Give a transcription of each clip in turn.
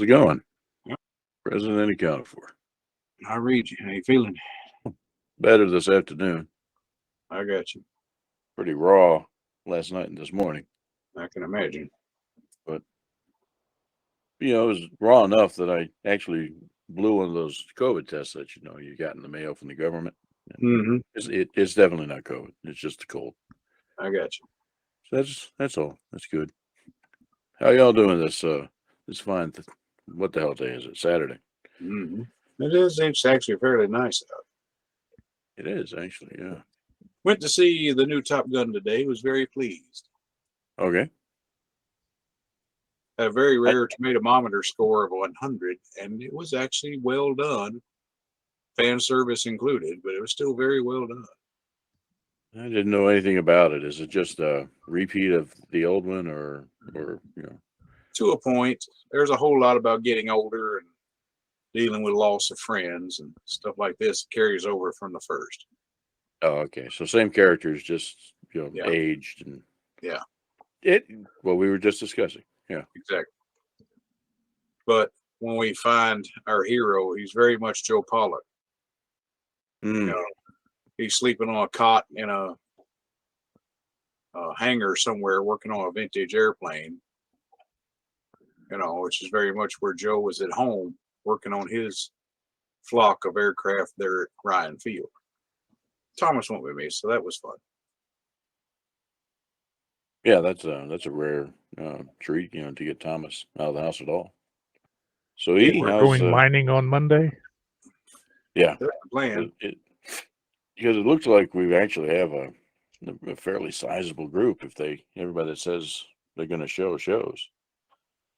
How's it going? Yep, President accounted for. I read you. How you feeling? Better this afternoon. I got you. Pretty raw last night and this morning. I can imagine. But, it was raw enough that I actually blew one of those COVID tests that, you got in the mail from the government. And Mm-hmm. it's definitely not COVID. It's just a cold. I got you. So that's all. That's good. How y'all doing this fine? What the hell day is it? Saturday. Mm-hmm. It is. It's actually fairly nice out. It is actually, yeah. Went to see the new Top Gun today. Was very pleased. Okay. Had a very I, rare tomatometer score of 100, and it was actually well done. Fan service included, but it was still very well done. I didn't know anything about it. Is it just a repeat of the old one, or? To a point, there's a whole lot about getting older and dealing with loss of friends and stuff like this carries over from the first. Oh, okay. So same characters, just Yeah, aged and yeah, it. What we were just discussing. Yeah. exactly. But when we find our hero, he's very much Joe Pollock. You Mm. know, he's sleeping on a cot in a hangar somewhere, working on a vintage airplane. Which is very much where Joe was at home, working on his flock of aircraft there at Ryan Field. Thomas went with me, so that was fun. Yeah, that's a rare treat, to get Thomas out of the house at all. So Yeah, he We're how's going mining on Monday. yeah, that's the plan. Because it looks like we actually have a fairly sizable group if everybody that says they're going to shows.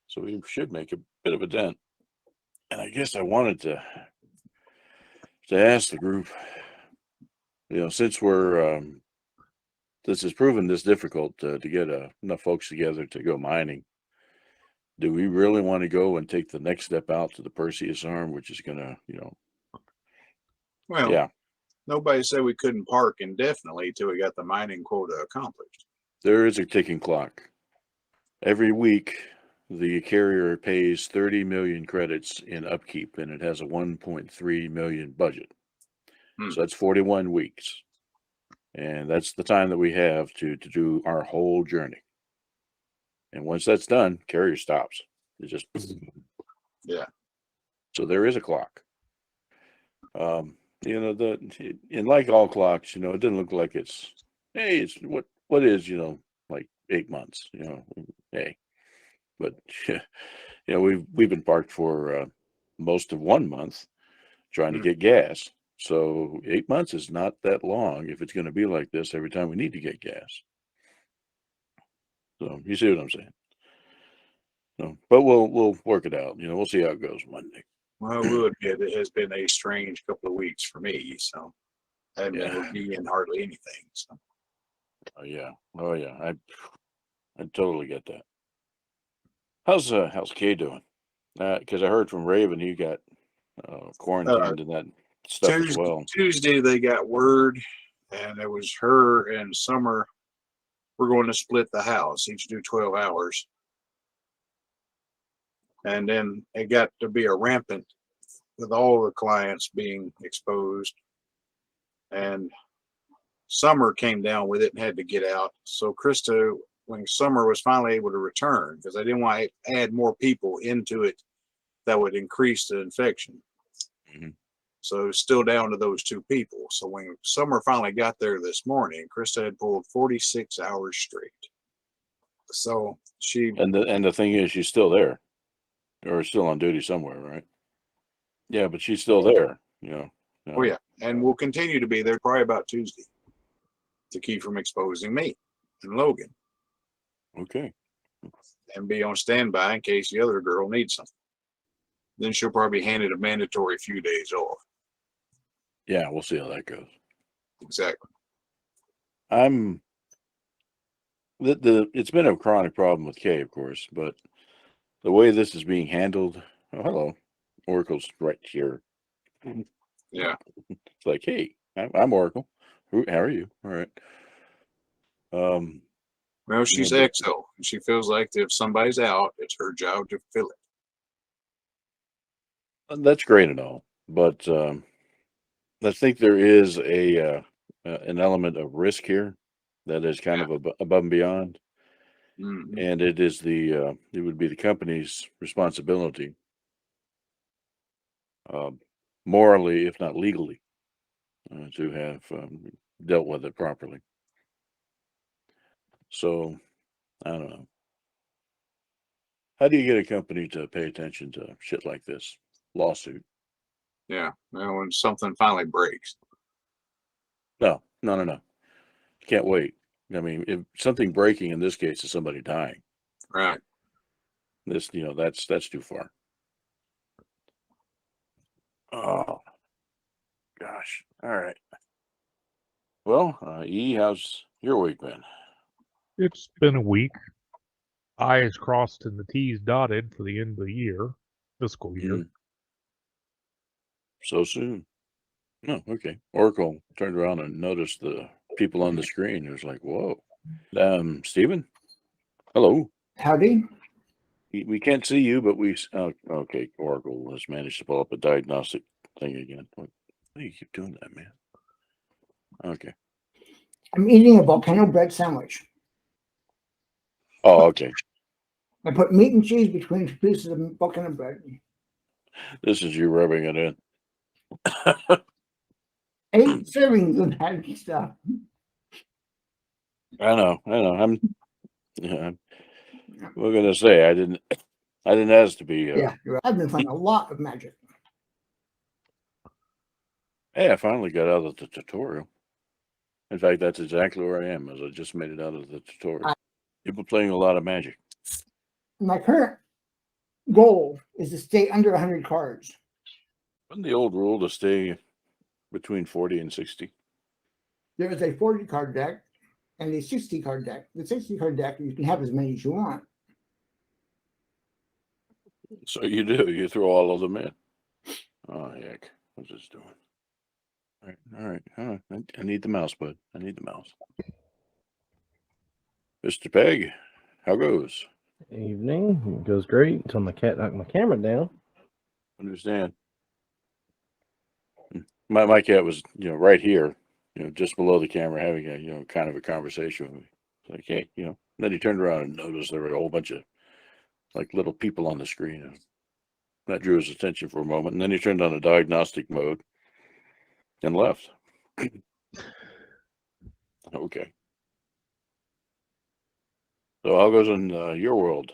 So we should make a bit of a dent. And I guess I wanted to ask the group, since this has proven this difficult to get enough folks together to go mining, do we really want to go and take the next step out to the Perseus arm, which is going to, Well, yeah, nobody said we couldn't park indefinitely till we got the mining quota accomplished. there is a ticking clock. Every week, the carrier pays 30 million credits in upkeep, and it has a 1.3 million budget. So that's 41 weeks. And that's the time that we have to do our whole journey. And once that's done, carrier stops. It just Yeah. So there is a clock. And like all clocks, it doesn't look like it's what is, like 8 months, hey. But we've been parked for most of 1 month trying to get gas. So 8 months is not that long if it's going to be like this every time we need to get gas. So you see what I'm saying? So, but we'll work it out. We'll see how it goes Monday. Well, we would admit it has been a strange couple of weeks for me, so I haven't been able to be in hardly anything. So. Oh yeah, I totally get that. How's Kay doing? Because I heard from Raven he got quarantined and that stuff as well. Tuesday they got word, and it was her and Summer. We're going to split the house, each do 12 hours. And then it got to be a rampant with all the clients being exposed. And Summer came down with it and had to get out. So Krista, when Summer was finally able to return, because I didn't want to add more people into it that would increase the infection. Mm-hmm. So it's still down to those two people. So when Summer finally got there this morning, Krista had pulled 46 hours straight. So she and the thing is, she's still there, or still on duty somewhere, right? Yeah, but she's still there. Oh yeah, and we'll continue to be there probably about Tuesday to keep from exposing me and Logan. Okay. And be on standby in case the other girl needs something. Then she'll probably be handed a mandatory few days off. Yeah, we'll see how that goes. Exactly. It's been a chronic problem with Kay, of course, but the way this is being handled. Oh, hello, Oracle's right here. Yeah. It's like, hey, I'm Oracle. How are you? All right. Well, she's EXO. She feels like if somebody's out, it's her job to fill it. That's great and all, but I think there is an element of risk here that is kind Yeah. of above and beyond, Hmm. and it would be the company's responsibility, um, morally, if not legally, to have dealt with it properly. So I don't know. How do you get a company to pay attention to shit like this? Lawsuit? Yeah. Well, when something finally breaks. No, no, no, no. Can't wait. I mean, if something breaking in this case is somebody dying, Right. this that's too far. Oh gosh. All right. Well, how's your week been? It's been a week. I's crossed and the T's dotted for the end of the year, fiscal year. Mm, so soon? No, okay. Oracle turned around and noticed the people on the screen. It was like, whoa. Stephen, hello. Howdy. We can't see you, but okay. Oracle has managed to pull up a diagnostic thing again. Why do you keep doing that, man? Okay. I'm eating a volcano bread sandwich. Oh, okay. I put meat and cheese between two pieces of volcano bread. This is you rubbing it in. 8 servings of that stuff. I know. Yeah, we're gonna say I didn't ask to be. Yeah, I've been playing a lot of Magic. Hey, I finally got out of the tutorial. In fact, that's exactly where I am, as I just made it out of the tutorial. People playing a lot of Magic. My current goal is to stay under 100 cards. Wasn't the old rule to stay between 40 and 60? There is a 40 card deck and a 60 card deck. The 60 card deck, you can have as many as you want. So you do. You throw all of them in. Oh, heck. What's this doing? All right. I need the mouse, bud. I need the mouse. Mr. Pegg, how goes? Evening. It goes great until my cat knocked my camera down. Understand. My cat was, right here, just below the camera, having a, kind of a conversation with me. It's like, hey, then he turned around and noticed there were a whole bunch of like little people on the screen. And that drew his attention for a moment. And then he turned on a diagnostic mode and left. Okay. So how goes in your world?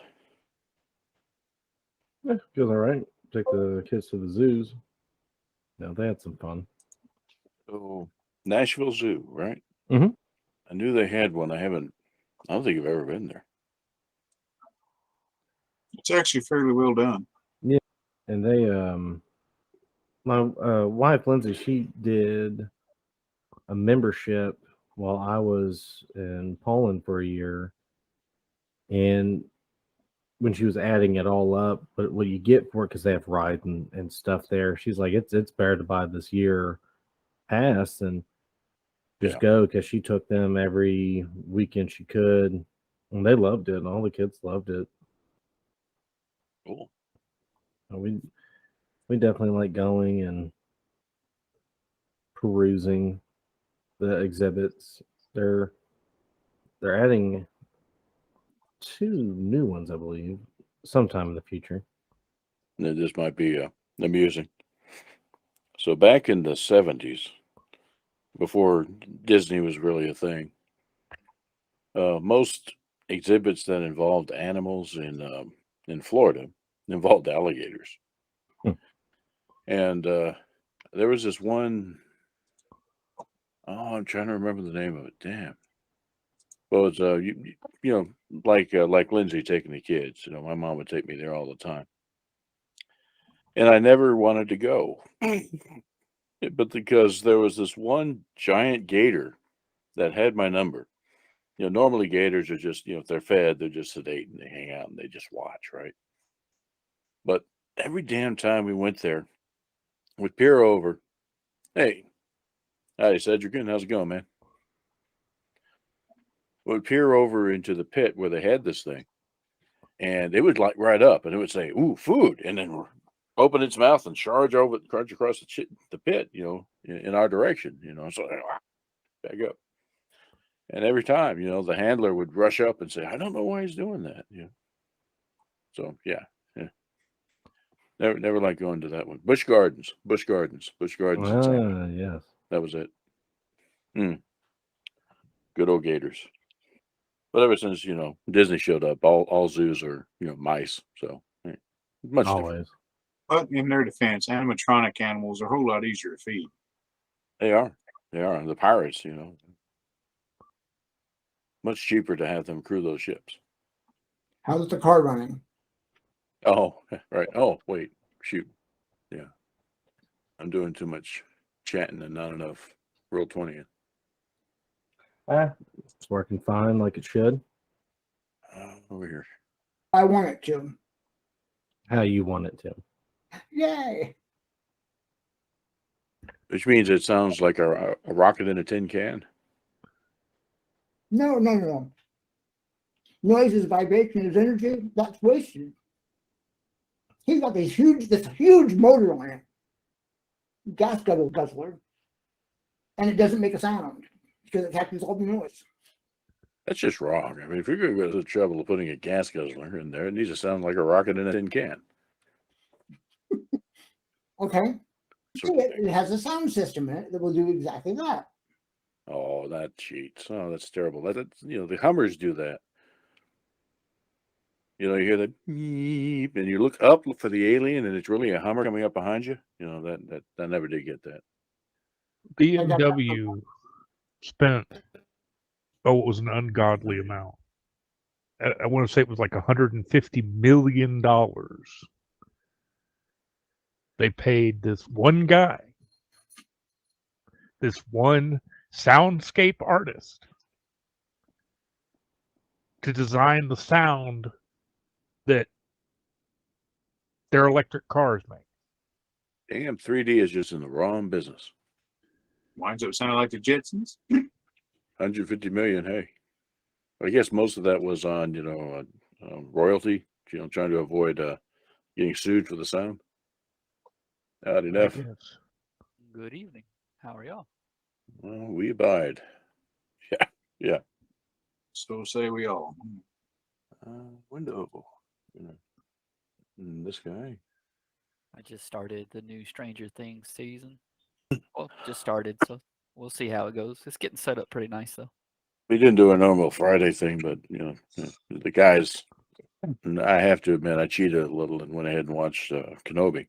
Yeah, feels all right. Take the kids to the zoos. Now they had some fun. Oh, Nashville Zoo, right? Mhm. I knew they had one. I don't think I've ever been there. It's actually fairly well done. Yeah, and they my wife Lindsay, she did a membership while I was in Poland for a year, and when she was adding it all up, but what you get for it, because they have rides and stuff there, she's like, it's better to buy this year pass and just go, because she took them every weekend she could, and they loved it, and all the kids loved it. Cool. We definitely like going and perusing the exhibits. They're adding 2 new ones, I believe, sometime in the future. This might be amusing. So back in the 70s, before Disney was really a thing, most exhibits that involved animals in Florida involved alligators. Hmm. And there was this one, oh, I'm trying to remember the name of it. Damn. Well, it's like Lindsay taking the kids. My mom would take me there all the time, and I never wanted to go, but because there was this one giant gator that had my number. Normally gators are just, if they're fed, they're just sedate and they hang out and they just watch, right? But every damn time we went there, we'd peer over. Hey, howdy, Cedric. How's it going, man? We'd peer over into the pit where they had this thing, and it would like right up and it would say, ooh, food. And then, open its mouth and charge across the pit, in our direction, so back up. And every time, the handler would rush up and say, I don't know why he's doing that. So yeah. Never liked going to that one. Busch Gardens. in Santa. Yes. That was it. Good old gators. But ever since, Disney showed up, all zoos are, mice. So much different. Always. But in their defense, animatronic animals are a whole lot easier to feed. They are. The pirates, much cheaper to have them crew those ships. How's the car running? Oh, right. Oh, wait. Shoot. Yeah. I'm doing too much chatting and not enough Roll 20. It's working fine like it should. Over here. I want it to. How you want it to. Yay! Which means it sounds like a rocket in a tin can. No. Noise is vibration, is energy. That's wasted. He's got this huge motor on it. Gas guzzler. And it doesn't make a sound because it captures all the noise. That's just wrong. I mean, if you're going to go to the trouble of putting a gas guzzler in there, it needs to sound like a rocket in a tin can. Okay. So it has a sound system in it that will do exactly that. Oh, that cheats. Oh, that's terrible. The Hummers do that. You hear that beep, and you look up for the alien, and it's really a Hummer coming up behind you. That I never did get that. BMW spent, it was an ungodly amount. I want to say it was like $150 million. They paid this one guy, this one soundscape artist, to design the sound that their electric cars make. Damn, 3D is just in the wrong business. Winds up sounding like the Jetsons. 150 million. Hey, I guess most of that was on, royalty, trying to avoid getting sued for the sound. Not enough. Yes. Good evening. How are y'all? Well, we abide. Yeah. So say we all. Window. This guy. I just started the new Stranger Things season. Well, just started, so we'll see how it goes. It's getting set up pretty nice, though. We didn't do a normal Friday thing, but the guys. I have to admit, I cheated a little and went ahead and watched Kenobi.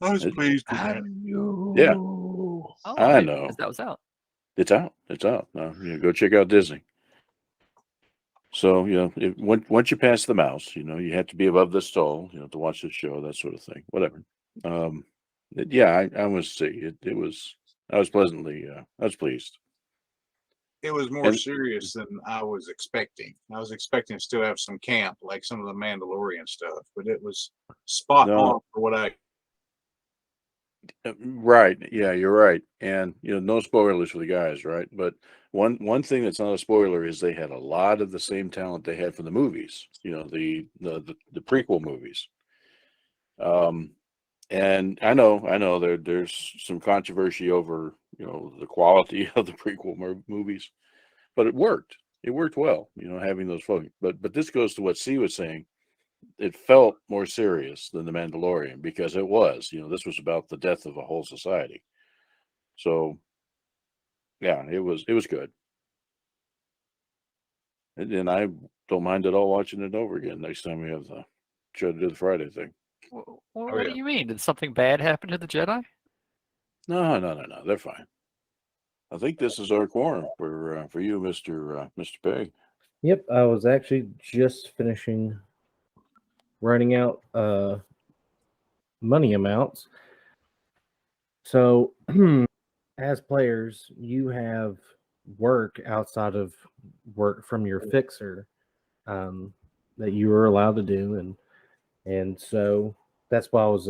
I was pleased with that. Yeah. Oh, I didn't know. realize that was out. It's out. Now, go check out Disney. So, once you pass the mouse, you have to be above the stall, to watch the show, that sort of thing, whatever. I must say I was pleased. It was more serious than I was expecting. I was expecting to still have some camp, like some of the Mandalorian stuff, but it was spot on for what I. Right. Yeah, you're right. And, no spoilers for the guys, right? But one thing that's not a spoiler is they had a lot of the same talent they had from the movies, the prequel movies. And I know there's some controversy over, the quality of the prequel movies, but it worked. It worked well, having those folks. But this goes to what C was saying. It felt more serious than The Mandalorian because it was, this was about the death of a whole society. So, yeah, it was good. And I don't mind at all watching it over again next time we have try to do the Friday thing. What do you mean? Did something bad happen to the Jedi? No, they're fine. I think this is our quorum for you, Mr. Pegg. Yep, I was actually just finishing writing out money amounts. So as players, you have work outside of work from your fixer that you are allowed to do, and so that's why I was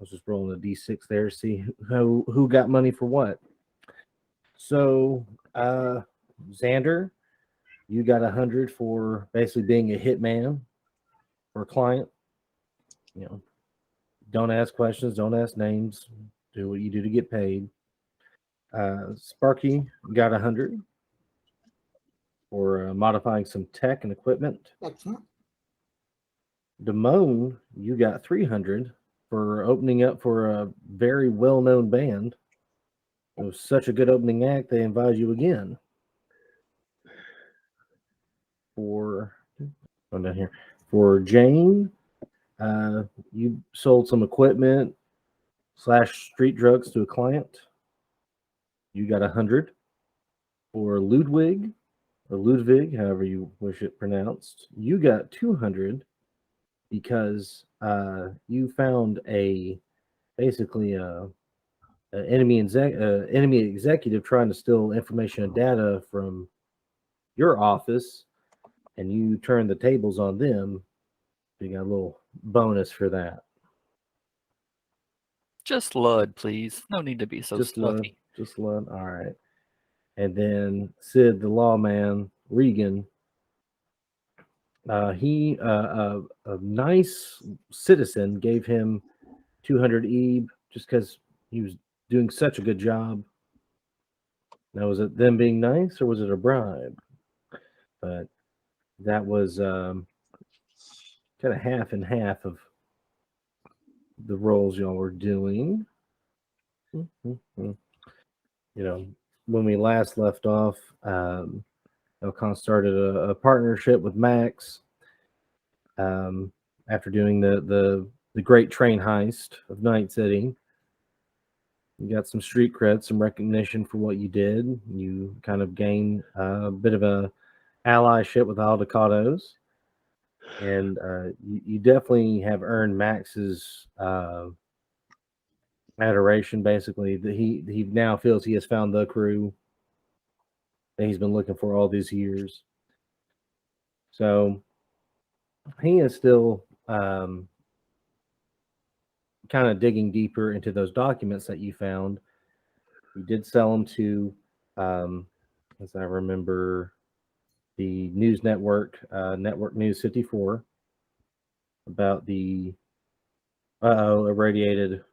just rolling a d6 there to see who got money for what. So Xander, you got 100 for basically being a hitman for a client. Don't ask questions. Don't ask names. Do what you do to get paid. Sparky got 100 for modifying some tech and equipment. Excellent. Damone, you got 300 for opening up for a very well-known band. It was such a good opening act, they invited you again. For down here. For Jane, you sold some equipment / street drugs to a client. You got 100. For Ludwig, or Ludwig, however you wish it pronounced, you got 200 because you found basically an enemy executive trying to steal information and data from your office, and you turned the tables on them. You got a little bonus for that. Just Lud, please. No need to be so Just stuffy. love. All right. And then Sid, the lawman, Regan. A nice citizen gave him 200 EB just because he was doing such a good job. Now, was it them being nice or was it a bribe? But that was kind of half and half of the roles y'all were doing. When we last left off, Elcon started a partnership with Max after doing the great train heist of Night City. You got some street cred, some recognition for what you did. You kind of gained a bit of a allyship with Aldecados. And you definitely have earned Max's adoration, basically. That he now feels he has found the crew that he's been looking for all these years. So he is still kind of digging deeper into those documents that you found. You did sell them to, as I remember, the news network, Network News 54, about the irradiated,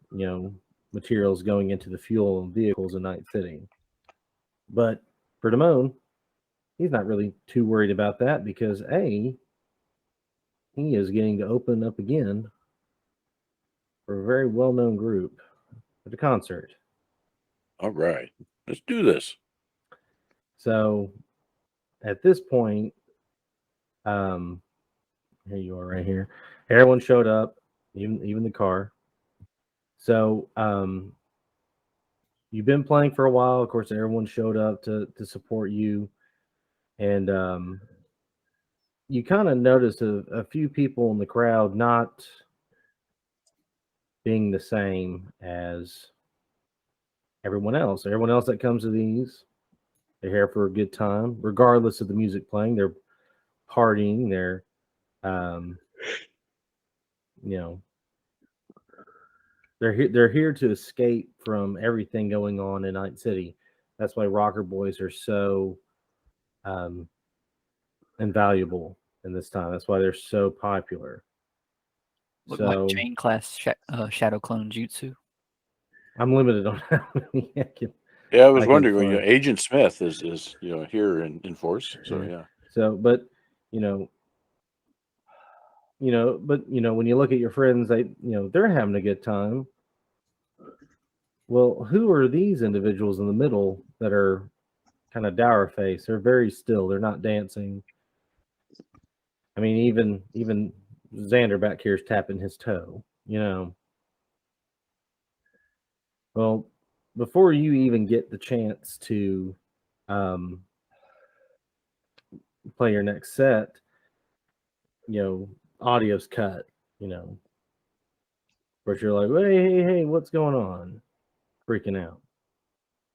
materials going into the fuel and vehicles in Night City. But for Damone, he's not really too worried about that because he is getting to open up again for a very well-known group at a concert. All right, let's do this. So at this point, here you are right here. Everyone showed up, even the car. So you've been playing for a while. Of course, everyone showed up to support you. And you kind of notice a few people in the crowd not being the same as everyone else. Everyone else that comes to these, they're here for a good time, regardless of the music playing. They're partying. They're, they're here to escape from everything going on in Night City. That's why rocker boys are so invaluable in this time. That's why they're so popular. Look So like chain class shadow clone jutsu. I'm limited on how many I can. Yeah, I was I can wondering. find. Agent Smith is here in force. So yeah. So, but when you look at your friends, they're having a good time. Well, who are these individuals in the middle that are kind of dour face? They're very still. They're not dancing. I mean, even Xander back here is tapping his toe. Well, before you even get the chance to play your next set, audio's cut. But you're like, hey, what's going on? Freaking out.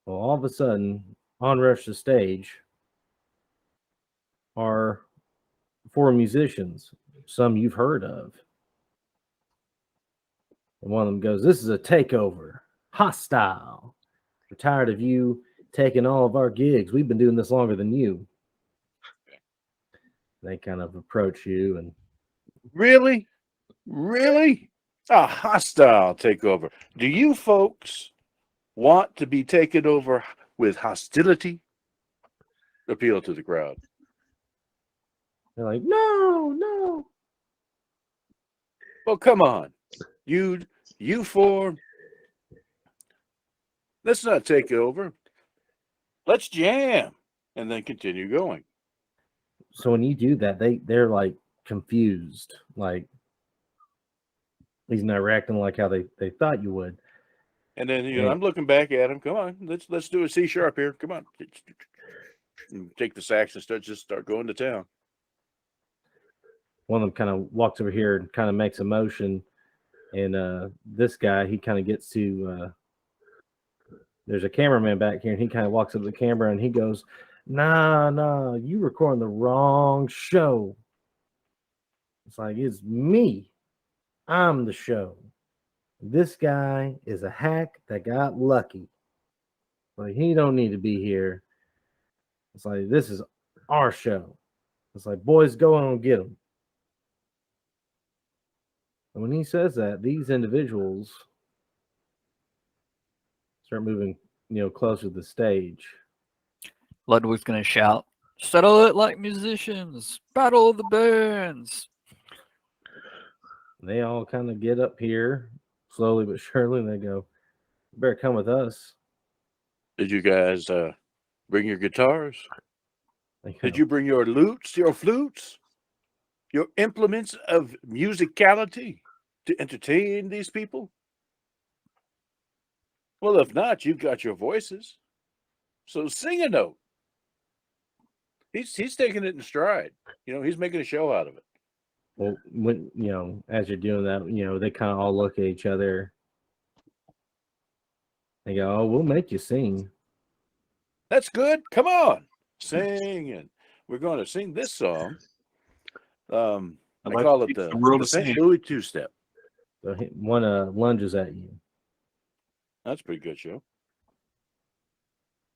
Well, all of a sudden, on rush the stage are 4 musicians, some you've heard of. And one of them goes, "This is a takeover. Hostile. We're tired of you taking all of our gigs. We've been doing this longer than you." They kind of approach you and Really? A hostile takeover. Do you folks want to be taken over with hostility? Appeal to the crowd. They're like, no, no. Well, come on. You four. Let's not take over. Let's jam and then continue going. So when you do that, they're like confused. Like he's never acting like how they thought you would. And then Yeah. I'm looking back at him. Come on, let's do a C sharp here. Come on, and take the sax and start going to town. One of them kind of walks over here and kind of makes a motion, and this guy, he kind of gets to. There's a cameraman back here, and he kind of walks up to the camera and he goes, "Nah, you recording the wrong show." It's like, it's me. I'm the show. This guy is a hack that got lucky. Like, he don't need to be here. It's like, this is our show. It's like, boys, go on and get him. And when he says that, these individuals start moving, closer to the stage. Ludwig's gonna shout, "Settle it like musicians! Battle of the bands!" They all kind of get up here slowly but surely, and they go, "Better come with us." Did you guys bring your guitars? They go, Did you bring your lutes, your flutes, your implements of musicality to entertain these people? Well, if not, you've got your voices. So sing a note. He's taking it in stride. He's making a show out of it. Well, when as you're doing that, they kind of all look at each other. They go, "Oh, we'll make you sing." That's good. Come on, sing, and we're going to sing this song. I like call to it teach the the world to St. sing. Louis two-step. So one lunges at you. That's a pretty good show.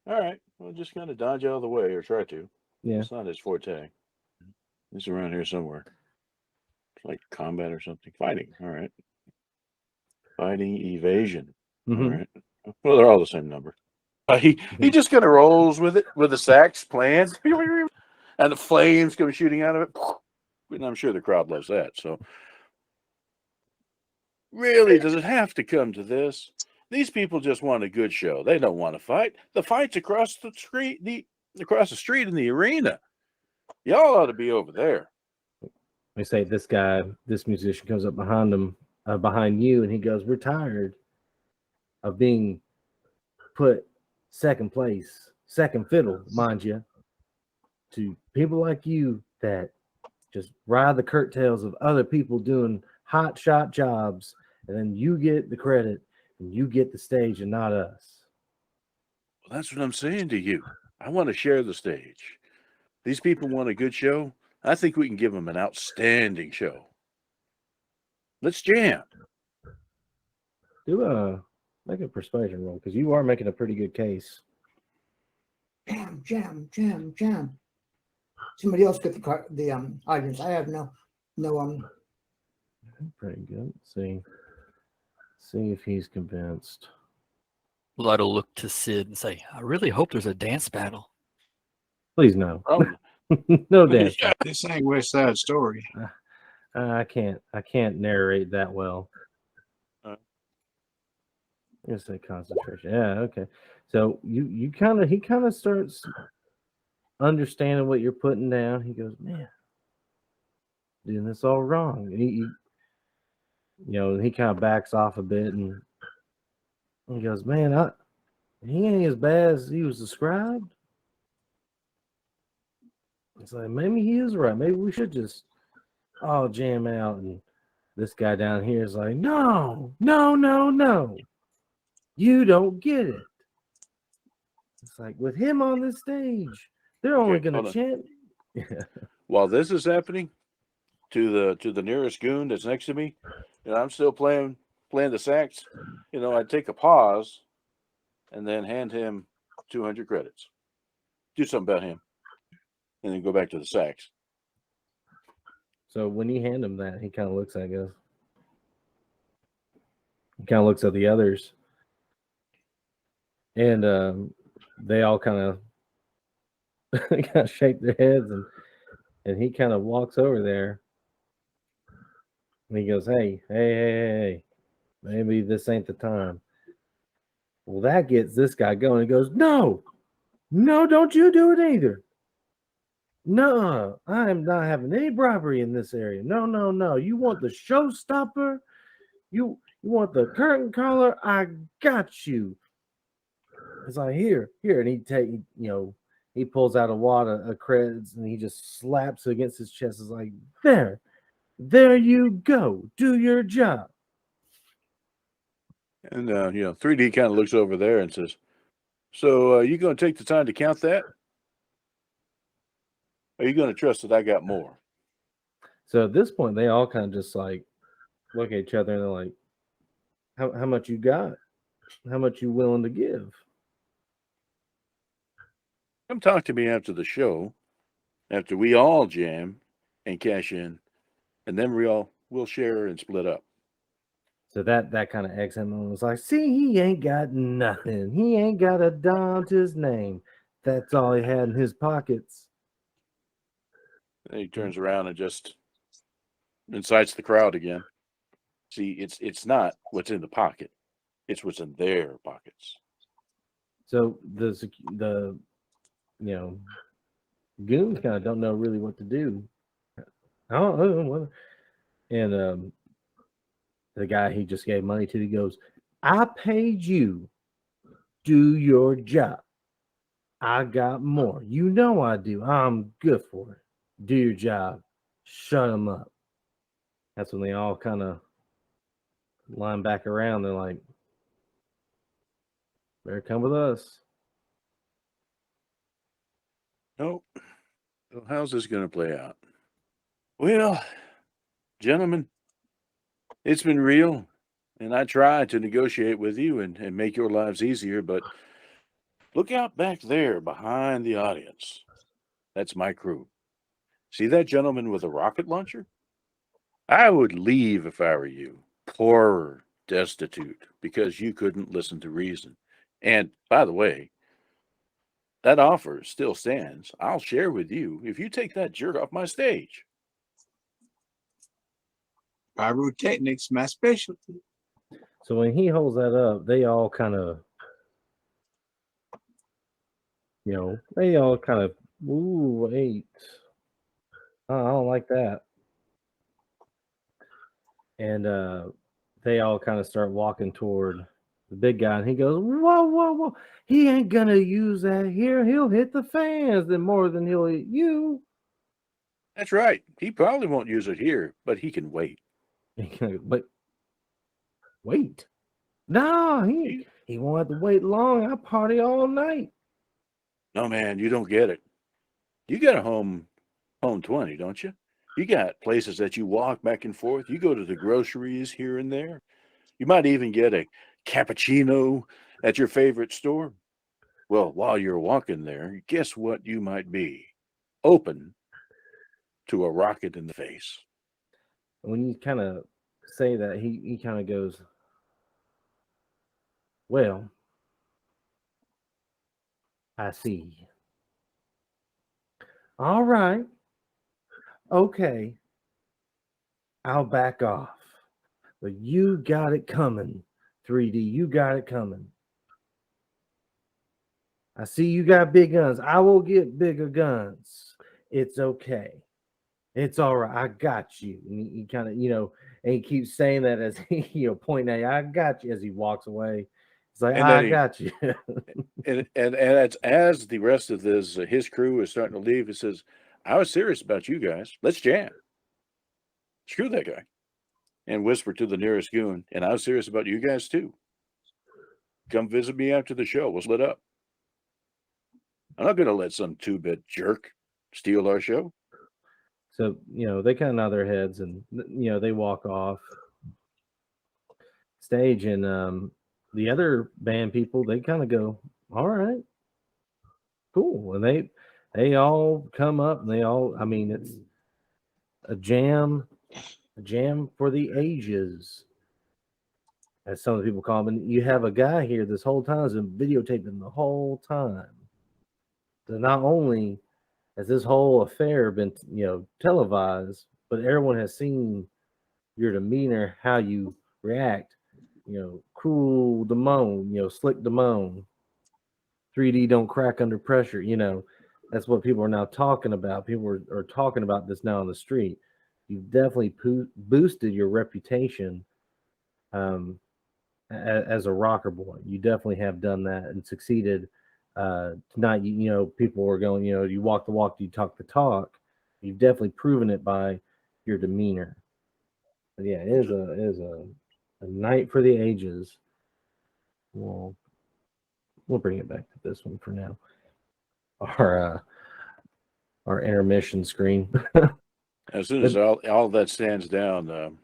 All right, well, just kind of dodge out of the way, or try to. Yeah. It's not his forte. He's around here somewhere. It's like combat or something. Fighting. All right. Fighting, evasion. Mhm. All right. Well, they're all the same number. He just kind of rolls with it, with the sax playing, and the flames come shooting out of it. And I'm sure the crowd loves that. So, really, does it have to come to this? These people just want a good show. They don't want to fight. The fight's across the street, in the arena. Y'all ought to be over there. They say this musician comes up behind them, behind you, and he goes, "We're tired of being put second place, second fiddle, mind you, to people like you that just ride the curtails of other people doing hot shot jobs, and then you get the credit and you get the stage and not us." Well, that's what I'm saying to you. I want to share the stage. These people want a good show. I think we can give them an outstanding show. Let's jam. Make a persuasion roll, because you are making a pretty good case. Jam. Somebody else get the audience. I have no Pretty good. See if he's convinced. Lud will look to Sid and say, "I really hope there's a dance battle." Please no. Oh, No dance. This ain't West Side Story. I can't narrate that well. Uh. I'm gonna say concentration. Yeah, okay. So he kind of starts understanding what you're putting down. He goes, "Man, doing this all wrong." And he kind of backs off a bit and he goes, "Man, he ain't as bad as he was described." It's like, maybe he is right. Maybe we should just all jam out. And this guy down here is like, no. You don't get it. It's like, with him on the stage, they're only Okay, going to hold chant. While this is happening, to the nearest goon that's next to me, I'm still playing the sax. I take a pause and then hand him 200 credits. Do something about him. And then go back to the sax. So when you hand him that, he kind of looks at it and goes, He kind of looks at the others, and they all kind of shake their heads, and he kind of walks over there, and he goes, hey, maybe this ain't the time. Well, that gets this guy going. He goes, no, don't you do it either. No, I am not having any bribery in this area. No. You want the showstopper? You want the curtain caller? I got you. It's like here, and he pulls out a wad of creds and he just slaps it against his chest. It's like there you go. Do your job. And 3D kind of looks over there and says, "So, you going to take the time to count that? Are you going to trust that I got more?" So at this point, they all kind of just like look at each other and they're like, "How much you got? How much you willing to give?" Come talk to me after the show, after we all jam and cash in, and then we'll share and split up. So that kind of eggs him on. Was like, see, he ain't got nothing. He ain't got a dime to his name. That's all he had in his pockets. And he turns around and just incites the crowd again. See, it's not what's in the pocket; it's what's in their pockets. So the goons kind of don't know really what to do. And the guy he just gave money to, he goes, I paid you. Do your job. I got more. You know I do. I'm good for it. Do your job. Shut them up. That's when they all kind of line back around. They're like, better come with us. Nope. So how's this going to play out? Well, gentlemen, it's been real, and I tried to negotiate with you and make your lives easier, but look out back there behind the audience. That's my crew. See that gentleman with a rocket launcher? I would leave if I were you. Poor, destitute, because you couldn't listen to reason. And by the way, that offer still stands. I'll share with you if you take that jerk off my stage. Pyrotechnics, my specialty. So when he holds that up, they all kind of, ooh, wait. I don't like that. And they all kind of start walking toward the big guy, and he goes, whoa. He ain't going to use that here. He'll hit the fans more than he'll hit you. That's right. He probably won't use it here, but he can wait. But wait. No, he won't have to wait long. I party all night. No, man, you don't get it. You got a home 20, don't you? You got places that you walk back and forth. You go to the groceries here and there. You might even get a cappuccino at your favorite store. Well, while you're walking there, guess what you might be? Open to a rocket in the face. When you kind of say that, he kind of goes, well, I see. All right. Okay. I'll back off. But you got it coming, 3D. You got it coming. I see you got big guns. I will get bigger guns. It's okay. It's all right. I got you. And he kind of, and he keeps saying that as he, pointing at you. I got you as he walks away. It's like, I got you. and it's, as the rest of his crew is starting to leave, he says, I was serious about you guys. Let's jam. Screw that guy. And whisper to the nearest goon, and I was serious about you guys too. Come visit me after the show. We'll split up. I'm not going to let some two-bit jerk steal our show. So, they kind of nod their heads and, they walk off stage. And the other band people, they kind of go, all right, cool. And they all come up and it's a jam for the ages. as some of the people call him. And you have a guy here this whole time has been videotaping the whole time. So not only has this whole affair been, televised, but everyone has seen your demeanor, how you react, cool the moan, slick the moan, 3D don't crack under pressure, that's what people are now talking about. People are talking about this now on the street. You've definitely boosted your reputation as a rocker boy. You definitely have done that and succeeded. Tonight, people are going, you walk the walk, you talk the talk. You've definitely proven it by your demeanor. But yeah, it is a night for the ages. We'll bring it back to this one for now. Our intermission screen. As soon as all that stands down,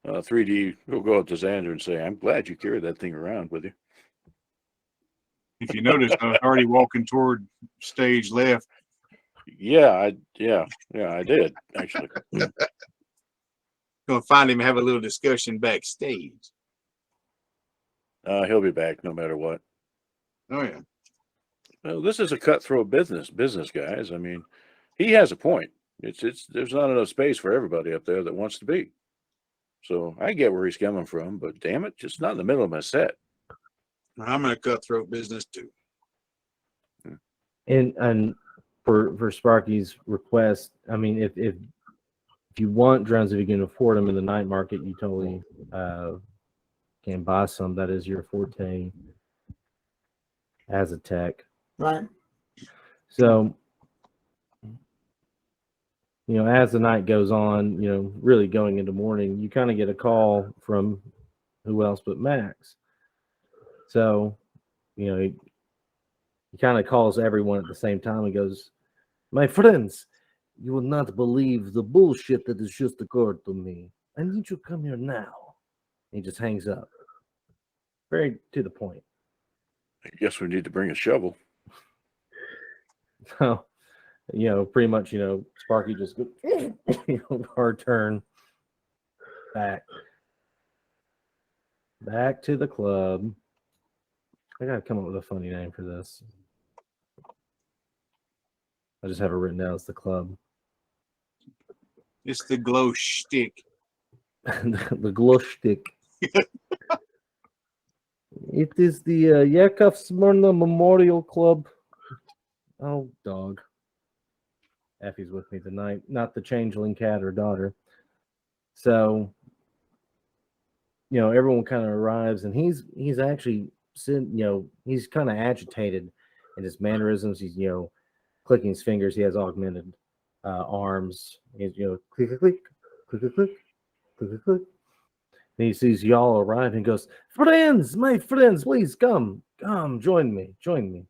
3D will go up to Xander and say, "I'm glad you carried that thing around with you." If you notice, I was already walking toward stage left. Yeah, I did actually. Gonna find him and have a little discussion backstage. He'll be back no matter what. Oh yeah. Well, this is a cutthroat business, guys. I mean, he has a point. It's there's not enough space for everybody up there that wants to be. So I get where he's coming from, but damn it, just not in the middle of my set. I'm in a cutthroat business too. And for Sparky's request, I mean, if you want drones, if you can afford them in the night market, you totally can buy some. That is your forte as a tech. Right. So, as the night goes on, really going into morning, you kind of get a call from who else but Max. So, he kind of calls everyone at the same time and goes, "My friends, you will not believe the bullshit that has just occurred to me. I need you to come here now." He just hangs up. Very to the point. I guess we need to bring a shovel. So, pretty much, Sparky just goes, our turn back to the club. I gotta come up with a funny name for this. I just have it written down as the club. It's the glow stick. The glow stick. It is the Yakov Smyrna Memorial Club. Oh, dog. Effie's with me tonight, not the changeling cat or daughter. So, everyone kind of arrives, and he's actually sitting, he's kind of agitated in his mannerisms. He's, clicking his fingers. He has augmented arms. He's, click, click, click, click, click, click, click, click. And he sees y'all arrive and goes, "Friends, my friends, please come, join me. And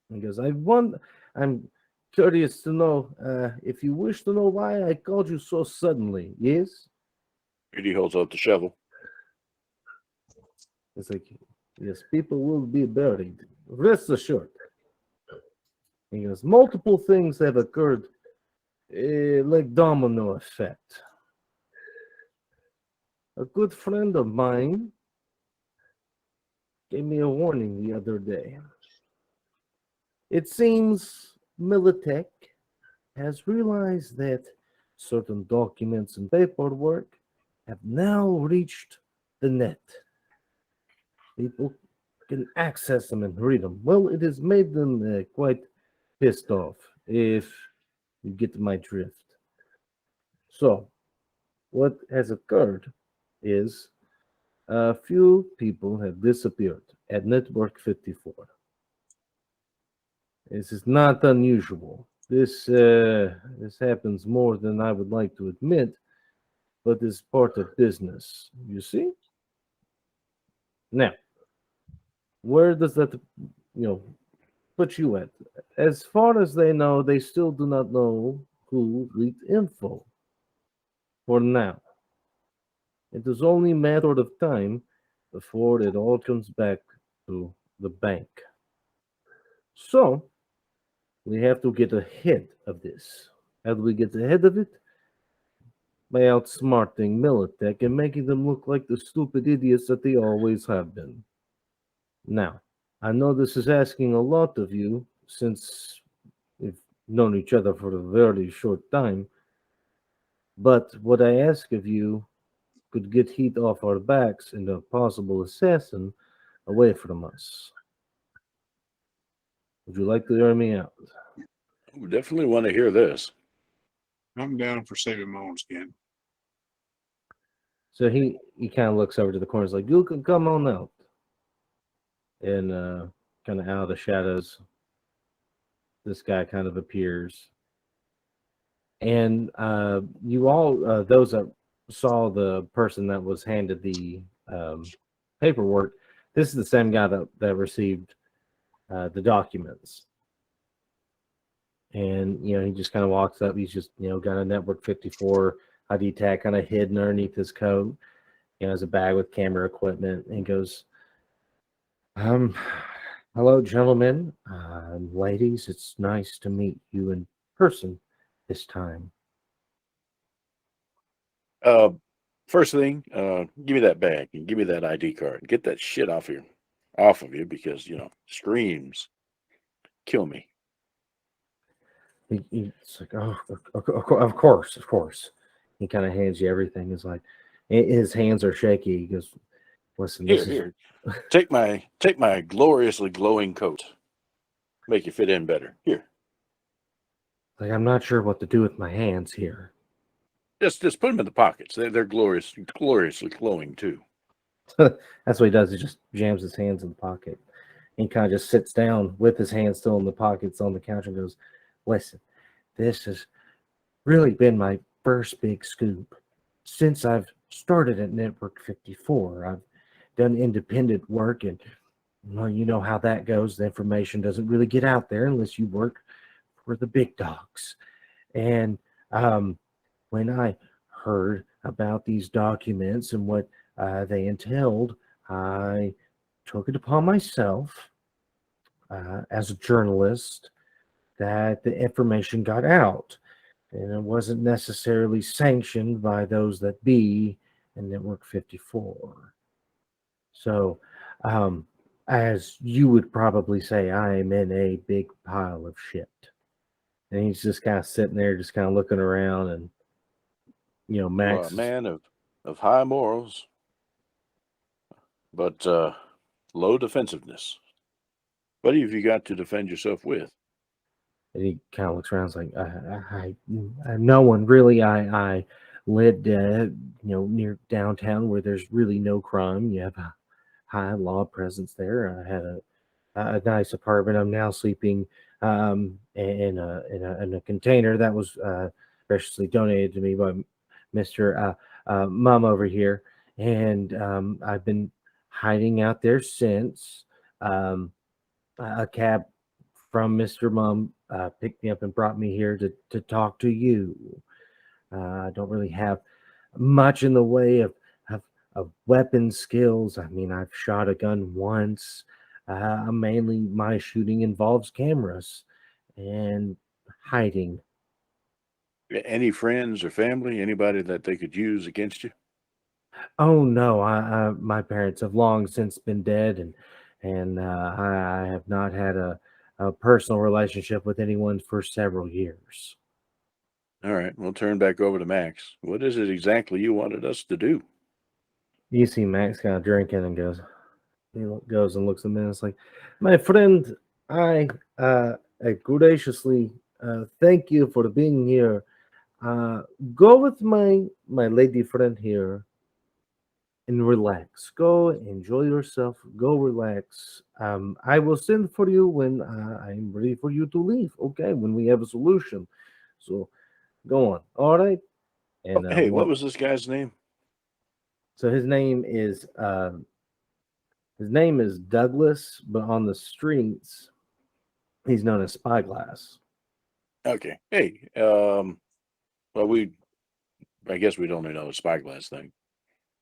he goes, I'm curious to know if you wish to know why I called you so suddenly. Yes?" He holds out the shovel. It's like, "Yes, people will be buried. Rest assured." He goes, "Multiple things have occurred, like domino effect. A good friend of mine gave me a warning the other day. It seems Militech has realized that certain documents and paperwork have now reached the net. People can access them and read them. Well, it has made them quite pissed off, if you get my drift. So, what has occurred is a few people have disappeared at Network 54. This is not unusual. This happens more than I would like to admit, but it's part of business, you see? Now, where does that, put you at? As far as they know, they still do not know who leaked info. For now. It is only a matter of time before it all comes back to the bank. So, we have to get ahead of this. How do we get ahead of it? by outsmarting Militech and making them look like the stupid idiots that they always have been. Now, I know this is asking a lot of you since we've known each other for a very short time, but what I ask of you could get heat off our backs and a possible assassin away from us. Would you like to hear me out? We definitely want to hear this. I'm down for saving my own skin. So he kind of looks over to the corners like, you can come on out. And kind of out of the shadows, this guy kind of appears. And you all, those that saw the person that was handed the paperwork, this is the same guy that received the documents. And, he just kind of walks up. He's just, got a Network 54 ID tag kind of hidden underneath his coat. Has a bag with camera equipment and goes, hello, gentlemen, ladies. It's nice to meet you in person this time. First thing, give me that bag and give me that ID card. Get that shit off of you because screams kill me. It's like, oh, of course. He kind of hands you everything. It's like his hands are shaky. He goes, listen, Here. Take my gloriously glowing coat. Make you fit in better. Here. Like, I'm not sure what to do with my hands here. Just put them in the pockets. They're gloriously glowing too. That's what he does. He just jams his hands in the pocket. He kind of just sits down with his hands still in the pockets on the couch and goes, listen, this has really been my first big scoop. Since I've started at Network 54, I've done independent work, and well, you know how that goes. The information doesn't really get out there unless you work for the big dogs. And when I heard about these documents and what they entailed, I took it upon myself as a journalist that the information got out. And it wasn't necessarily sanctioned by those that be in Network 54. So, as you would probably say, I am in a big pile of shit. And he's just kind of sitting there, just kind of looking around, and Max. A man of high morals, but low defensiveness. What have you got to defend yourself with? And he kind of looks around, and is like, I no one really. I lived, near downtown where there's really no crime. You have a high law presence there. I had a nice apartment. I'm now sleeping in a container that was graciously donated to me by Mr. Mom over here, and I've been hiding out there since. A cab from Mr. Mom picked me up and brought me here to talk to you. I don't really have much in the way of weapon skills. I mean, I've shot a gun once. Mainly my shooting involves cameras and hiding. Any friends or family, anybody that they could use against you? Oh no, my parents have long since been dead, and I have not had a personal relationship with anyone for several years. All right, we'll turn back over to Max. What is it exactly you wanted us to do? You see Max kind of drinking and goes and looks at me and it's like, my friend, I graciously thank you for being here. Go with my lady friend here and relax. Go enjoy yourself. Go relax. I will send for you when I'm ready for you to leave. Okay, when we have a solution. So go on. All right. And Hey, what was this guy's name? So his name is Douglas, but on the streets he's known as Spyglass. Okay. Hey, well, I guess we don't know the Spyglass thing.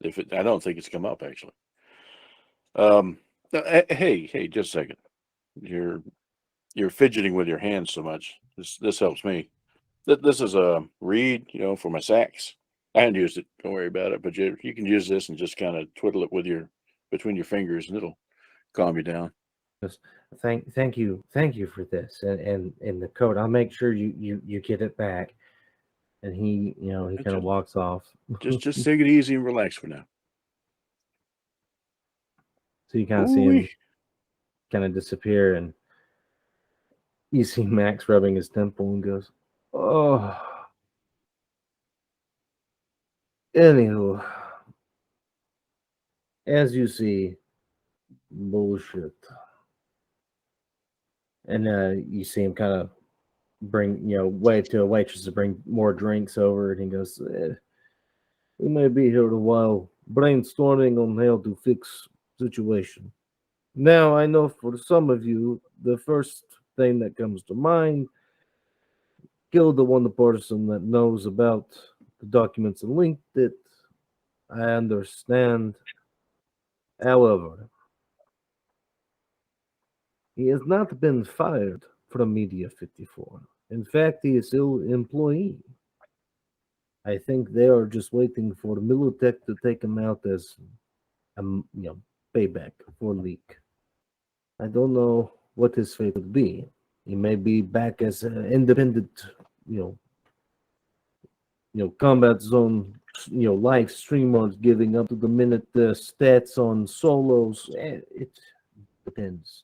I don't think it's come up actually. Hey, just a second. You're fidgeting with your hands so much. This helps me. This is a reed, for my sax. I hadn't used it. Don't worry about it. But you can use this and just kind of twiddle it with between your fingers, and it'll calm you down. Just thank you for this and the code. I'll make sure you get it back. And he he kind of walks off. Just take it easy and relax for now. So you kind of see him kind of disappear, and you see Max rubbing his temple and goes, "Oh." Anywho, as you see, bullshit. And you see him kind of bring, wait to a waitress to bring more drinks over, and he goes, "We may be here a while brainstorming on how to fix situation. Now, I know for some of you, the first thing that comes to mind, kill the person that knows about the documents and linked it. I understand. However, he has not been fired from Media 54. In fact, he is still an employee. I think they are just waiting for Militech to take him out as payback for leak. I don't know what his fate would be. He may be back as an independent, combat zone, live streamers giving up to the minute stats on solos. It depends.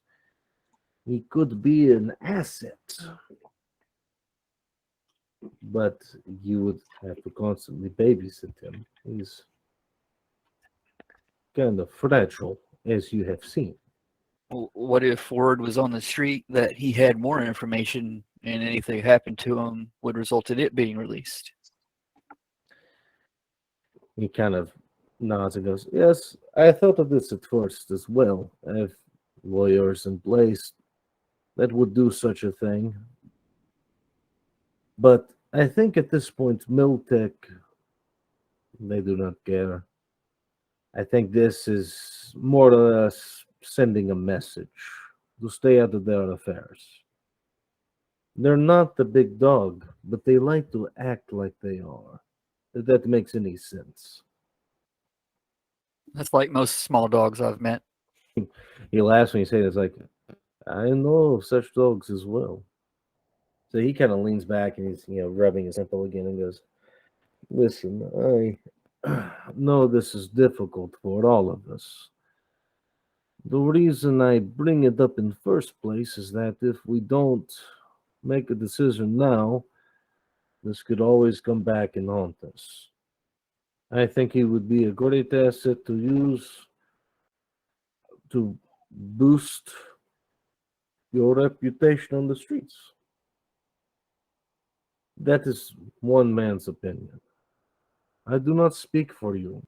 He could be an asset, but you would have to constantly babysit him. He's kind of fragile, as you have seen. What if word was on the street that he had more information and anything happened to him would result in it being released? He kind of nods and goes, "Yes, I thought of this at first as well. I have lawyers in place that would do such a thing. But I think at this point, Miltech, they do not care. I think this is more or less sending a message to stay out of their affairs. They're not the big dog, but they like to act like they are. If that makes any sense." That's like most small dogs I've met. He laughs when you say this, like, "I know of such dogs as well." So he kind of leans back and he's, rubbing his temple again and goes, "Listen, I know this is difficult for all of us. The reason I bring it up in first place is that if we don't make a decision now, this could always come back and haunt us. I think he would be a great asset to use to boost your reputation on the streets. That is one man's opinion. I do not speak for you.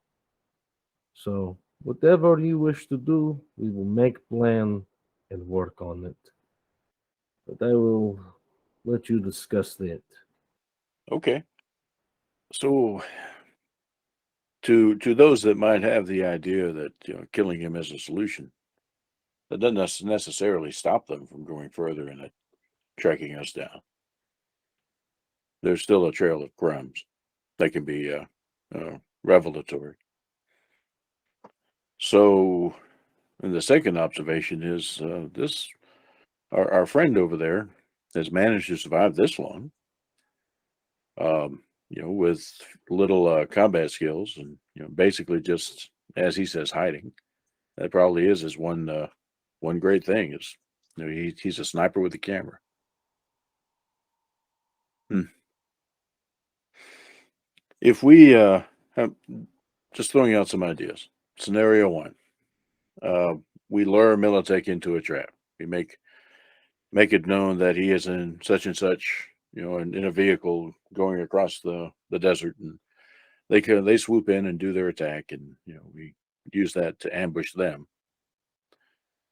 So, whatever you wish to do, we will make plan and work on it. But I will let you discuss that." Okay. So to those that might have the idea that killing him is a solution, that doesn't necessarily stop them from going further and tracking us down. There's still a trail of crumbs that can be revelatory. So, and the second observation is this: our friend over there has managed to survive this long, with little combat skills, and basically just, as he says, hiding. That probably is his one great thing is he's a sniper with a camera. If we have, just throwing out some ideas. Scenario one: we lure Militech into a trap. We make it known that he is in such and such, in a vehicle going across the desert, and they swoop in and do their attack, and we use that to ambush them.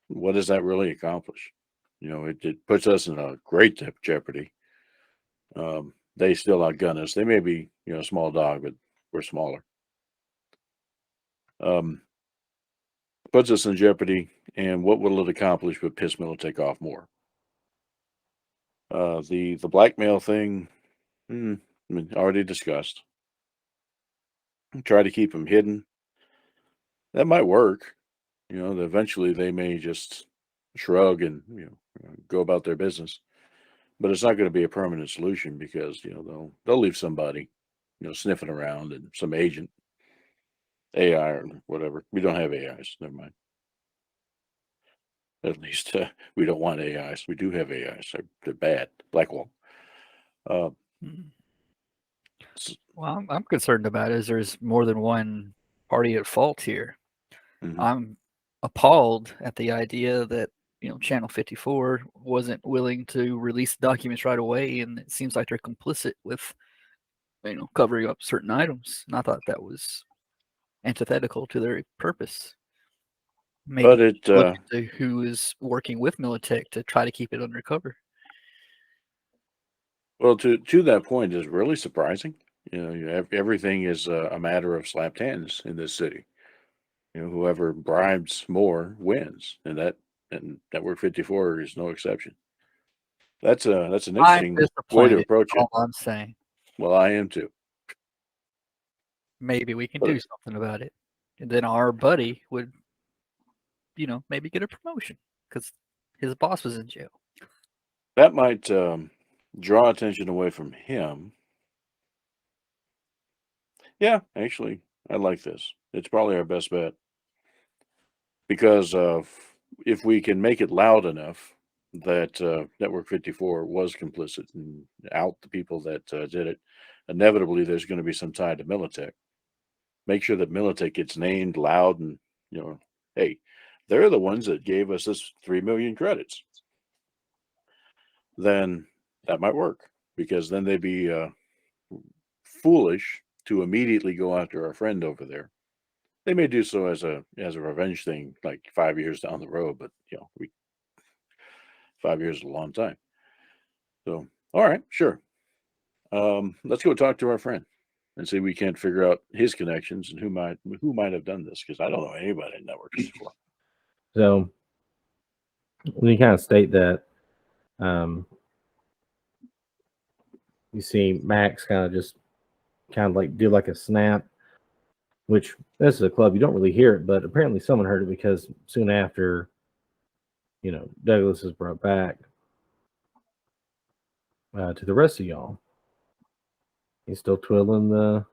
What does that really accomplish? It puts us in a great jeopardy. They still outgun us. They may be a small dog, but we're smaller. Puts us in jeopardy, and what will it accomplish but piss Militech off more? The blackmail thing, already discussed. try to keep them hidden. That might work. Eventually they may just shrug and go about their business. But it's not going to be a permanent solution because they'll leave somebody sniffing around and some agent AI or whatever. We don't have AIs. Never mind. At least we don't want AIs. We do have AIs. They're bad. Blackwall. Mm. Well, I'm concerned about is there's more than one party at fault here. Mhm. I'm appalled at the idea that Channel 54 wasn't willing to release the documents right away, and it seems like they're complicit with covering up certain items. And I thought that was antithetical to their purpose. Maybe But it look into who is working with Militech to try to keep it undercover. well, to that point is really surprising. Everything is a matter of slapped hands in this city. Whoever bribes more wins, and Network 54 is no exception. That's an I'm interesting way to disappointed. approach it. All I'm saying. Well, I am too. Maybe we can But do something about it, and then our buddy would, maybe get a promotion because his boss was in jail. that might draw attention away from him. Yeah, actually, I like this. It's probably our best bet because if we can make it loud enough that Network 54 was complicit and out the people that did it, inevitably there's going to be some tie to Militech. Make sure that Militech gets named loud and, hey, they're the ones that gave us this 3 million credits. Then that might work because then they'd be foolish to immediately go after our friend over there. They may do so as a revenge thing, like 5 years down the road, but 5 years is a long time. So, all right, sure. Let's go talk to our friend and see if we can't figure out his connections and who might have done this because I don't know anybody in Network 54. So when you kind of state that, you see Max kind of like do like a snap, which this is a club, you don't really hear it, but apparently someone heard it because soon after, Douglas is brought back to the rest of y'all. He's still twiddling the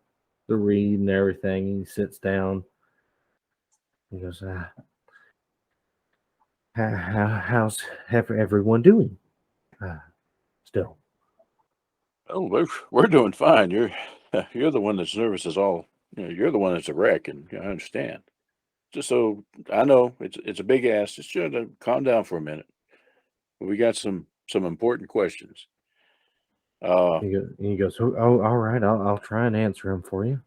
reed and everything. He sits down. He goes, how's everyone doing? Still. Oh, we're doing fine. You're the one that's nervous as all. You're the one that's a wreck, and I understand. Just so I know, it's a big ask. Just try to calm down for a minute. We got some important questions. He goes, oh, all right. I'll try and answer them for you.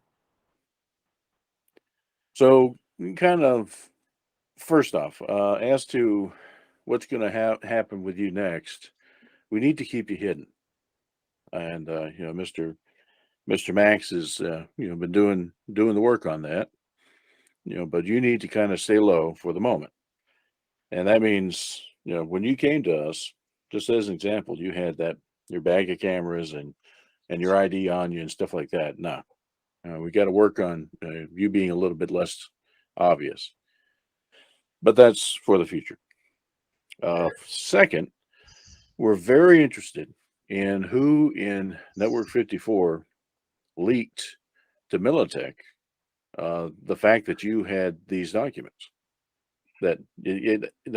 So kind of first off, as to what's going to happen with you next, we need to keep you hidden. And Mr. Max has been doing the work on that. But you need to kind of stay low for the moment. And that means, when you came to us, just as an example, you had your bag of cameras and your ID on you and stuff like that. No, we got to work on you being a little bit less obvious. But that's for the future. Second, we're very interested in who in Network 54 leaked to Militech the fact that you had these documents. That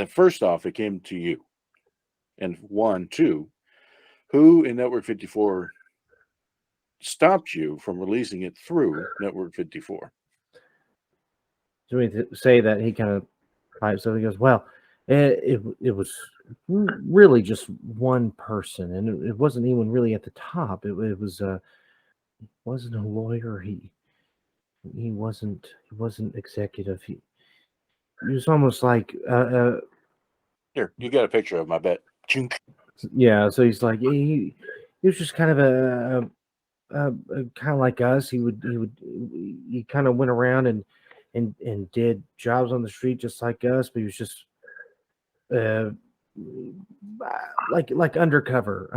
first off, it came to you. And 1, 2, who in Network 54 stopped you from releasing it through Network 54? So we say that he kind of pipes up. He goes, well, it was really just one person, and it wasn't even really at the top. It was wasn't a lawyer. He wasn't executive. He was almost like Here, you got a picture of my bet. Chink. yeah. So he's like he was just kind of a kind of like us. He kind of went around and did jobs on the street just like us, but he was just like undercover,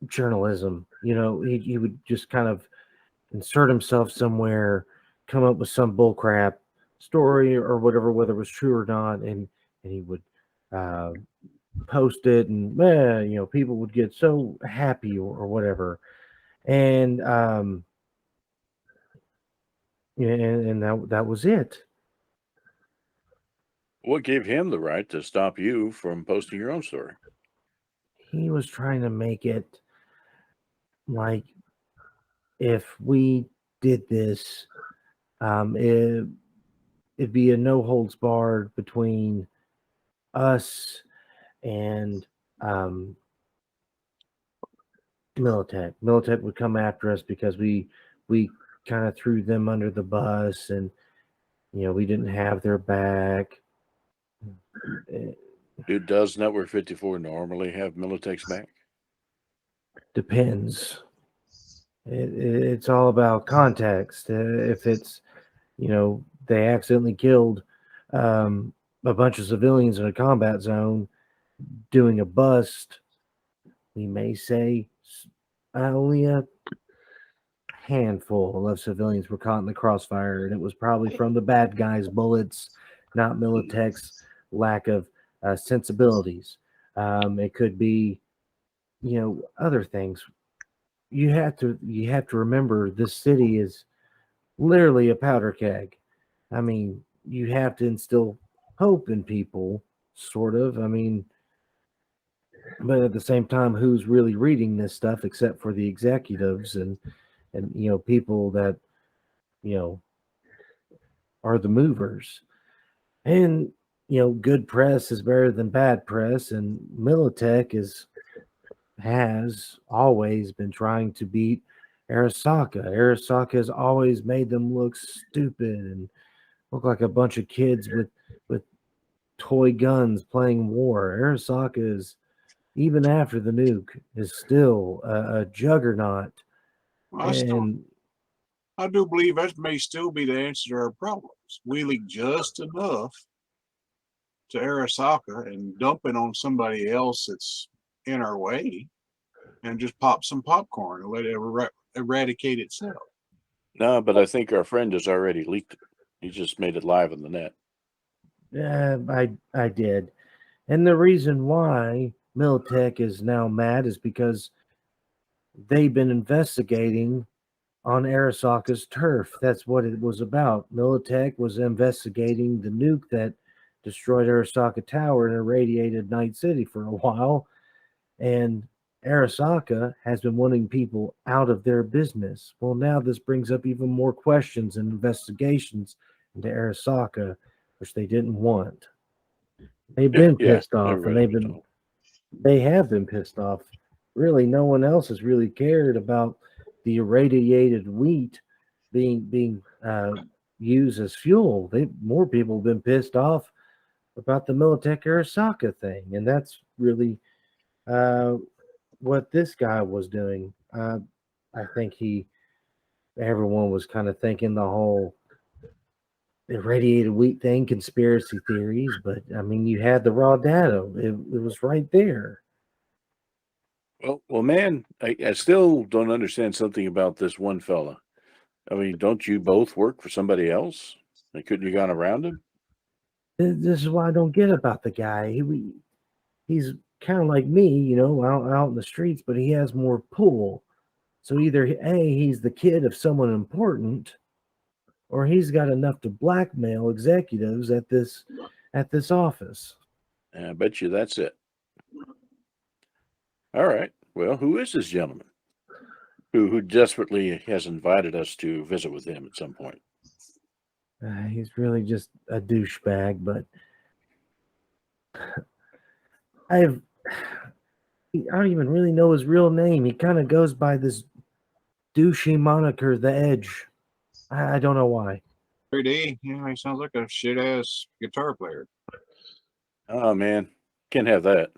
journalism. You know, he would just kind of insert himself somewhere, come up with some bullcrap story or whatever, whether it was true or not, and he would uh, post it, and you know, people would get so happy or whatever, and yeah, and that was it. What gave him the right to stop you from posting your own story? He was trying to make it like if we did this, it'd be a no holds barred between us and Militech. Militech would come after us because we kind of threw them under the bus, and you know, we didn't have their back. It Does Network 54 normally have Militech's back? depends. It's all about context. If it's, you know, they accidentally killed a bunch of civilians in a combat zone doing a bust, we may say only a handful of civilians were caught in the crossfire, and it was probably from the bad guys' bullets, not Militech's lack of sensibilities. It could be, you know, other things. You have to remember this city is literally a powder keg. I mean, you have to instill hope in people, sort of. I mean, but at the same time, who's really reading this stuff except for the executives and you know, people that, you know, are the movers. And you know, good press is better than bad press, and Militech has always been trying to beat Arasaka. Arasaka has always made them look stupid and look like a bunch of kids with toy guns playing war. Arasaka is, even after the nuke, is still a juggernaut. And I do believe that may still be the answer to our problems. We leak just enough to Arasaka and dump it on somebody else that's in our way, and just pop some popcorn and let it eradicate itself. No, but I think our friend has already leaked it. He just made it live on the net. I did. And the reason why Militech is now mad is because they've been investigating on Arasaka's turf. That's what it was about. Militech was investigating the nuke that destroyed Arasaka Tower and irradiated Night City for a while. And Arasaka has been wanting people out of their business. Well, now this brings up even more questions and investigations into Arasaka, which they didn't want. They've been pissed off, and they have been pissed off. Really, no one else has really cared about the irradiated wheat being used as fuel. More people have been pissed off about the Militech Arasaka thing, and that's really what this guy was doing. I think everyone was kind of thinking the whole irradiated wheat thing, conspiracy theories, but I mean, you had the raw data. It was right there. Well, man, I still don't understand something about this one fella. I mean, don't you both work for somebody else? And couldn't you gone around him? This is what I don't get about the guy. He's kind of like me, you know, out in the streets, but he has more pull. So either he's the kid of someone important, or he's got enough to blackmail executives at this office. I bet you that's it. All right. Well, who is this gentleman who desperately has invited us to visit with him at some point? He's really just a douchebag, but I don't even really know his real name. He kind of goes by this douchey moniker, The Edge. I don't know why. 3D, yeah, he sounds like a shit ass guitar player. Oh man, can't have that.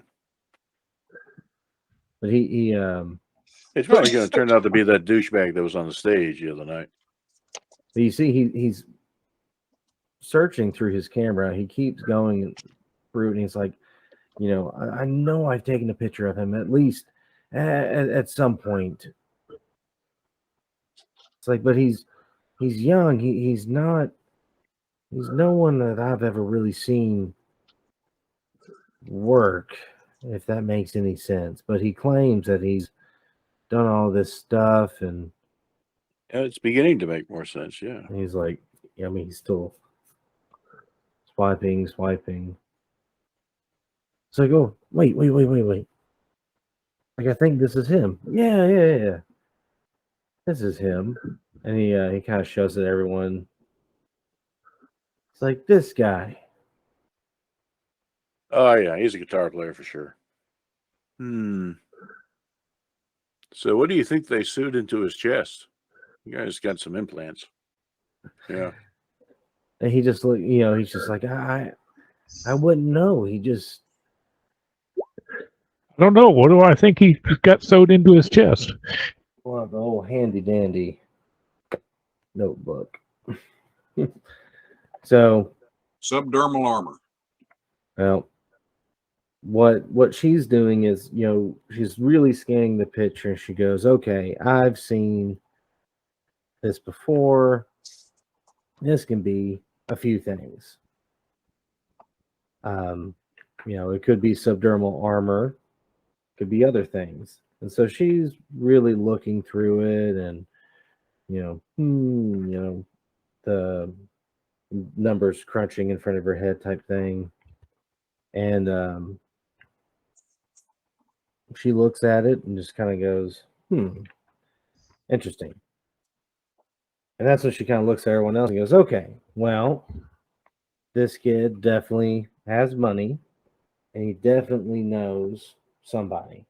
But he It's probably going to turn out to be that douchebag that was on the stage the other night. but you see, he's searching through his camera. He keeps going through it, and he's like, you know, I know I've taken a picture of him at least at some point. It's like, but he's young. He's not. He's no one that I've ever really seen work, if that makes any sense. But he claims that he's done all this stuff, and It's beginning to make more sense. Yeah. he's like, I mean, he's still swiping. It's like, oh, wait. Like, I think this is him. Yeah. This is him. And he kind of shows it to everyone. It's like, this guy. Oh yeah, he's a guitar player for sure. So what do you think they sewed into his chest? You guys got some implants. Yeah. And he just look, he's just like, I wouldn't know. He just, I don't know. What do I think he got sewed into his chest? well, the old handy dandy notebook. So, Subdermal armor. well, what she's doing is, she's really scanning the picture, and she goes, okay, I've seen this before. This can be a few things. It could be subdermal armor, could be other things. And so she's really looking through it, and the numbers crunching in front of her head type thing. And she looks at it and just kind of goes, interesting. And that's when she kind of looks at everyone else and goes, okay, well, this kid definitely has money, and he definitely knows somebody.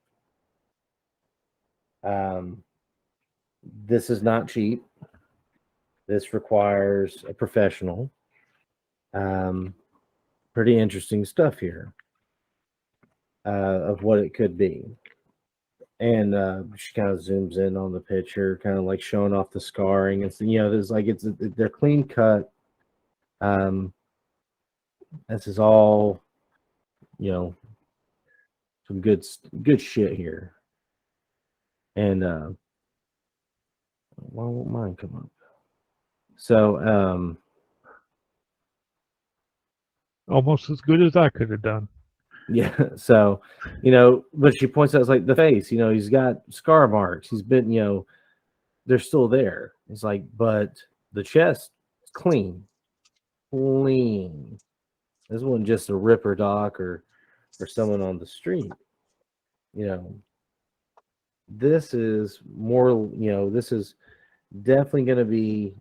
This is not cheap. This requires a professional. Pretty interesting stuff here of what it could be. And she kind of zooms in on the picture, kind of like showing off the scarring. And there's like, they're clean cut. This is all, some good shit here. And why won't mine come up? So Almost as good as I could have done. yeah, so but she points out, it's like the face, he's got scar marks, he's been, they're still there. It's like, but the chest is clean. This wasn't just a ripper doc or someone on the street. This is more, this is definitely going to be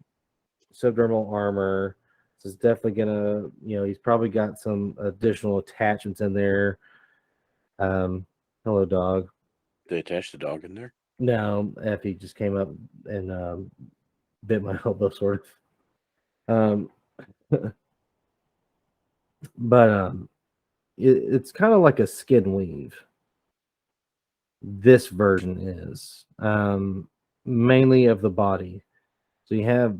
subdermal armor. This is definitely going to, he's probably got some additional attachments in there. Hello, dog. They attached the dog in there? No, Effie just came up and bit my elbow, sort of. But it's kind of like a skin weave. This version is mainly of the body. So you have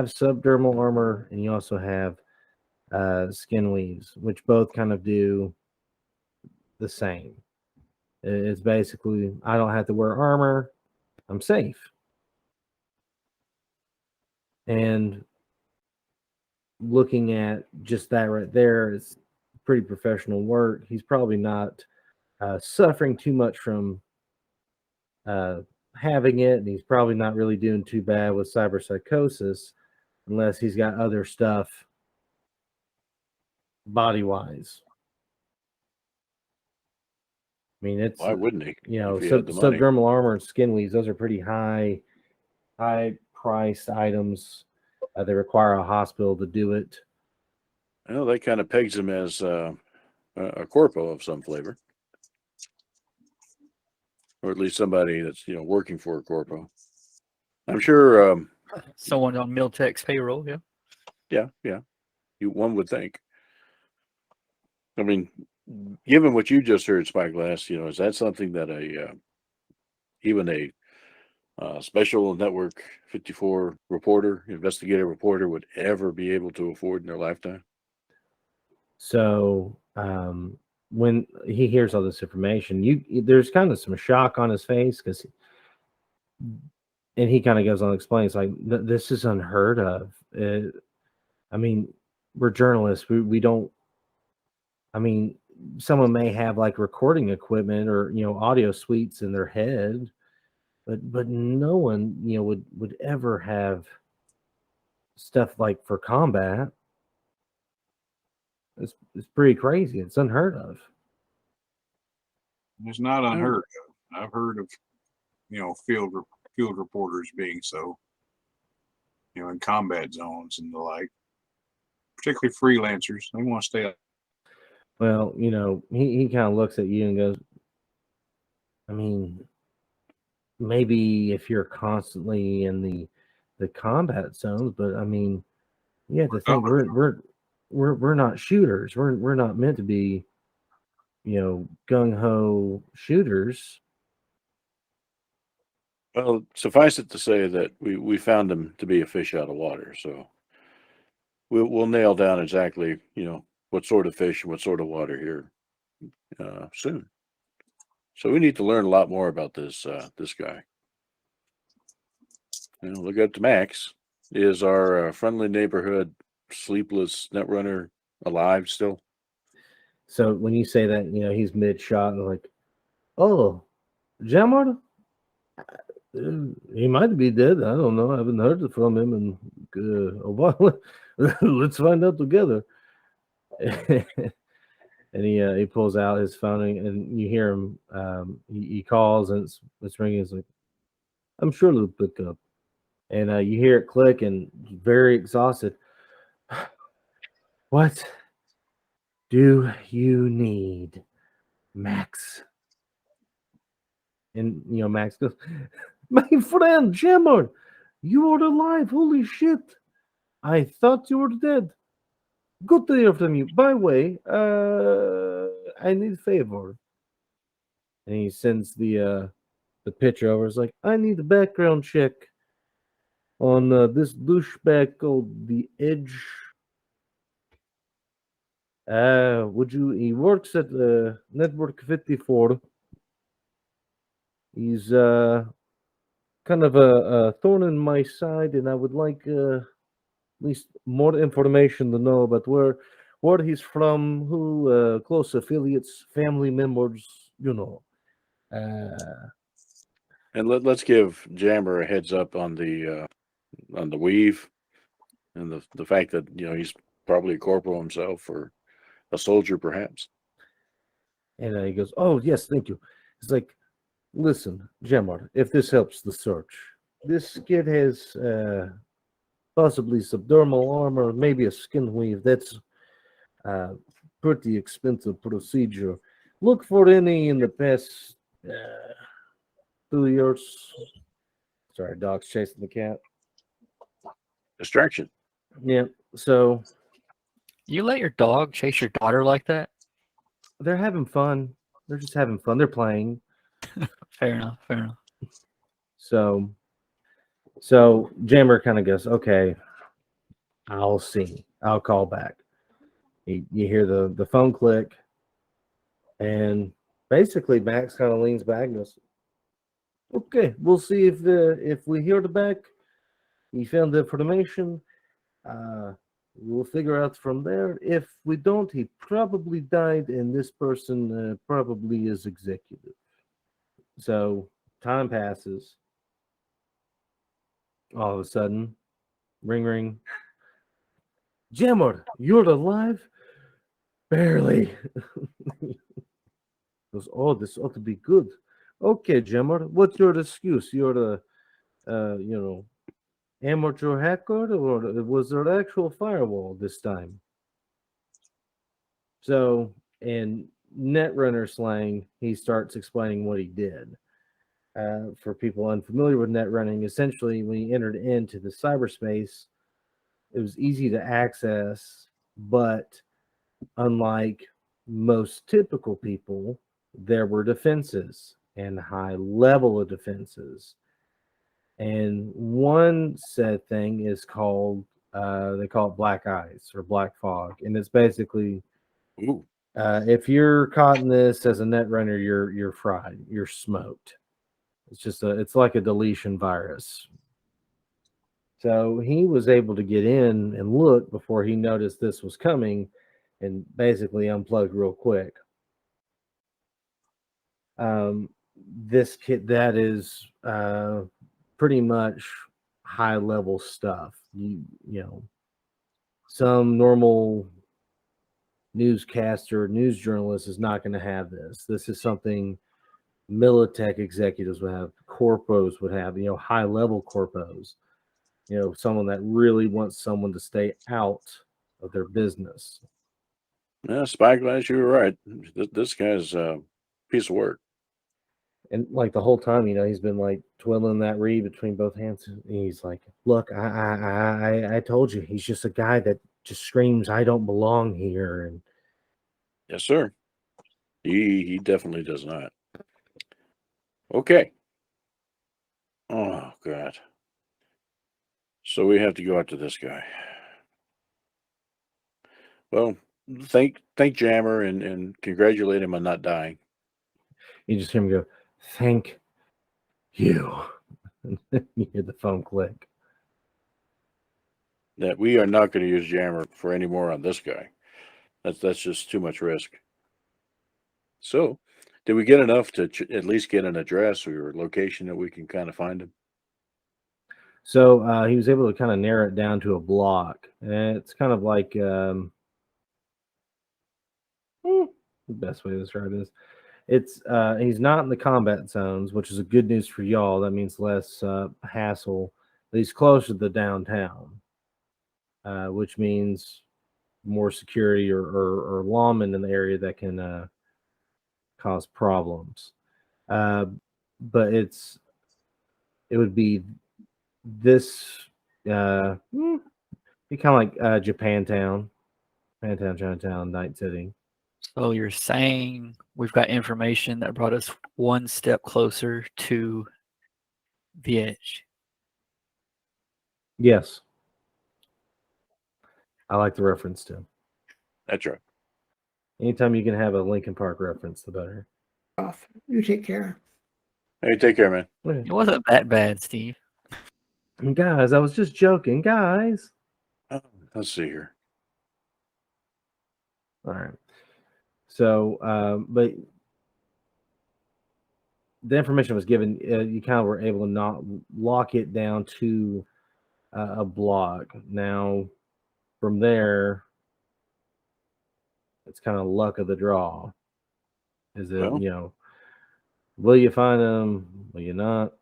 subdermal armor, and you also have skin weaves, which both kind of do the same. It's basically, I don't have to wear armor, I'm safe. And looking at just that right there, it's pretty professional work. He's probably not suffering too much from having it, and he's probably not really doing too bad with cyberpsychosis unless he's got other stuff body-wise. I mean, it's, Why wouldn't he? If he had the money? subdermal armor and skin weaves, those are pretty high priced items. They require a hospital to do it. Well, that kind of pegs him as a corpo of some flavor, or at least somebody that's working for a corpo. I'm sure. Someone on Miltech's payroll, yeah. Yeah. One would think. I mean, given what you just heard, Spyglass, is that something that even a special network 54 investigative reporter would ever be able to afford in their lifetime? So when he hears all this information, there's kind of some shock on his face because, and he kind of goes on to explain, it's like this is unheard of. I mean, we're journalists. We don't. I mean, someone may have like recording equipment or audio suites in their head, but no one would ever have stuff like for combat. It's pretty crazy. It's unheard of. It's not unheard of. I've heard of, field reporters being so, in combat zones and the like. Particularly freelancers, they want to stay. Well, he kind of looks at you and goes, I mean, maybe if you're constantly in the combat zones, but I mean, you have to think we're not shooters. We're not meant to be, gung ho shooters. Well, suffice it to say that we found him to be a fish out of water. So we'll nail down exactly, what sort of fish and what sort of water here soon. So we need to learn a lot more about this guy. Look up to Max. Is our friendly neighborhood sleepless netrunner alive still? So when you say that, he's mid shot and like, oh, Jamar, he might be dead. I don't know. I haven't heard from him in a while. Let's find out together. And he pulls out his phone and you hear him. He calls and it's ringing. It's like, I'm sure they'll pick up. And you hear it click and very exhausted. What do you need, Max? And Max goes, my friend Jammer, you are alive. Holy shit. I thought you were dead. Good to hear from you. By the way, I need a favor. And he sends the picture over. It's like, I need a background check on this douchebag called the Edge. He works at Network 54. He's kind of a thorn in my side, and I would like at least more information to know about where he's from, who close affiliates, family members, And let's give Jammer a heads up on the weave and the fact that he's probably a corporal himself or a soldier perhaps. And he goes, oh yes, thank you. It's like, listen, Jammer, if this helps the search, this kid has possibly subdermal armor, maybe a skin weave. That's pretty expensive procedure. Look for any in the past 2 years. Sorry, dog's chasing the cat. Distraction. Yeah, so You let your dog chase your daughter like that? they're having fun. They're just having fun. They're playing. Fair enough. Fair enough. So Jammer kind of goes, okay, I'll see. I'll call back. You hear the phone click, and basically Max kind of leans back and goes, okay, we'll see if we hear the back. He found the information. We'll figure out from there. If we don't, he probably died, and this person probably is executive. So time passes. All of a sudden, ring, ring. Jammer, you're alive? Barely. Goes, oh, this ought to be good. Okay, Jammer, what's your excuse? You're the, amateur hacker, or was there an actual firewall this time? So, in Netrunner slang, he starts explaining what he did. For people unfamiliar with net running, essentially, when he entered into the cyberspace, it was easy to access, but unlike most typical people, there were defenses and high level of defenses. And one said thing is called, they call it black eyes or black fog. And it's basically Ooh. If you're caught in this as a net runner, you're fried. You're smoked. It's like a deletion virus. So he was able to get in and look before he noticed this was coming, and basically unplugged real quick. This kit that is pretty much high level stuff. You know, some normal newscaster, news journalist is not going to have this. This is something Militech executives would have, corpos would have, you know, high level corpos, you know, someone that really wants someone to stay out of their business. Yeah, Spyglass, you were right. This guy's a piece of work. And like the whole time, you know, he's been like twiddling that reed between both hands. And he's like, "Look, I told you, he's just a guy that just screams, I don't belong here." And Yes, sir. He definitely does not. Okay. Oh God. So we have to go after this guy. Well, thank Jammer and congratulate him on not dying. you just hear him go, "Thank you." And you hear the phone click. That we are not going to use Jammer for any more on this guy. That's just too much risk. So, did we get enough to at least get an address or location that we can kind of find him? So he was able to kind of narrow it down to a block. And it's kind of like the best way to describe this. It's he's not in the combat zones, which is a good news for y'all. That means less hassle. But he's closer to the downtown, which means more security or lawmen in the area that can cause problems. But it would be this be kind of like Japantown, Chinatown, Night City. So you're saying we've got information that brought us one step closer to the edge. Yes, I like the reference to. That's right. Anytime you can have a Linkin Park reference, the better. Off. You take care. Hey, take care, man. It wasn't that bad, Steve. Guys, I was just joking, guys. Let's see here. All right. So, but the information was given. You kind of were able to not lock it down to a block. Now, from there, it's kind of luck of the draw. Is it, Well, you know, will you find them? Will you not?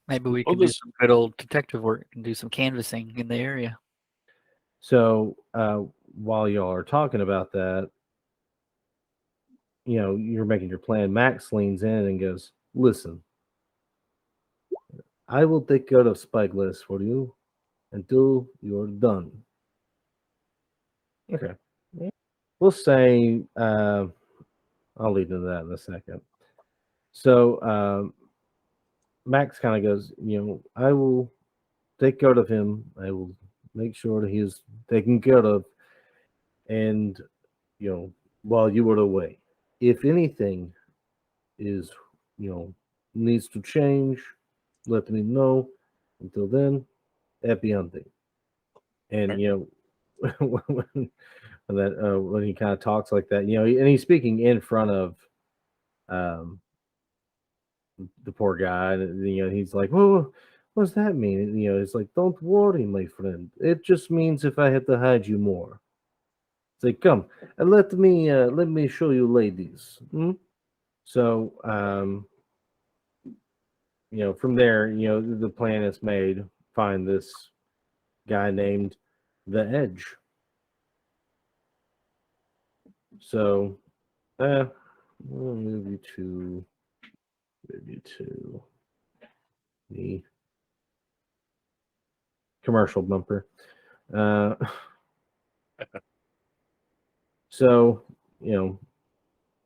Maybe we Well, can do this- some good old detective work and do some canvassing in the area. So, while y'all are talking about that, you know, you're making your plan. Max leans in and goes, "Listen, I will take care of Spyglass for you until you're done." Okay. We'll say, I'll lead into that in a second. So, Max kind of goes, you know, I will take care of him. I will make sure that he's taken care of. And, you know, while you are away, if anything is, you know, needs to change, let me know. Until then, happy hunting. And, you know, when he kind of talks like that, you know, and he's speaking in front of the poor guy, and you know, he's like, "Well, what does that mean?" And, you know, it's like, "Don't worry, my friend. It just means if I have to hide you more." It's like, "Come and let me show you, ladies." So, you know, from there, you know, the plan is made. Find this guy named the Edge. So, we'll move you to the commercial bumper. So, you know,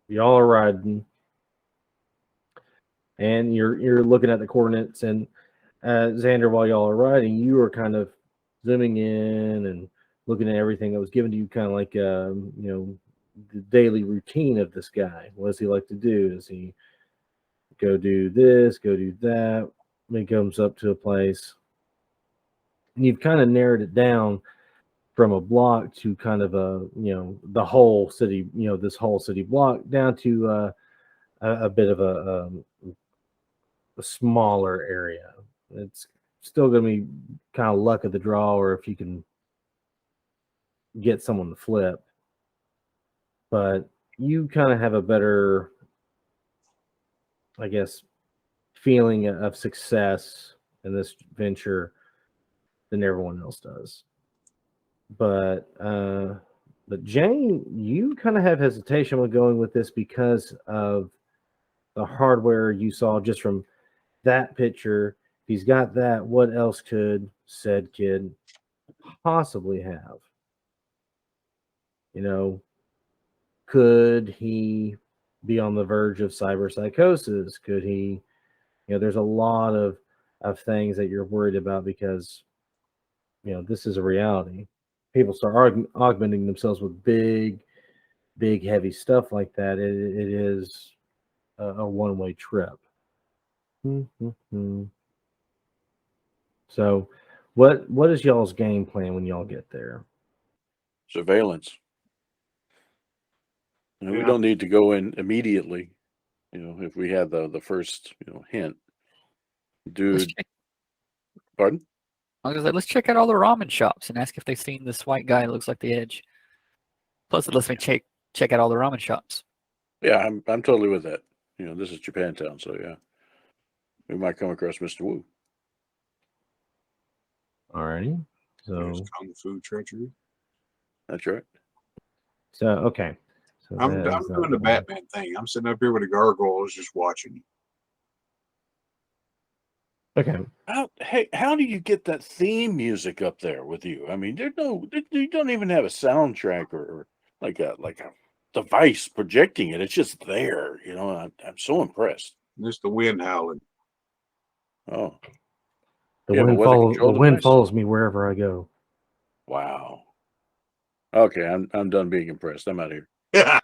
y'all are riding, and you're looking at the coordinates, and Xander, while y'all are riding, you are kind of zooming in and looking at everything that was given to you, kind of like the daily routine of this guy. What does he like to do? Does he go do this, go do that? When he comes up to a place, and you've kind of narrowed it down from a block to kind of the whole city, this whole city block, down to a bit of a smaller area. It's still going to be kind of luck of the draw, or if you can get someone to flip. But you kind of have a better, I guess, feeling of success in this venture than everyone else does. But Jane, you kind of have hesitation with going with this because of the hardware you saw just from that picture. If he's got that, what else could said kid possibly have? Could he be on the verge of cyberpsychosis? Could he, there's a lot of things that you're worried about because, this is a reality. People start augmenting themselves with big, heavy stuff like that. It is a one-way trip. So, what is y'all's game plan when y'all get there? Surveillance. And we don't need to go in immediately. If we had the first hint, dude. Pardon? I was like, let's check out all the ramen shops and ask if they've seen this white guy that looks like the Edge. Plus, it lets me check out all the ramen shops. Yeah, I'm totally with that. This is Japantown, so yeah, we might come across Mr. Wu. Alrighty. There's So kung fu treachery. That's right. So okay. So I'm doing the Batman thing. I'm sitting up here with the gargoyles, just watching. Okay. How do you get that theme music up there with you? I mean, you don't even have a soundtrack or like a device projecting it. It's just there. I'm so impressed. Just the wind howling. Oh, The Yeah, but wind weather follows. The control wind device? follows me wherever I go. wow. Okay, I'm done being impressed. I'm out of here. Yeah.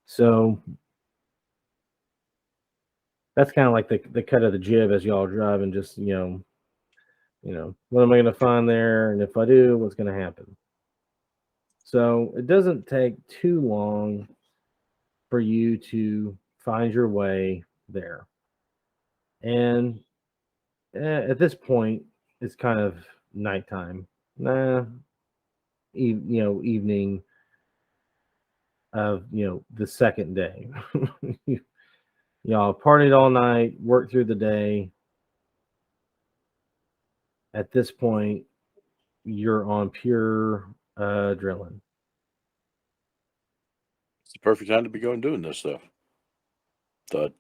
So that's kind of like the cut of the jib as y'all drive, and just what am I going to find there, and if I do, what's going to happen? So it doesn't take too long for you to find your way there, and at this point, it's kind of nighttime. Evening of the second day. Y'all partied all night, worked through the day. At this point, you're on pure adrenaline. It's the perfect time to be going doing this stuff. Thud.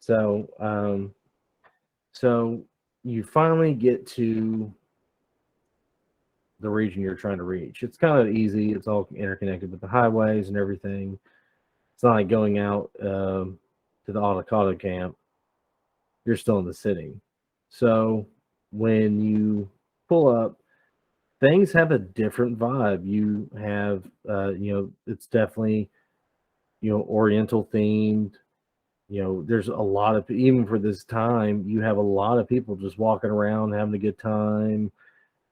So you finally get to the region you're trying to reach. It's kind of easy. It's all interconnected with the highways and everything. It's not like going out to the Autocado camp. You're still in the city. So when you pull up, things have a different vibe. You have, it's definitely, Oriental themed. There's a lot of, even for this time, you have a lot of people just walking around having a good time,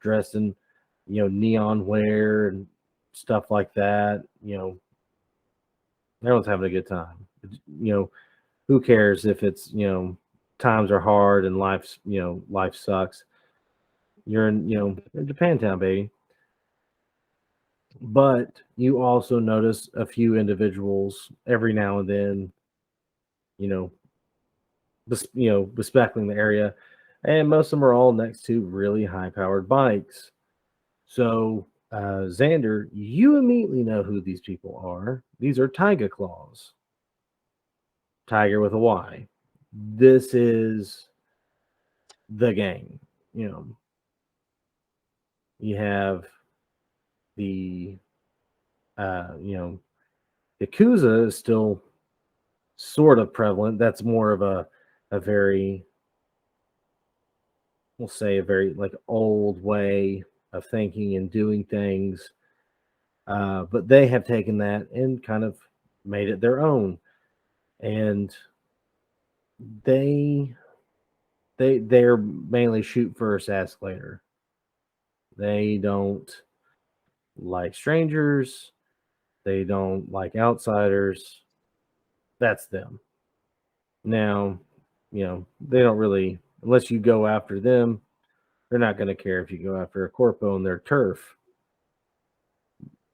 dressed in, neon wear and stuff like that. Everyone's having a good time. Who cares if it's, times are hard and life sucks. You're in Japantown, baby. But you also notice a few individuals every now and then, bespeckling the area, and most of them are all next to really high-powered bikes. So, Xander, you immediately know who these people are. These are Tiger Claws. Tiger with a Y. This is the gang. You have the Yakuza is still sort of prevalent. That's more of a very, we'll say, a very like old way of thinking and doing things. But they have taken that and kind of made it their own. And they're mainly shoot first, ask later. They don't like strangers. They don't like outsiders. That's them. Now, they don't really, unless you go after them, they're not going to care if you go after a corpo on their turf.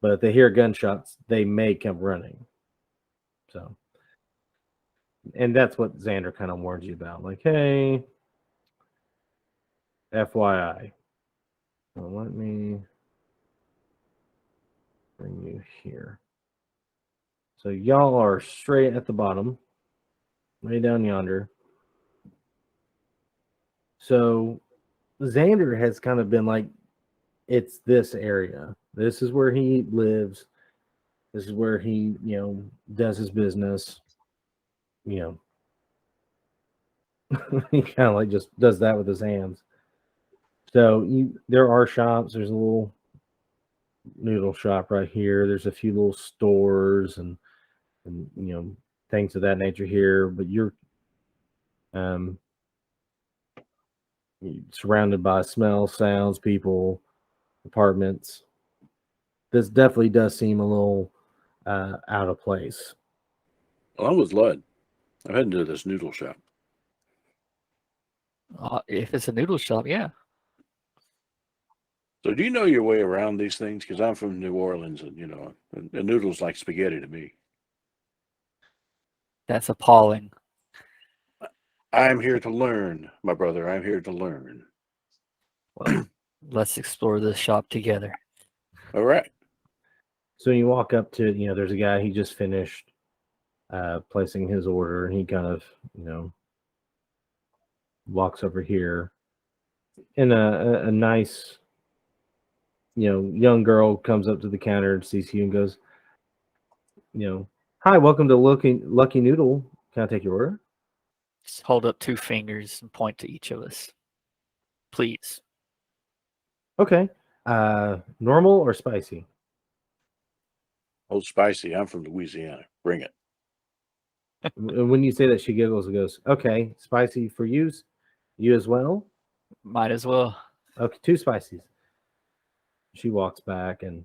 But if they hear gunshots, they may come running. So, and that's what Xander kind of warns you about. Like, hey, FYI. So let me bring you here. So y'all are straight at the bottom, way down yonder. So Xander has kind of been like, it's this area. This is where he lives. This is where he, does his business. He kind of like just does that with his hands. So there are shops. There's a little noodle shop right here. There's a few little stores and things of that nature here. But you're surrounded by smell, sounds, people, apartments. This definitely does seem a little out of place. Well, I'm with Lud. I'm heading to this noodle shop. If it's a noodle shop, yeah. So do you know your way around these things? Because I'm from New Orleans, and and noodles like spaghetti to me. That's appalling. I'm here to learn, my brother. I'm here to learn. Well, let's explore this shop together. All right. So you walk up to, there's a guy, he just finished placing his order, and he kind of, walks over here. And a nice, young girl comes up to the counter and sees you and goes, hi, welcome to Lucky Noodle. Can I take your order? Just hold up 2 fingers and point to each of us. Please. Okay. Normal or spicy? Old spicy. I'm from Louisiana. Bring it. When you say that, she giggles and goes, okay, spicy for you as well? Might as well. Okay, 2 spices. She walks back and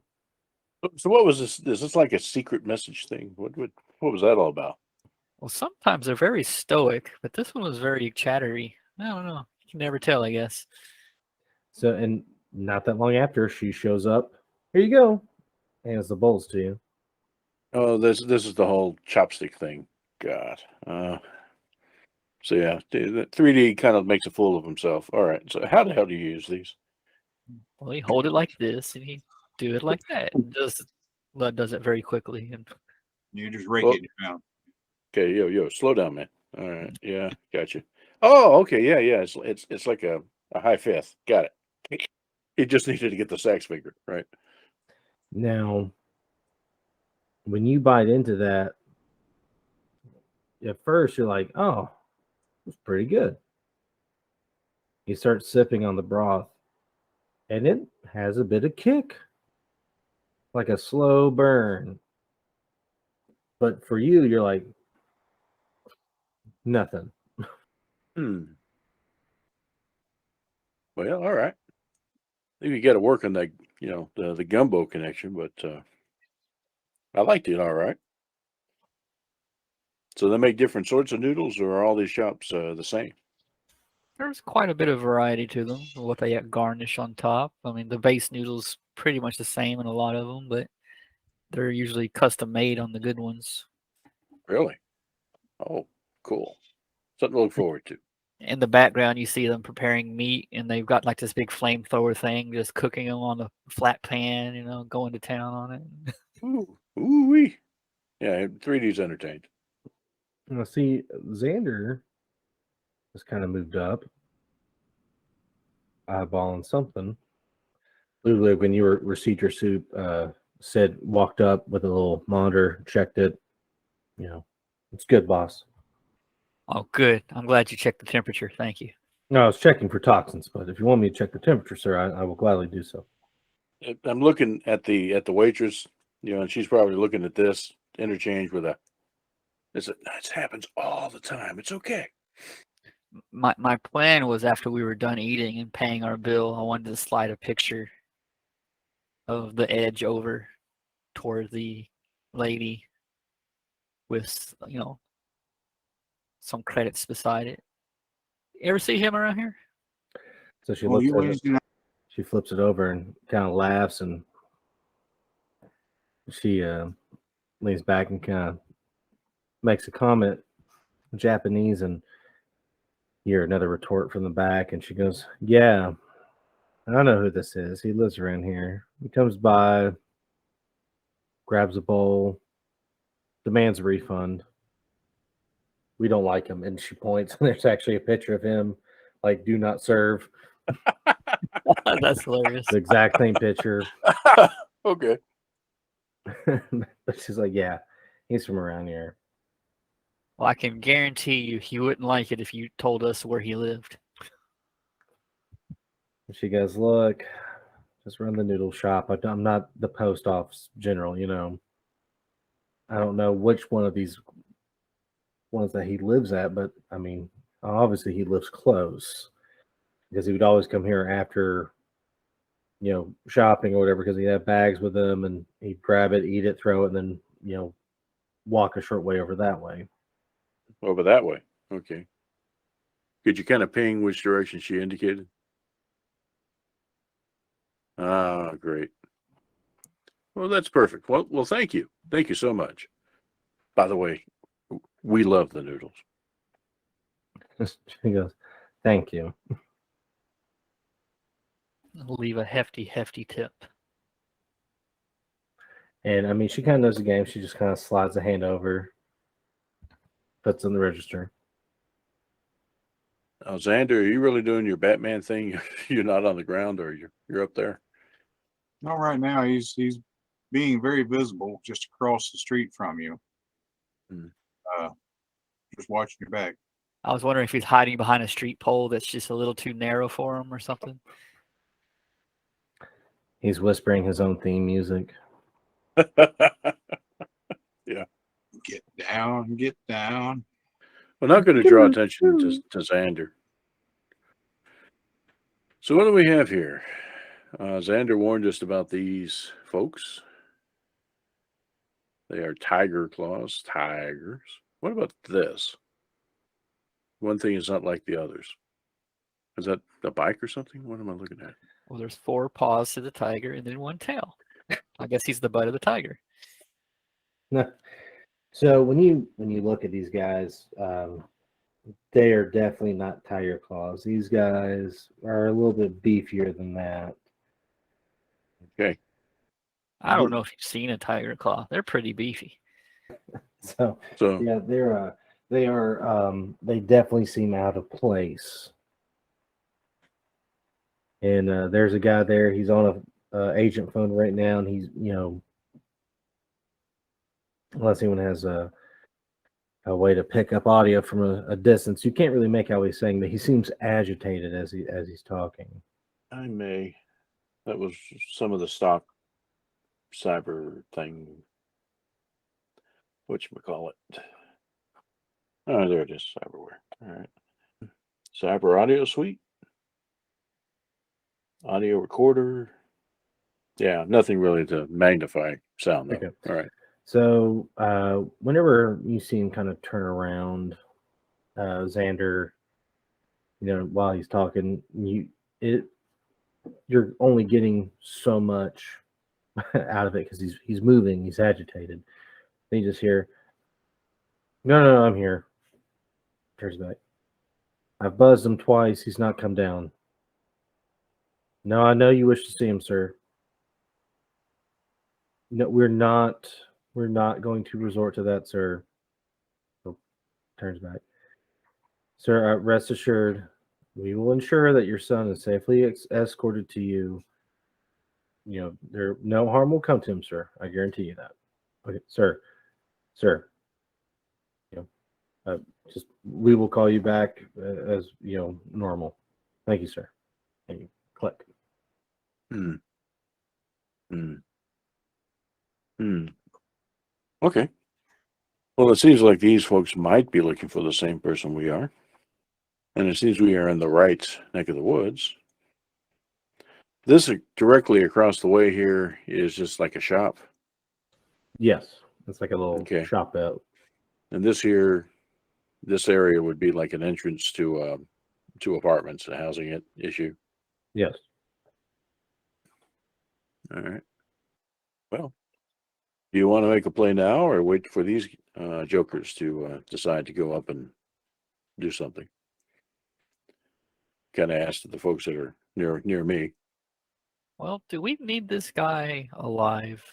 So what was this? Is this like a secret message thing? What was that all about? Well, sometimes they're very stoic, but this one was very chattery. I don't know. You can never tell, I guess. so, and not that long after, she shows up. Here you go. Hands the bowls to you. Oh, this is the whole chopstick thing. God. So yeah, the 3D kind of makes a fool of himself. All right. So how the hell do you use these? Well, you hold it like this, and you do it like that. And Lud does it very quickly. And You just rake Well- it in your mouth. Okay, yo, slow down, man. All right. Yeah, gotcha. Oh, okay. Yeah. It's like a high fifth. Got it. It just needed to get the sax finger, right? Now, when you bite into that, at first you're like, oh, it's pretty good. You start sipping on the broth, and it has a bit of kick, like a slow burn. But for you, you're like, nothing. Well, all right. Maybe you got to work on that, the gumbo connection, but I liked it. All right. So they make different sorts of noodles, or are all these shops the same? there's quite a bit of variety to them. What they garnish on top. I mean, the base noodles pretty much the same in a lot of them, but they're usually custom made on the good ones. Really? Oh, cool. Something to look forward to. In the background, you see them preparing meat, and they've got like this big flamethrower thing, just cooking them on a flat pan, going to town on it. Ooh-wee. Yeah, 3D's entertained. Now, see, Xander has kind of moved up, eyeballing something. Literally, when you received your soup, walked up with a little monitor, checked it. It's good, boss. Oh, good. I'm glad you checked the temperature. Thank you. No, I was checking for toxins, but if you want me to check the temperature, sir, I will gladly do so. I'm looking at the waitress, and she's probably looking at this interchange with a. It happens all the time. It's okay. My plan was after we were done eating and paying our bill, I wanted to slide a picture of the edge over toward the lady with some credits beside it. You ever see him around here? So she Well, looks you at always it, do that. she flips it over and kind of laughs, and she leans back and kind of makes a comment in Japanese, and you hear another retort from the back, and she goes, "Yeah, I know who this is. He lives around here. He comes by, grabs a bowl, demands a refund. We don't like him." And she points, and there's actually a picture of him, like, do not serve. That's hilarious. The exact same picture. Okay. But she's like, yeah, he's from around here. Well, I can guarantee you he wouldn't like it if you told us where he lived. And she goes, look, just run the noodle shop. I'm not the post office general, I don't know which one of these ones that he lives at, but I mean, obviously he lives close because he would always come here after, shopping or whatever, because he'd have bags with him and he'd grab it, eat it, throw it, and then, walk a short way over that way. Over that way. Okay. Could you kind of ping which direction she indicated? Ah, great. Well, that's perfect. Well, thank you. Thank you so much. By the way, we love the noodles. She goes, thank you. Leave a hefty tip. And I mean, she kind of knows the game. She just kind of slides the hand over, puts it in the register. Xander, are you really doing your Batman thing? You're not on the ground, or you're up there? No, right now he's being very visible just across the street from you. Just watching your back. I was wondering if he's hiding behind a street pole that's just a little too narrow for him or something. He's whispering his own theme music. Yeah. Get down, get down. We're not going to draw attention to Xander. So what do we have here? Xander warned us about these folks. They are tiger claws, tigers. What about this? One thing is not like the others. Is that a bike or something? What am I looking at? Well, there's 4 paws to the tiger and then 1 tail. I guess he's the butt of the tiger. So when you look at these guys, they are definitely not tiger claws. These guys are a little bit beefier than that. Okay. I don't know if you've seen a tiger claw. They're pretty beefy. So yeah, they definitely seem out of place. And there's a guy there. He's on a agent phone right now, and he's unless anyone has a way to pick up audio from a distance, you can't really make out what he's saying, but he seems agitated as he's talking. I may. That was some of the stock cyber thing. Whatchamacallit. Oh, there it is. Cyberware. All right. Cyber audio suite. Audio recorder. Yeah, nothing really to magnify sound though. Okay. All right. So whenever you see him kind of turn around, Xander, while he's talking, you're only getting so much out of it because he's moving, he's agitated. Then you just hear, no, I'm here. Turns back. I've buzzed him twice. He's not come down. No, I know you wish to see him, sir. No, we're not going to resort to that, sir. Oh, turns back. Sir, rest assured, we will ensure that your son is safely escorted to you. No harm will come to him, sir. I guarantee you that. Okay, sir. Just we will call you back as normal. Thank you, sir. Thank you. Click. Hmm. Hmm. Okay. Well, it seems like these folks might be looking for the same person we are. And it seems we are in the right neck of the woods. This directly across the way here is just like a shop. Yes, it's like a little Okay. shop out. And this area would be like an entrance to apartments, a housing issue. Yes. All right. Well, do you want to make a play now or wait for these jokers to decide to go up and do something? Kind of asked the folks that are near me. Well, do we need this guy alive?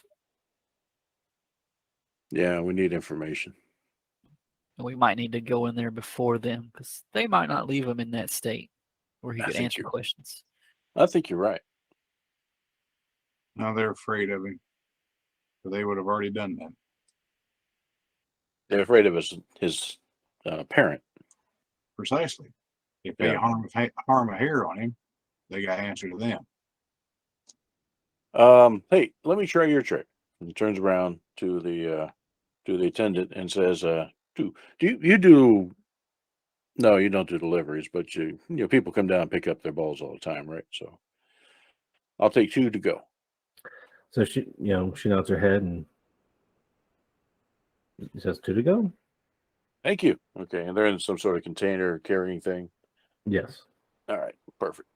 Yeah, we need information. We might need to go in there before them because they might not leave him in that state where he I could think answer questions. I think you're right. Now they're afraid of him. So they would have already done that. They're afraid of his parent. Precisely. If they Yeah. harm a hair on him, they got to answer to them. Hey, let me try your trick. And he turns around to the attendant and says, do you do? No, you don't do deliveries, but people come down and pick up their balls all the time, right? So I'll take 2 to go. So she nods her head and says 2 to go. Thank you. Okay, and they're in some sort of container carrying thing. Yes. All right, perfect.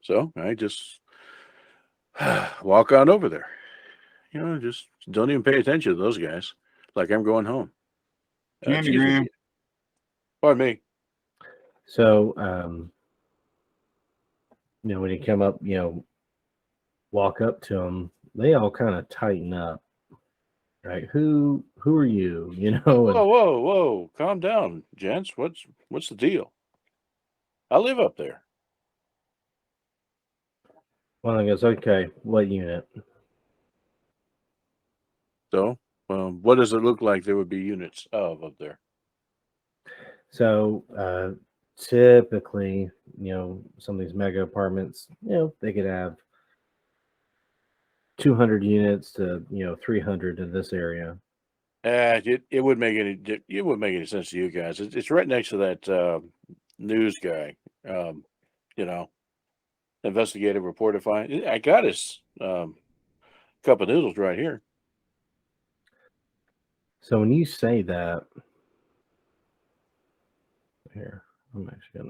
So I just walk on over there. Just don't even pay attention to those guys. Like I'm going home. Candy Excuse Graham. me. Pardon me. So when you come up, walk up to them, they all kind of tighten up. Right? Who are you? Whoa! Calm down, gents. What's the deal? I live up there. One of them goes, okay, what unit? So, what does it look like there would be units of up there? So typically, some of these mega apartments, they could have 200 units to 300 in this area. It wouldn't make any sense to you guys. It's right next to that news guy. You know, investigative reporter. Fine. I got his cup of noodles right here. So when you say that, here, I'm actually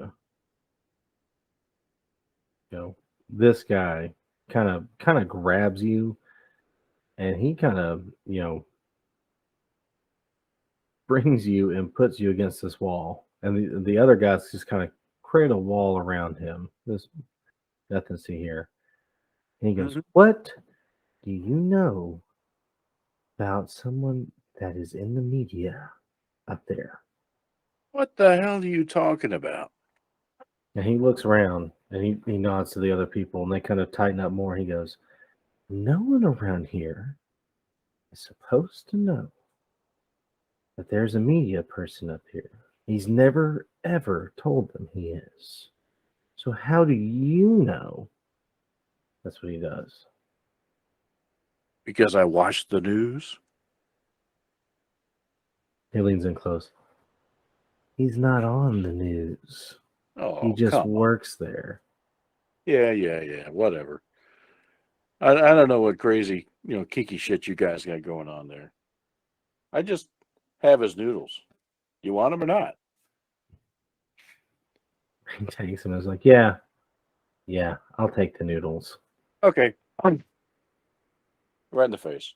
gonna this guy kind of grabs you, and he kind of brings you and puts you against this wall, and the other guys just kind of create a wall around him. There's nothing to see here. And he goes, Mhm. "What do you know about someone that is in the media up there?" What the hell are you talking about? And he looks around and he nods to the other people, and they kind of tighten up more. He goes, "No one around here is supposed to know that there's a media person up here. He's never, ever told them he is. So how do you know?" That's what he does. Because I watched the news. He leans in close. He's not on the news. Oh, He just come on. works there. Yeah. Whatever. I don't know what crazy, kinky shit you guys got going on there. I just have his noodles. You want them or not? He takes him and is like, yeah, I'll take the noodles. Okay. Right in the face.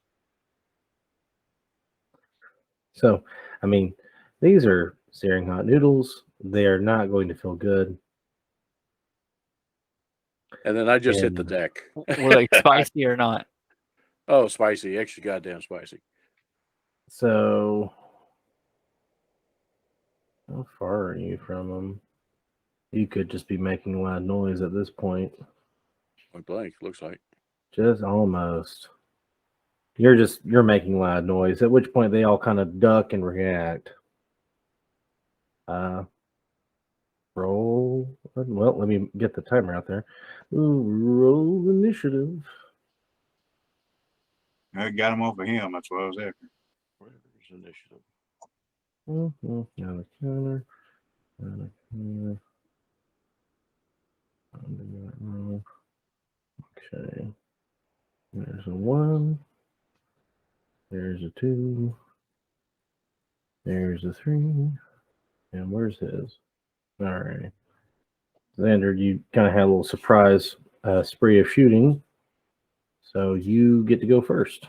So, I mean, these are searing hot noodles. They are not going to feel good. And then I just hit the And- deck. Were they spicy or not? Oh, spicy. Extra goddamn spicy. So, how far are you from them? You could just be making a loud noise at this point. Point blank, looks like. Just almost. You're making loud noise, at which point they all kind of duck and react. Roll. Well, let me get the timer out there. Ooh, roll initiative. I got him off of him. That's what I was after. Where's initiative? Out of counter. Out of counter. Okay. There's a 1. There's a 2. There's a 3. And where's his? All right. Xander, you kind of had a little surprise spree of shooting. So you get to go first.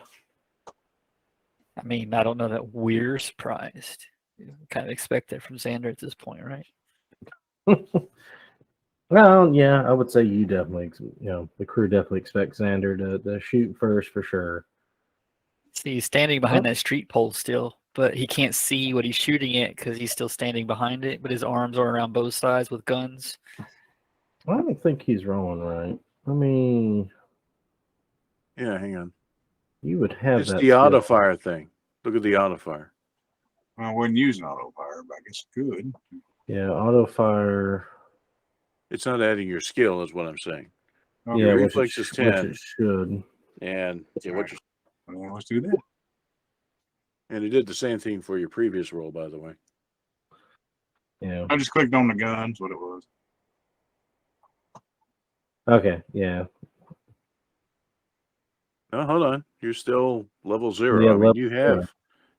I mean, I don't know that we're surprised. You kind of expect that from Xander at this point, right? Well, yeah, I would say you definitely, the crew definitely expects Xander to shoot first for sure. See, he's standing behind that street pole still, but he can't see what he's shooting at because he's still standing behind it, but his arms are around both sides with guns. I don't think he's rolling right. I mean, Yeah, hang on. you would have It's that. the auto fire thing. Look at the auto fire. Well, I wasn't using auto fire, but I guess it could. Yeah, auto fire. It's not adding your skill, is what I'm saying. Okay. Yeah, reflex is 10. Which it should. And yeah, what you Well, let's do that. and it did the same thing for your previous roll, by the way. Yeah. I just clicked on the guns, what it was. Okay. Yeah. Oh, hold on. You're still level 0. Yeah, I mean, level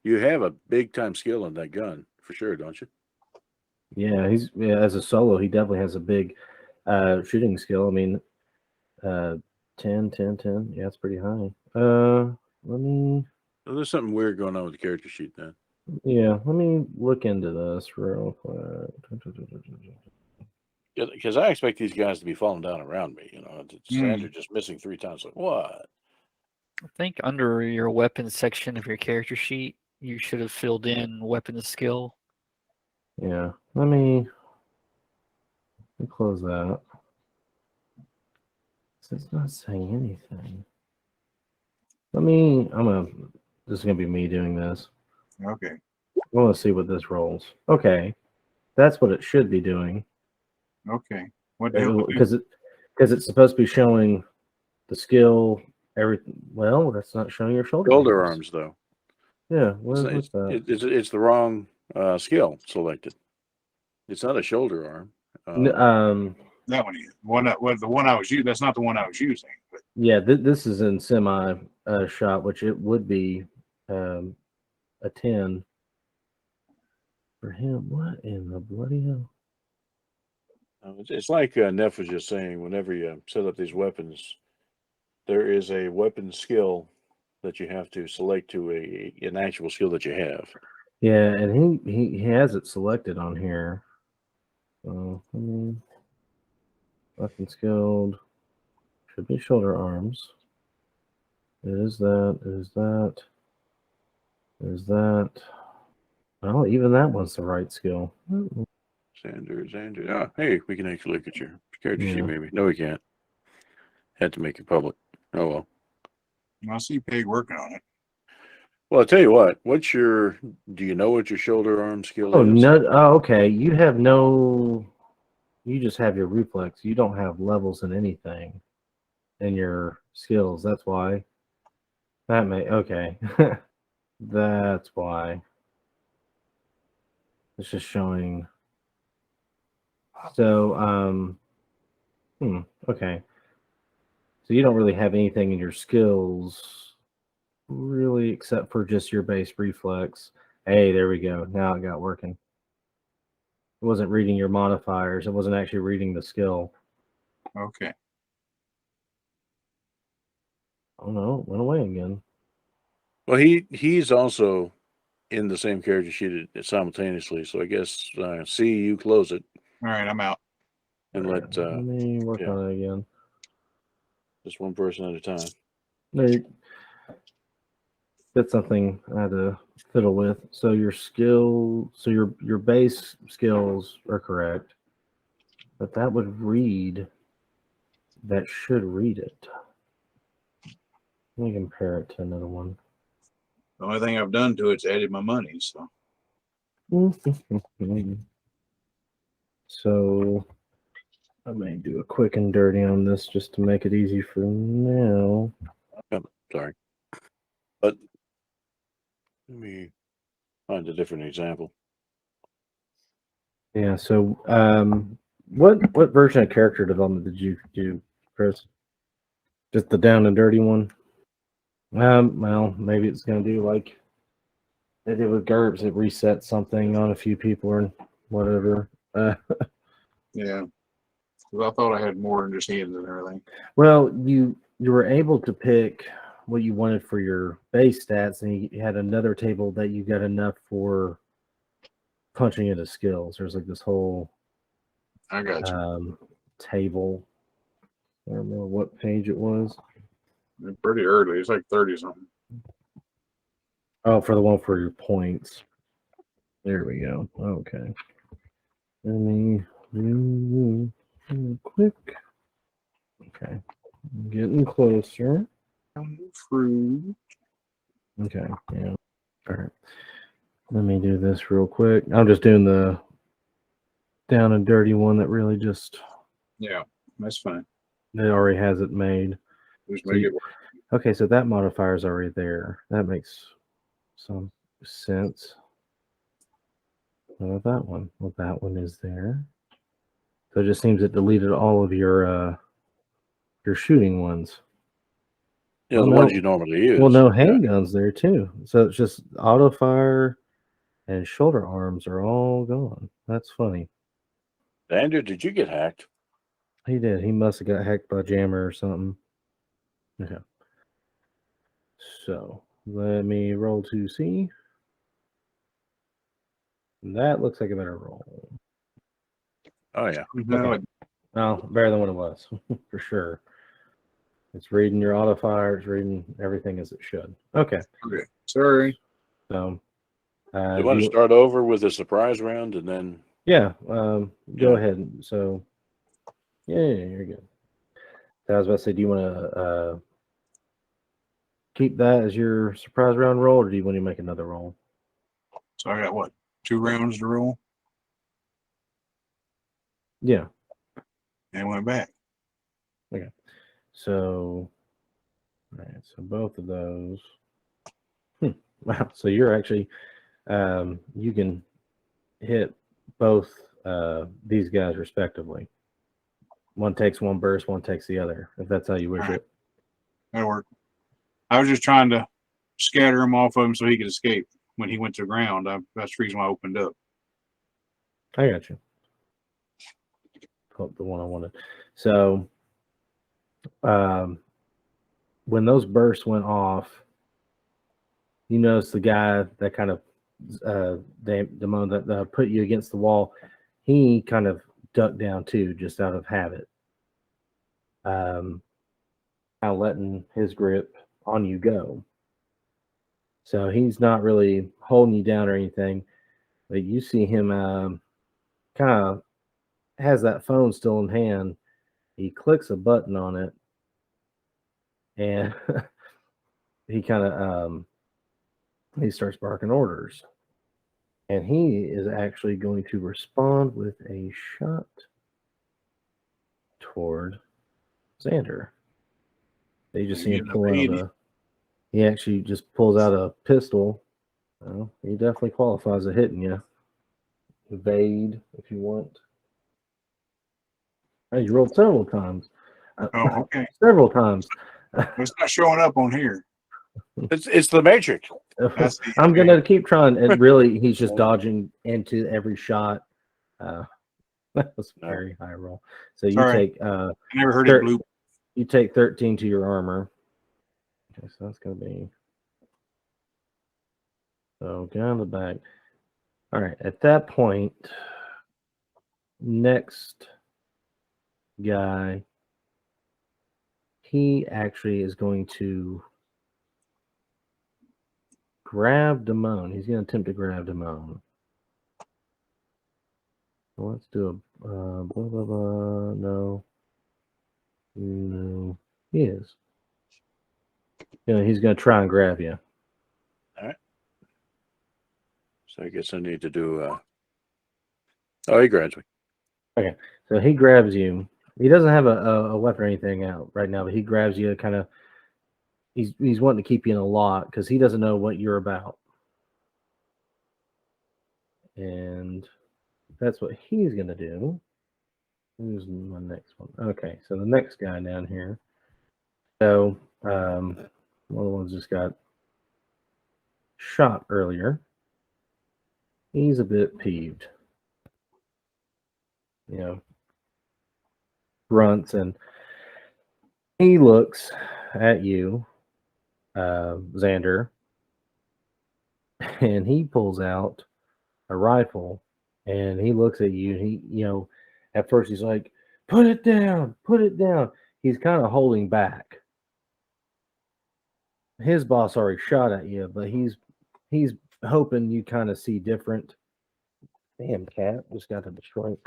you have a big time skill in that gun for sure, don't you? Yeah. As a solo, he definitely has a big shooting skill. I mean, 10, 10, 10. Yeah, it's pretty high. Let me. So there's something weird going on with the character sheet then. Yeah, let me look into this real quick. Because I expect these guys to be falling down around me. Xander just missing 3 times. Like, what? I think under your weapons section of your character sheet, you should have filled in weapons skill. Yeah, let me close that. It's not saying anything. This is gonna be me doing this. Okay. I want to see what this rolls. Okay, that's what it should be doing. Okay. What the hell? Because it's supposed to be showing the skill, everything. Well, that's not showing your shoulder arms, though. Yeah, what's that? It's the wrong skill selected. It's not a shoulder arm. That one is. The one I was using. That's not the one I was using. But Yeah, this is in semi shot, which it would be a 10 for him. What in the bloody hell? It's like Neff was just saying. Whenever you set up these weapons, there is a weapon skill that you have to select to an actual skill that you have. Yeah, and he has it selected on here. So weapon skilled should be shoulder arms. It is that. It is that. It is that. Well, even that one's the right skill. Xander. Oh, hey, we can actually look at your character sheet, Yeah. maybe. No, we can't. Had to make it public. Oh, well. I see Pegg working on it. Well, I'll tell you what. Do you know what your shoulder arm skill Oh, is? no. Oh, okay. You just have your reflex. You don't have levels in anything in your skills. That's why. Okay. That's why. It's just showing. So, okay. So you don't really have anything in your skills, really, except for just your base reflex. Hey, there we go. Now it got working. It wasn't reading your modifiers. It wasn't actually reading the skill. Okay. Oh no, it went away again. Well, he's also in the same character sheet simultaneously. So I guess see you close it. All right, I'm out. And let me work on it again. Just one person at a time. No, that's something I had to fiddle with. So your your base skills are correct, but that would read. That should read it. Let me compare it to another one. The only thing I've done to it's added my money. So. So I may do a quick and dirty on this just to make it easy for now. Oh, sorry. find a different example. Yeah. So, what version of character development did you do, Chris? Just the down and dirty one? Well, maybe it's gonna do like they did with GURPS. It resets something on a few people or whatever. Yeah. 'Cause I thought I had more than just hands and everything. Well, you were able to pick what you wanted for your base stats, and you had another table that you got enough for punching into skills. There's like this whole I got you. table. I don't remember what page it was. Pretty early. It's like 30 something. Oh, for the one for your points. There we go. Okay. Let me do real quick. Okay. I'm getting closer. Fruit. Okay. Yeah. All right. Let me do this real quick. I'm just doing the down and dirty one that really just Yeah, that's fine. it already has it made. Just So make you- it work. Okay, so that modifier is already there. That makes some sense. What about that one? Well, that one is there. So it just seems it deleted all of your shooting ones. Yeah, Oh, the no. ones you normally use. Well, no Yeah. handguns there too. So it's just auto fire and shoulder arms are all gone. That's funny. Andrew, did you get hacked? He did. He must have got hacked by Jammer or something. Okay. So let me roll to see. That looks like a better roll. Oh yeah. No, Well, better than what it was, for sure. It's reading your auto fire. It's reading everything as it should. Okay. okay. Sorry. So, You want to start over with a surprise round and then yeah, go Yeah. ahead. So, yeah, you're good. So I was about to say, do you want to keep that as your surprise round roll, or do you want to make another roll? So I got what? 2 rounds to roll Yeah. and went back. So, all right. So both of those. Wow. So you're actually, you can hit both these guys respectively. One takes one burst, one takes the other, if that's how you wish Alright. it. That'll work. I was just trying to scatter him off of him so he could escape when he went to the ground. That's the reason why I opened up. I got you. Pull up the one I wanted. So, when those bursts went off, you notice the guy that kind of Damone that put you against the wall, he kind of ducked down too, just out of habit. Kind of letting his grip on you go. So he's not really holding you down or anything, but you see him kind of has that phone still in hand. He clicks a button on it, and he kind of he starts barking orders. And he is actually going to respond with a shot toward Xander. They just see him pull out he actually just pulls out a pistol. Well, he definitely qualifies as hitting you. Evade if you want. Hey, you rolled several times. Oh, okay. Several times. It's not showing up on here. it's the Matrix. That's the I'm gonna keep trying. And really, he's just dodging into every shot. That was a very high roll. So you Sorry. take I never heard it bloop. you take 13 to your armor. Okay, so that's gonna be so down the back. All right, at that point, next guy, he actually is going to grab Damone. He's going to attempt to grab Damone. So let's do a blah, blah, blah. No. No. He is. Yeah, he's going to try and grab you. So I guess I need to do oh, he grabs me. Okay. So he grabs you. He doesn't have a weapon or anything out right now, but he grabs you kind of. He's wanting to keep you in a lock because he doesn't know what you're about. And that's what he's going to do. Who's my next one? Okay, so the next guy down here. So, one of the ones just got shot earlier. He's a bit peeved. You know, grunts, and he looks at you, Xander, and he pulls out a rifle, and he looks at you. And he, at first he's like, "Put it down, put it down." He's kind of holding back. His boss already shot at you, but he's hoping you kind of see different. Damn cat just got to destroy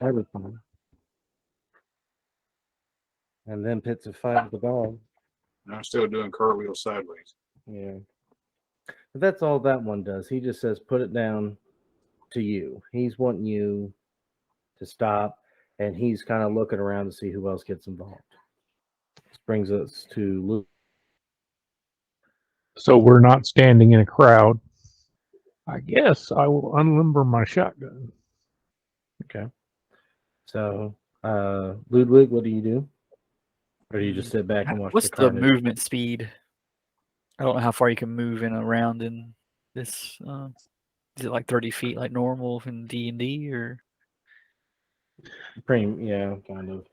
everything. And then pits a fight with the dog. And I'm still doing cartwheels sideways. Yeah. But that's all that one does. He just says, put it down to you. He's wanting you to stop, and he's kind of looking around to see who else gets involved. This brings us to Luke. So we're not standing in a crowd. I guess I will unlimber my shotgun. Okay. So, Ludwig, what do you do? Or do you just sit back and watch What's the the carnage? movement speed? I don't know how far you can move in around in this. Is it like 30 feet, like normal in D&D, or? Yeah, kind of.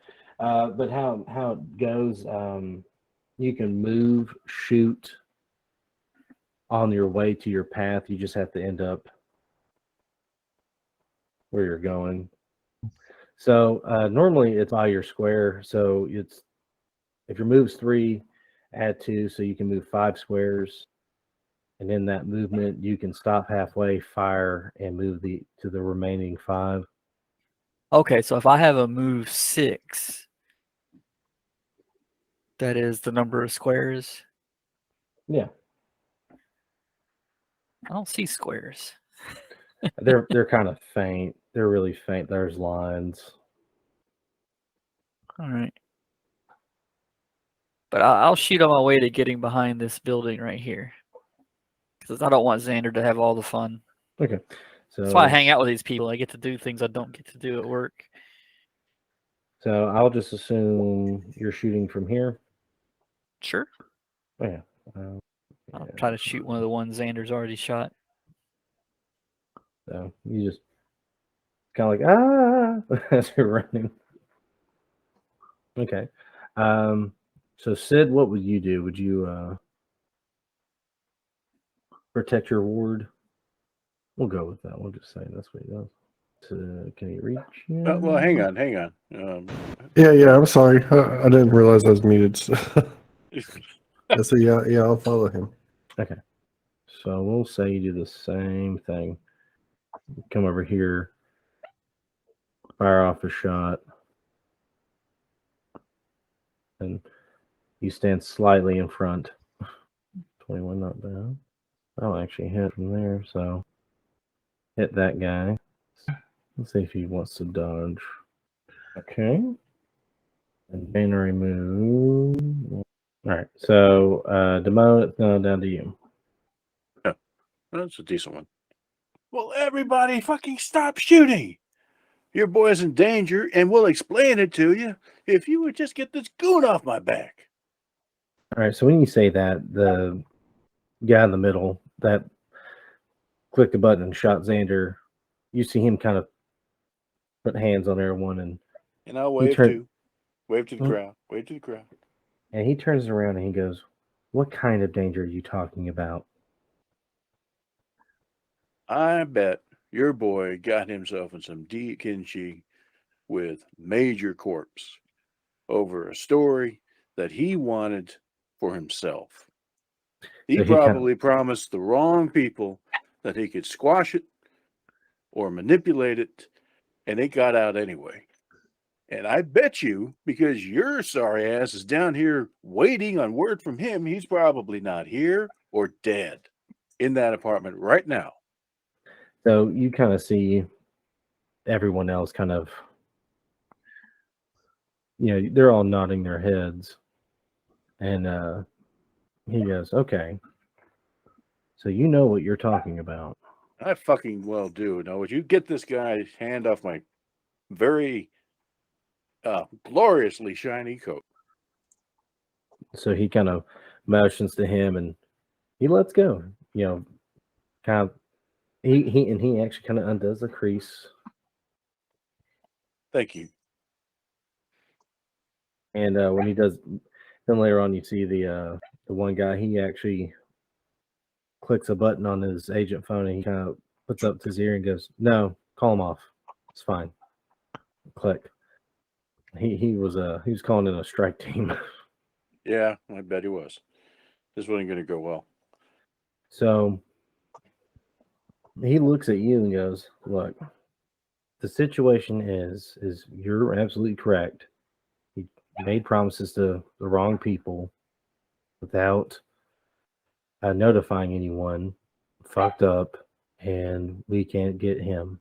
But how it goes, you can move, shoot on your way to your path. You just have to end up where you're going. So normally it's by your square. So it's if your move's 3, add 2, so you can move 5 squares. And in that movement, you can stop halfway, fire, and move to the remaining 5. Okay, so if I have a move 6, that is the number of squares. Yeah, I don't see squares. they're kind of faint. They're really faint. There's lines. All right. But I'll shoot on my way to getting behind this building right here. Because I don't want Xander to have all the fun. Okay, so That's why I hang out with these people. I get to do things I don't get to do at work. So I'll just assume you're shooting from here. Sure. Oh, yeah. I'll try to shoot one of the ones Xander's already shot. So you just kind of like as you're running. Okay. So Sid, what would you do? Would you protect your ward? We'll go with that. We'll just say that's what he does. So can he reach? Well, hang on. Yeah. I'm sorry. I didn't realize I was muted. So, so yeah, I'll follow him. Okay. So we'll say you do the same thing. Come over here, fire off a shot, and you stand slightly in front. 21, not bad. I'll actually hit from there, so hit that guy. Let's see if he wants to dodge. Okay. And binary move. All right, so Damone, it's now down to you. Yeah, that's a decent one. Well, everybody fucking stop shooting. Your boy's in danger, and we'll explain it to you if you would just get this goon off my back. All right, so when you say that, the guy in the middle that clicked the button and shot Xander, you see him kind of put hands on everyone, And I'll wave to the crowd. Wave to the crowd. and he turns around and he goes, "What kind of danger are you talking about?" I bet your boy got himself in some deep kimchi with Major Corpse over a story that he wanted for himself. He So he probably promised the wrong people that he could squash it or manipulate it, and it got out anyway. And I bet you, because your sorry ass is down here waiting on word from him, he's probably not here or dead in that apartment right now. So you kind of see everyone else kind of, they're all nodding their heads. And he goes, "Okay, so you know what you're talking about." I fucking well do. Now, would you get this guy's hand off my very gloriously shiny coat? So he kind of motions to him and he lets go. You know, kind of he actually kind of undoes the crease. Thank you. And when he does, then later on you see the one guy, he actually clicks a button on his agent phone and he kind of puts up to his ear and goes, "No, call him off. It's fine." Click. He was calling in a strike team. Yeah, I bet he was. This wasn't going to go well. So he looks at you and goes, "Look, the situation is you're absolutely correct. He made promises to the wrong people without notifying anyone, fucked up, and we can't get him.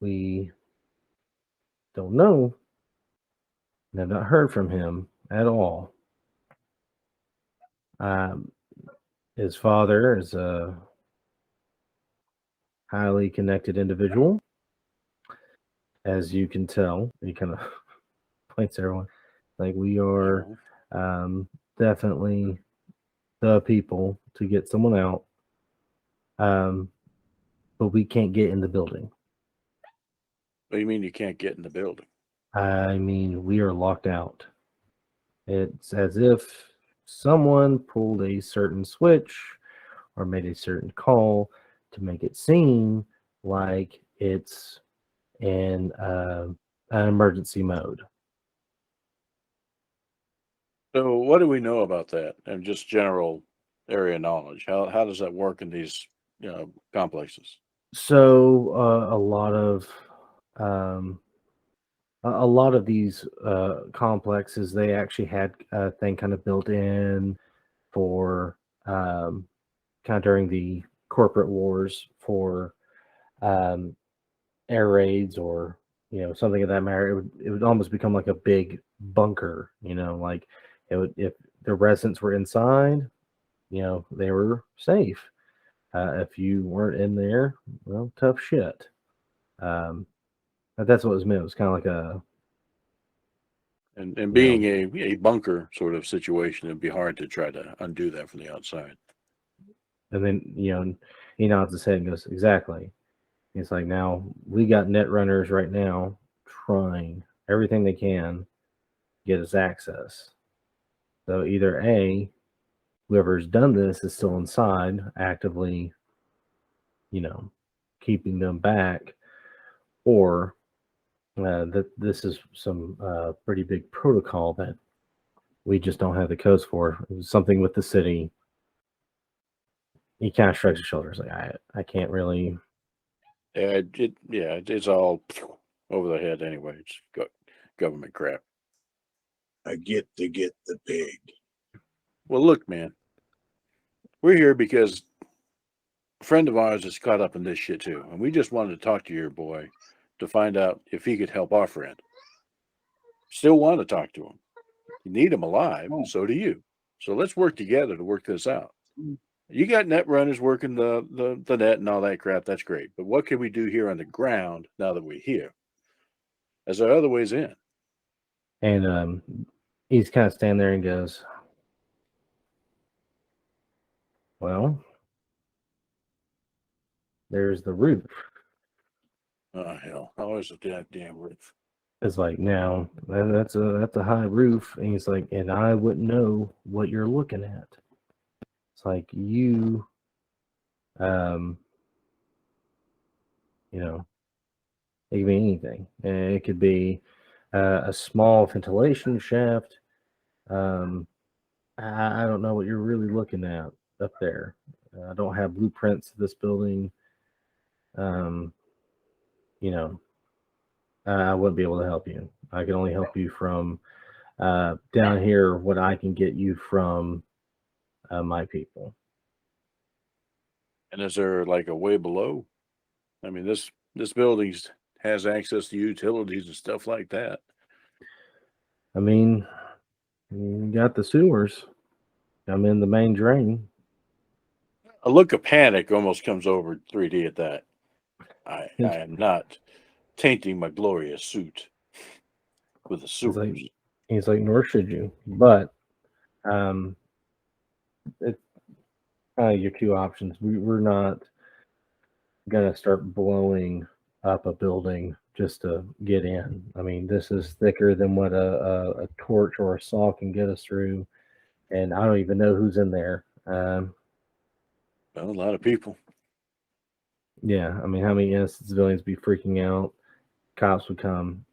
We don't know and have not heard from him at all. His father is a highly connected individual, as you can tell." He kind of points to everyone. Like, we are definitely the people to get someone out, but we can't get in the building. What do you mean you can't get in the building? I mean, we are locked out. It's as if someone pulled a certain switch or made a certain call to make it seem like it's in an emergency mode. So, what do we know about that? And just general area knowledge. How does that work in these complexes? So a lot of these complexes, they actually had a thing kind of built in for kind of during the corporate wars for air raids or something of that matter. It would almost become like a big bunker. Like it would, if the residents were inside, they were safe. If you weren't in there, well, tough shit. But that's what it was meant. It was kind of like a And being a bunker sort of situation, it'd be hard to try to undo that from the outside. And then, he nods his head and goes, "Exactly." It's like, now we got net runners right now trying everything they can to get us access. So either A, whoever's done this is still inside, actively, keeping them back, or that this is some pretty big protocol that we just don't have the codes for. It was something with the city. He kind of shrugs his shoulders, like, I can't really. Yeah, it's all over the head anyway. It's government crap. I get to get the pig. Well, look, man, we're here because a friend of ours is caught up in this shit too, and we just wanted to talk to your boy to find out if he could help our friend. Still want to talk to him. You need him alive, and so do you. So let's work together to work this out. You got net runners working the net and all that crap. That's great. But what can we do here on the ground now that we're here? As there are other ways in. And he's kind of standing there and goes, "Well, there's the roof." Oh, hell. Always a damn roof. It's like, now that's a high roof. And he's like, "And I wouldn't know what you're looking at." It's like, it could be anything. It could be a small ventilation shaft. I don't know what you're really looking at up there. I don't have blueprints of this building. I wouldn't be able to help you. I can only help you from down here, what I can get you from my people. And is there like a way below? I mean, this building has access to utilities and stuff like that. I mean, you got the sewers. I'm in the main drain. A look of panic almost comes over 3D at that. I am not tainting my glorious suit with the sewers. He's like, nor should you. But it's kind of your two options. We're not gonna start blowing up a building just to get in. I mean, this is thicker than what a torch or a saw can get us through, and I don't even know who's in there. Well, a lot of people. Yeah, I mean, how many innocent civilians be freaking out? Cops would come.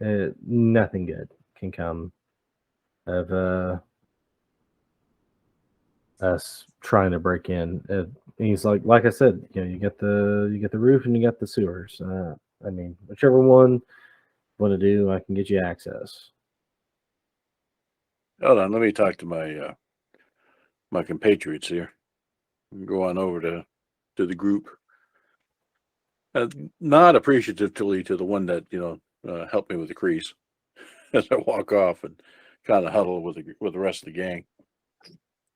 Nothing good can come of us trying to break in. He's like I said, you know, you get the roof and you got the sewers. I mean, whichever one you want to do, I can get you access. Hold on, let me talk to my my compatriots here. Go on over to the group. Not appreciatively to the one that helped me with the crease as I walk off and kind of huddle with the rest of the gang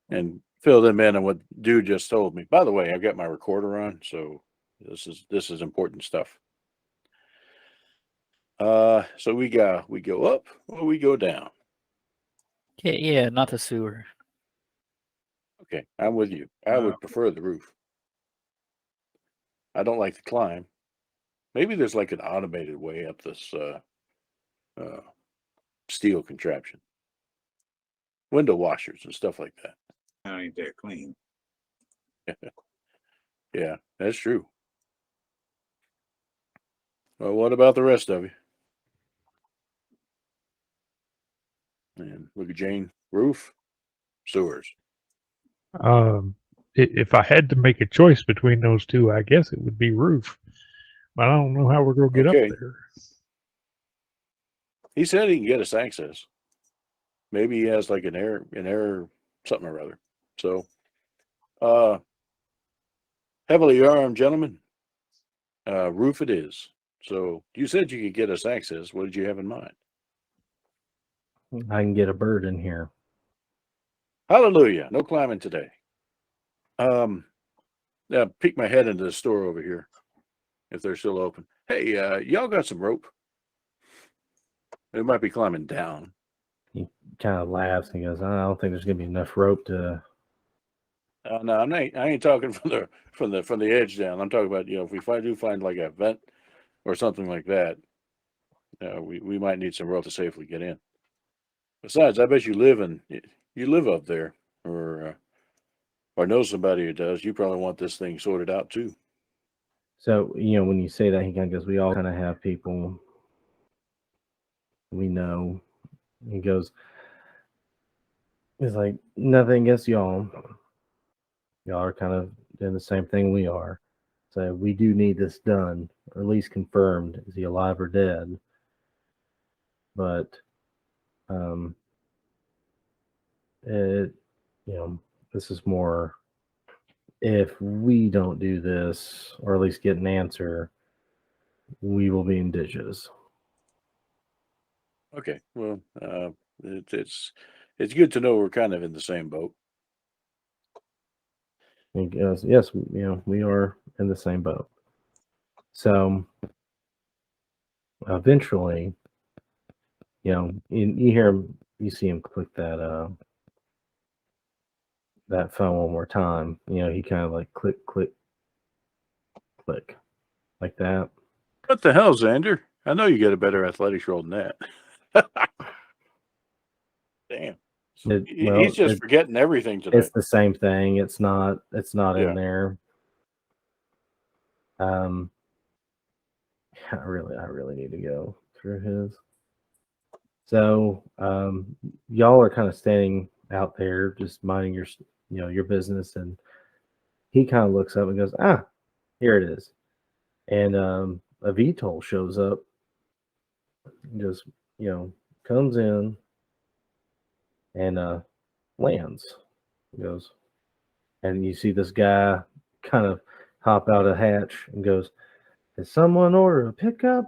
and fill them in on what dude just told me. By the way, I've got my recorder on, so this is important stuff. So we go up or we go down. Yeah, not the sewer. Okay, I'm with you. I would prefer the roof. I don't like the climb. Maybe there's like an automated way up this steel contraption. Window washers and stuff like that. I ain't that clean. Yeah, that's true. Well, what about the rest of you? And look at Jane. Roof, sewers. If I had to make a choice between those two, I guess it would be roof. But I don't know how we're going to get Okay. up there. He said he can get us access. Maybe he has like an air something or other. So, heavily armed gentlemen, roof it is. So you said you could get us access. What did you have in mind? I can get a bird in here. Hallelujah. No climbing today. Yeah, peek my head into the store over here if they're still open. Hey, y'all got some rope? It might be climbing down. He kind of laughs and goes, I don't think there's gonna be enough rope to. No, I ain't talking from the edge down. I'm talking about if we do find like a vent or something like that, we might need some rope to safely get in. Besides, I bet you live up there or know somebody who does. You probably want this thing sorted out too. So when you say that, he kind of goes, we all kind of have people we know. He goes, he's like, nothing against y'all. Y'all are kind of doing the same thing we are. So we do need this done, or at least confirmed. Is he alive or dead? But this is more, if we don't do this, or at least get an answer, we will be in ditches. Okay, well, it's good to know we're kind of in the same boat. He goes, yes, we are in the same boat. So eventually, you hear him, you see him click that phone one more time. He kind of like click, click, click, like that. What the hell, Xander? I know you get a better athletics roll than that. Damn. He's just forgetting everything today. It's the same thing. It's not Yeah. in there. I really need to go through his. So y'all are kind of standing out there just minding your business, and he kind of looks up and goes, here it is. And a VTOL shows up and just comes in and lands. He goes, and you see this guy kind of hop out a hatch and goes, "Did someone order a pickup?"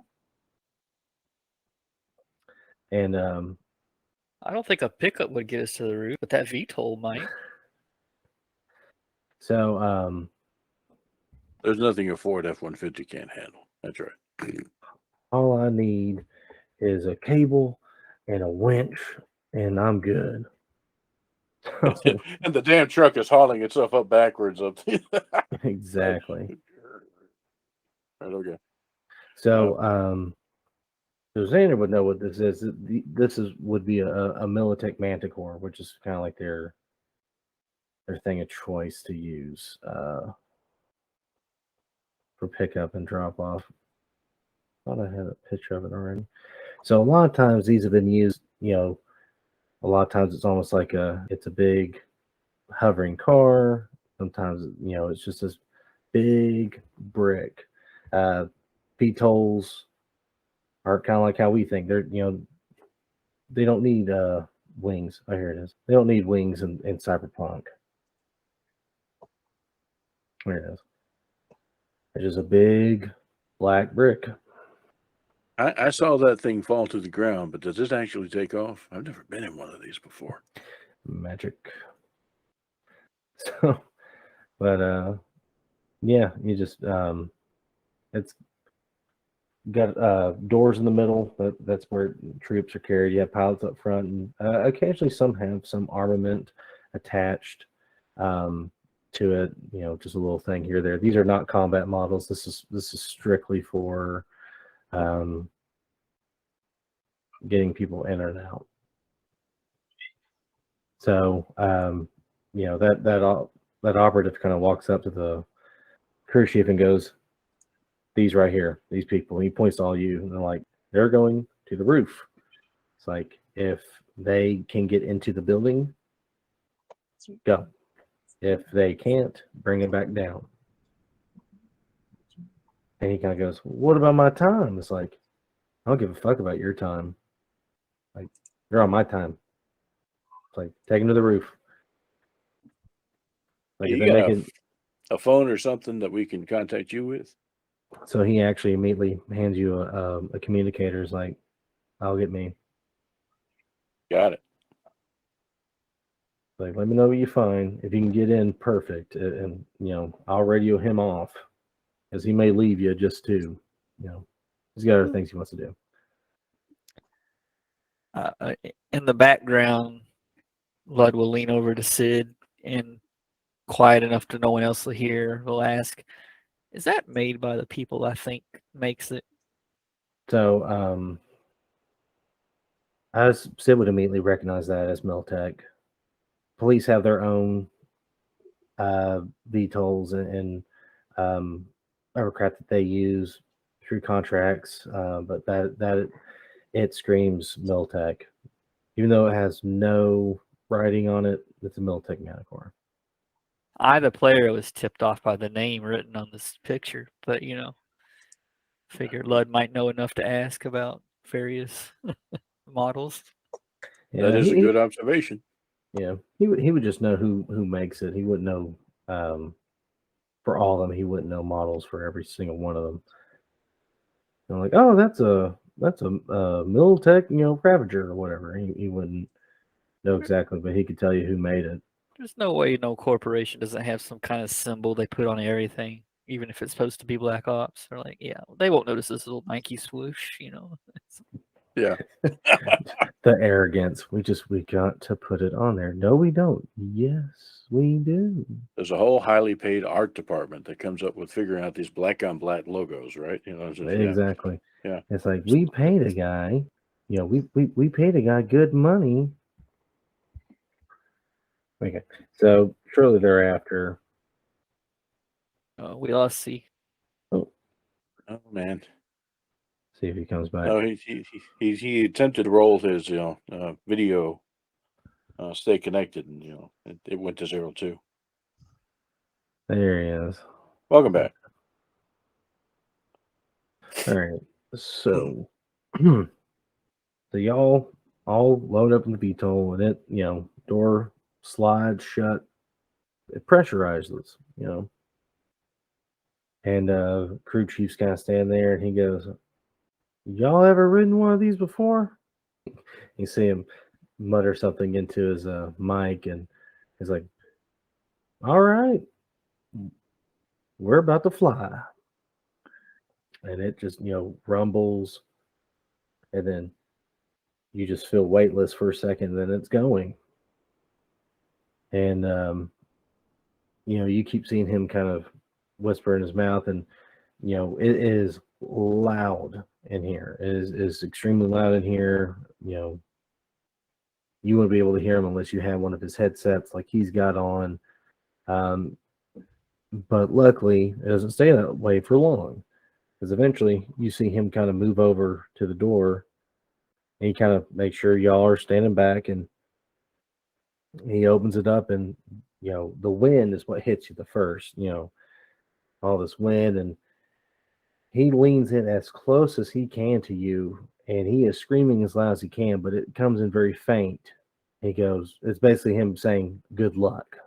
And I don't think a pickup would get us to the roof, but that VTOL might. so There's nothing a Ford F-150 can't handle. That's right. All I need is a cable and a winch, and I'm good. And the damn truck is hauling itself up backwards up. Exactly. Right, okay. So, so Xander would know what this is. This would be a Militech Manticore, which is kind of like their thing of choice to use for pickup and drop off. Thought I had a picture of it already. So a lot of times these have been used. A lot of times it's almost like it's a big hovering car. Sometimes it's just this big brick. VTOLs are kind of like how we think. They're they don't need wings. Oh, here it is. They don't need wings in Cyberpunk. There it is. It's just a big black brick. I saw that thing fall to the ground, but does this actually take off? I've never been in one of these before. Magic. So, but yeah, you just it's got doors in the middle. That's where troops are carried. You have pilots up front, and occasionally some have some armament attached to it. Just a little thing here or there. These are not combat models. This is strictly for getting people in and out. So that operative kind of walks up to the crew chief and goes, "These right here, these people." He points to all you, and they're like, "They're going to the roof." It's like, if they can get into the building, go. If they can't, bring it back down. And he kind of goes, "What about my time?" It's like, I don't give a fuck about your time. Like, you're on my time. It's like, take him to the roof. Like, You if they got make it, a phone or something that we can contact you with? so he actually immediately hands you a communicator. It's like, "I'll get me." Got it. Like, let me know what you find. If you can get in, perfect. And I'll radio him off, because he may leave you just to, he's got other things he wants to do. In the background, Lud will lean over to Sid and, quiet enough to no one else will hear, will ask, "Is that made by the people I think makes it?" So, Sid would immediately recognize that as Miltech. Police have their own VTOLs and aircraft that they use through contracts, but that it screams Miltech, even though it has no writing on it. It's a Miltech Manticore. I, the player, was tipped off by the name written on this picture, but figured Lud might know enough to ask about various models. Yeah, That is a good observation. Yeah, he would just know who makes it. He wouldn't know for all of them. He wouldn't know models for every single one of them. Like, oh, that's a Miltech, Ravager or whatever. He wouldn't know exactly, but he could tell you who made it. There's no way no corporation doesn't have some kind of symbol they put on everything, even if it's supposed to be Black Ops. They're like, yeah, they won't notice this little Nike swoosh, Yeah. The arrogance. We got to put it on there. No, we don't. Yes, we do. There's a whole highly paid art department that comes up with figuring out these black on black logos, right? Exactly. Yeah. It's like, we paid a guy. We paid a guy good money. Okay. So shortly thereafter, we lost C. Oh man. See if he comes back. No, he attempted to roll his video, stay connected, and it went to 0 2. There he is. Welcome back. All right. So, so y'all all load up in the VTOL, and it, door slides shut. It pressurizes, and crew chief's kind of standing there, and he goes, "Y'all ever ridden one of these before?" You see him mutter something into his mic, and he's like, "All right, we're about to fly. And it just, rumbles. And then you just feel weightless for a second, then it's going. And, you keep seeing him kind of whisper in his mouth, and, it is loud in here. It is extremely loud in here. You wouldn't be able to hear him unless you had one of his headsets like he's got on. But luckily, it doesn't stay that way for long, because eventually you see him kind of move over to the door, and he kind of makes sure y'all are standing back, and he opens it up, and the wind is what hits you the first. All this wind, and he leans in as close as he can to you, and he is screaming as loud as he can, but it comes in very faint. He goes, it's basically him saying, "Good luck."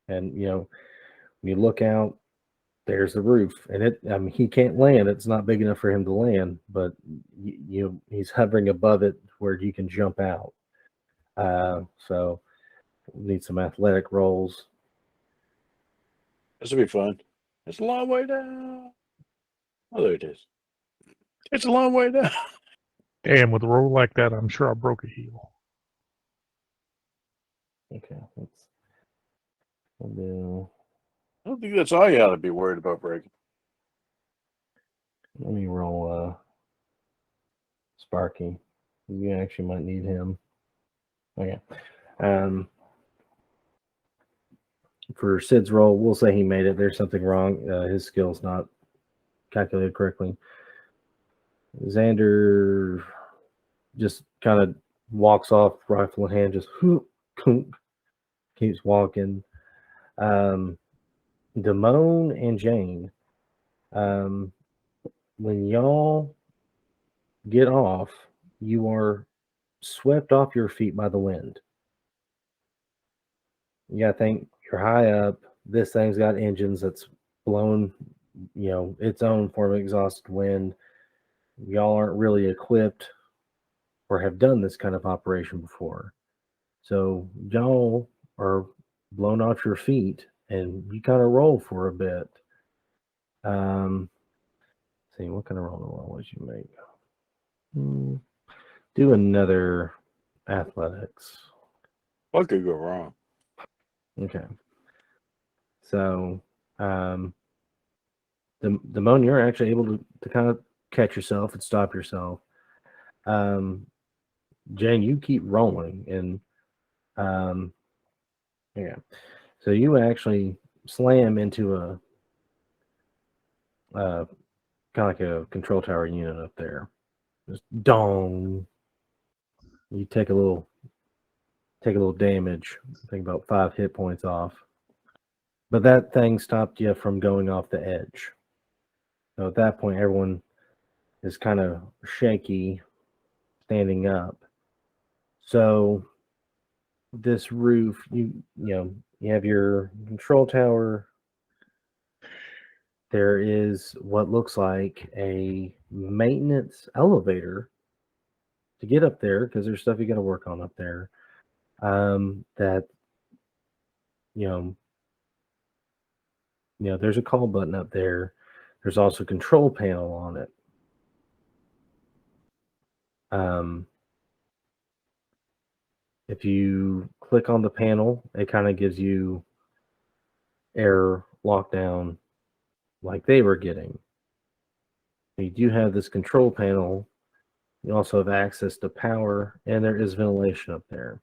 And, when you look out, there's the roof. And he can't land. It's not big enough for him to land, but he's hovering above it where you can jump out. So need some athletic rolls. This will be fun. It's a long way down. Oh, there it is. It's a long way down. And with a roll like that, I'm sure I broke a heel. Okay, we'll do. I don't think that's all you ought to be worried about breaking. Let me roll Sparky. You actually might need him. Okay. For Sid's roll, we'll say he made it. There's something wrong. His skill's not calculated correctly. Xander just kind of walks off, rifle in hand, just keeps walking. Damone and Jane, when y'all get off, you are swept off your feet by the wind. You gotta think, you're high up. This thing's got engines that's blown, its own form of exhausted wind. Y'all aren't really equipped or have done this kind of operation before. So y'all are blown off your feet, and you kind of roll for a bit. See, what kind of roll would you make? Do another athletics. What could go wrong? Okay. So, the Damone, you're actually able to kind of catch yourself and stop yourself. Jane, you keep rolling, and yeah. So you actually slam into a kind of like a control tower unit up there. Just dong. You take a little damage. I think about 5 hit points off. But that thing stopped you from going off the edge. So at that point, everyone is kind of shaky, standing up. So this roof, you have your control tower. There is what looks like a maintenance elevator to get up there, because there's stuff you got to work on up there. That there's a call button up there. There's also a control panel on it. If you click on the panel, it kind of gives you error lockdown like they were getting. You do have this control panel. You also have access to power, and there is ventilation up there.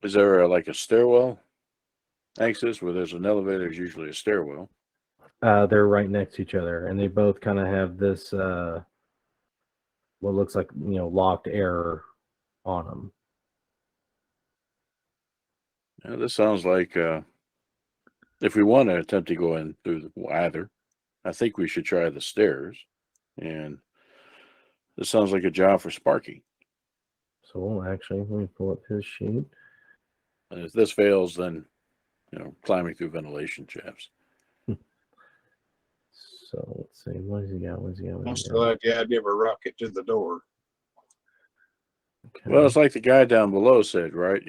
Is there like a stairwell access where there's an elevator? There's usually a stairwell. They're right next to each other, and they both kind of have this what looks like locked error on them. Yeah, this sounds like if we want to attempt to go in through either, I think we should try the stairs. And this sounds like a job for Sparky. So actually, let me pull up his sheet. And if this fails, then climbing through ventilation shafts. So let's see, what does he got? I still like the idea of a rocket to the door. Okay. Well, it's like the guy down below said, right?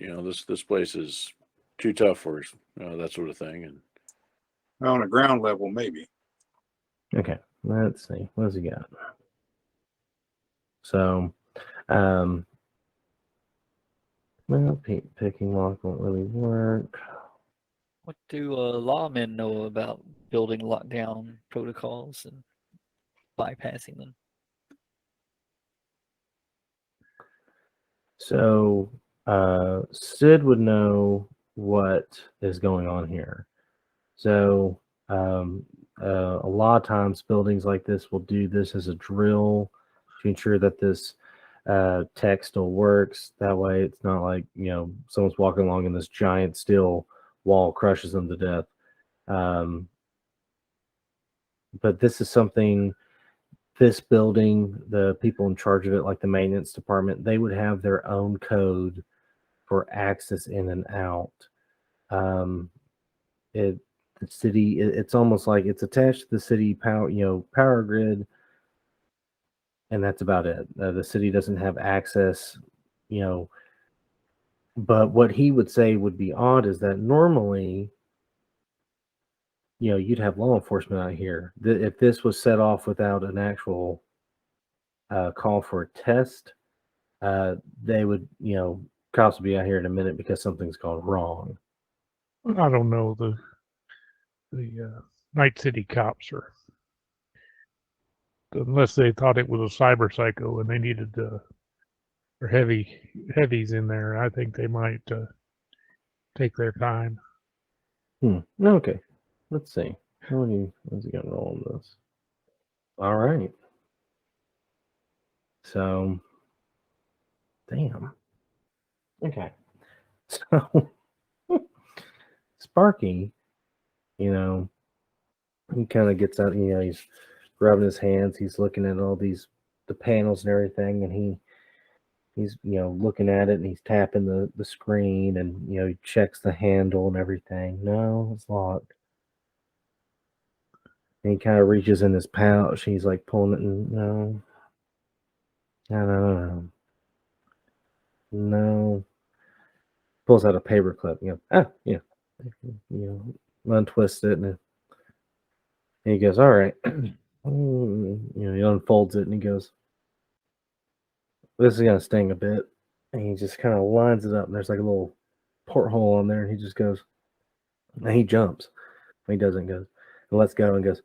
This place is too tough for us, that sort of thing. And On a ground level, maybe. Okay, let's see. What does he got? So, well, picking lock won't really work. What do lawmen know about building lockdown protocols and bypassing them? So, Sid would know what is going on here. So, a lot of times buildings like this will do this as a drill to ensure that this tech still works. That way, it's not like, someone's walking along and this giant steel wall crushes them to death. But this is something, this building, the people in charge of it, like the maintenance department, they would have their own code for access in and out. The city, it's almost like it's attached to the city power grid, and that's about it. The city doesn't have access, but what he would say would be odd is that normally, you'd have law enforcement out here. If this was set off without an actual call for a test, they would, cops would be out here in a minute because something's gone wrong. I don't know. The Night City cops are, unless they thought it was a cyber psycho and they needed or heavies in there, I think they might take their time. Okay, let's see. What's he got to roll on this? All right. So, damn. Okay. So, Sparky, he kind of gets out, he's rubbing his hands, he's looking at all the panels and everything, and he's looking at it, and he's tapping the screen, and he checks the handle and everything. No, it's locked. And he kind of reaches in his pouch, he's like pulling it, and no. Pulls out a paper clip, untwists it, and he goes, all right. He unfolds it, and he goes, this is gonna sting a bit. And he just kind of lines it up, and there's like a little porthole on there, and he just goes, and he jumps. He doesn't, goes, and lets go, and goes,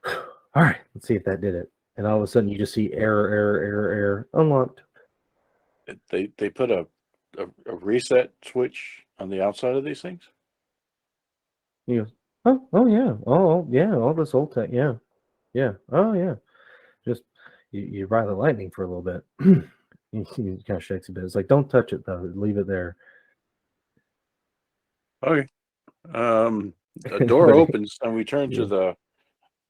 all right, let's see if that did it. And all of a sudden, you just see error, unlocked. they put a reset switch on the outside of these things. He goes, oh yeah, all this old tech, yeah, oh yeah. Just you ride the lightning for a little bit. He kind of shakes a bit. It's like, don't touch it though. Leave it there. Okay. The door opens and we turn to the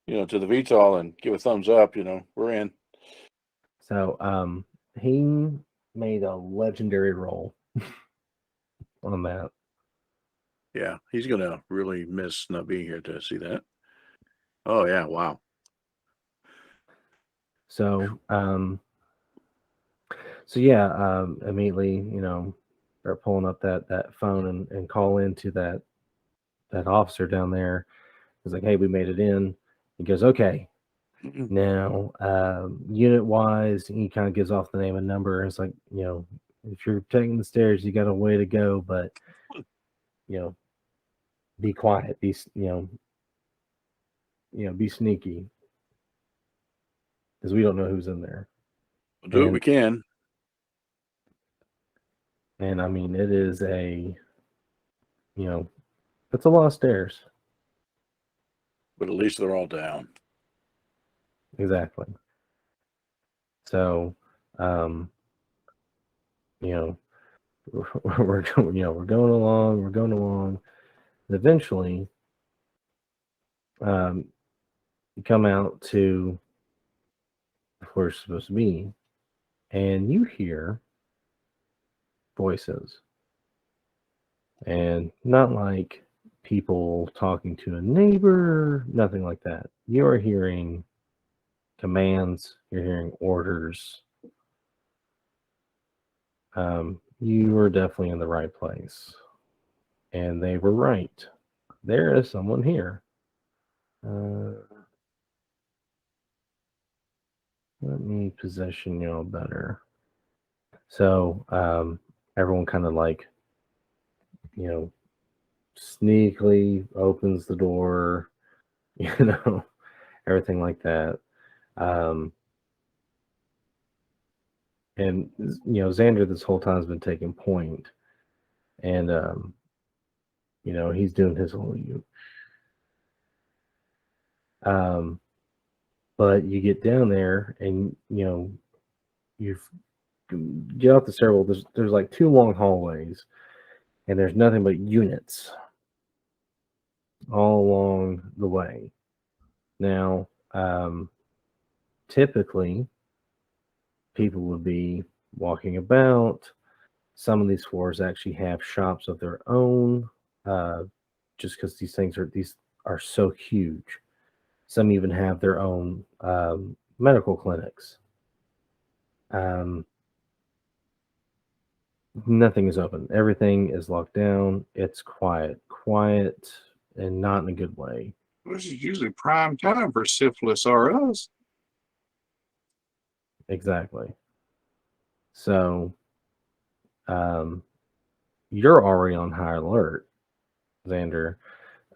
to the VTOL and give a thumbs up. We're in. So he made a legendary roll on that. Yeah, he's gonna really miss not being here to see that. Oh yeah, wow. So immediately, start pulling up that phone and call into that officer down there. He's like, hey, we made it in. He goes, okay. Now, unit wise, he kind of gives off the name and number. It's like, if you're taking the stairs, you got a way to go, but be quiet, be sneaky, because we don't know who's in there. We'll do what we can. And I mean, it is it's a lot of stairs. But at least they're all down. Exactly. So, we're going along. And eventually, you come out to where it's supposed to be, and you hear voices, and not like people talking to a neighbor, nothing like that. You're hearing commands, you're hearing orders. You are definitely in the right place. And they were right. There is someone here. Let me position y'all better. So everyone kind of like, sneakily opens the door, everything like that. And Xander this whole time has been taking point, and he's doing his whole but you get down there and you get out the stairwell. There's like 2 long hallways, and there's nothing but units all along the way. Now, typically, people would be walking about. Some of these floors actually have shops of their own, just because these are so huge. Some even have their own medical clinics. Nothing is open. Everything is locked down. It's quiet, and not in a good way. This is usually prime time for syphilis or us. Exactly. So, you're already on high alert, Xander.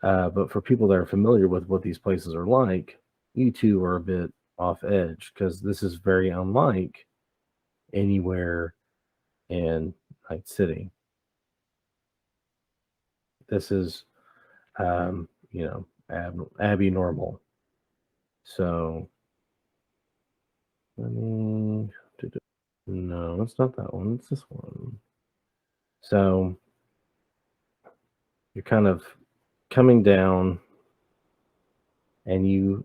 But for people that are familiar with what these places are like, you two are a bit off edge because this is very unlike anywhere in Night City. This is, Abby normal. So, no, it's not that one. It's this one. So, you're kind of coming down, and you're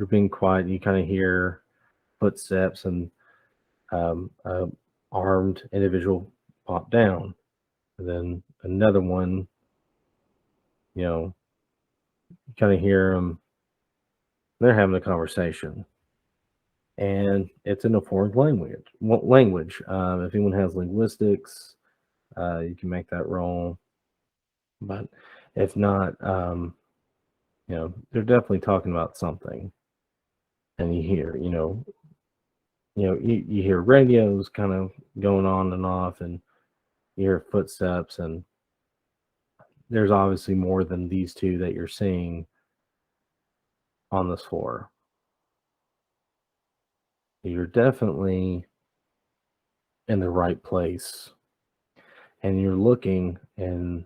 being quiet. And you kind of hear footsteps and armed individual pop down, and then another one. You kind of hear them. They're having a conversation, and it's in a foreign language. If anyone has linguistics, you can make that roll. But if not, they're definitely talking about something. And you hear, you hear radios kind of going on and off, and you hear footsteps, and there's obviously more than these two that you're seeing on this floor. You're definitely in the right place, and you're looking, and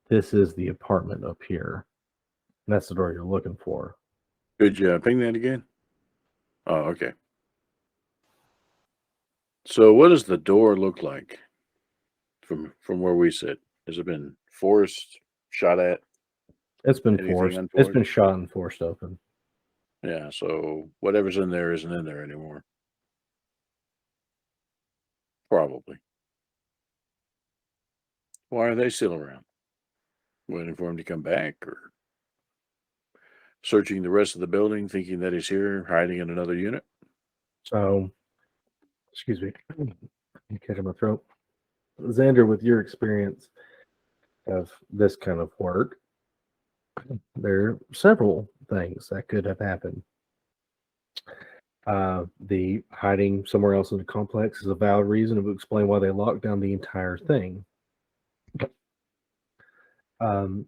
this is the apartment up here. And that's the door you're looking for. Could you ping that again? Oh, okay. So what does the door look like from where we sit? Has it been forced, shot at? It's been Anything forced. It's untoward? been shot and forced open. Yeah, so whatever's in there isn't in there anymore. Probably. Why are they still around? Waiting for him to come back, or searching the rest of the building, thinking that he's here, hiding in another unit? So, excuse me, I'm catching my throat. Xander, with your experience of this kind of work, there are several things that could have happened. The hiding somewhere else in the complex is a valid reason to explain why they locked down the entire thing. 2,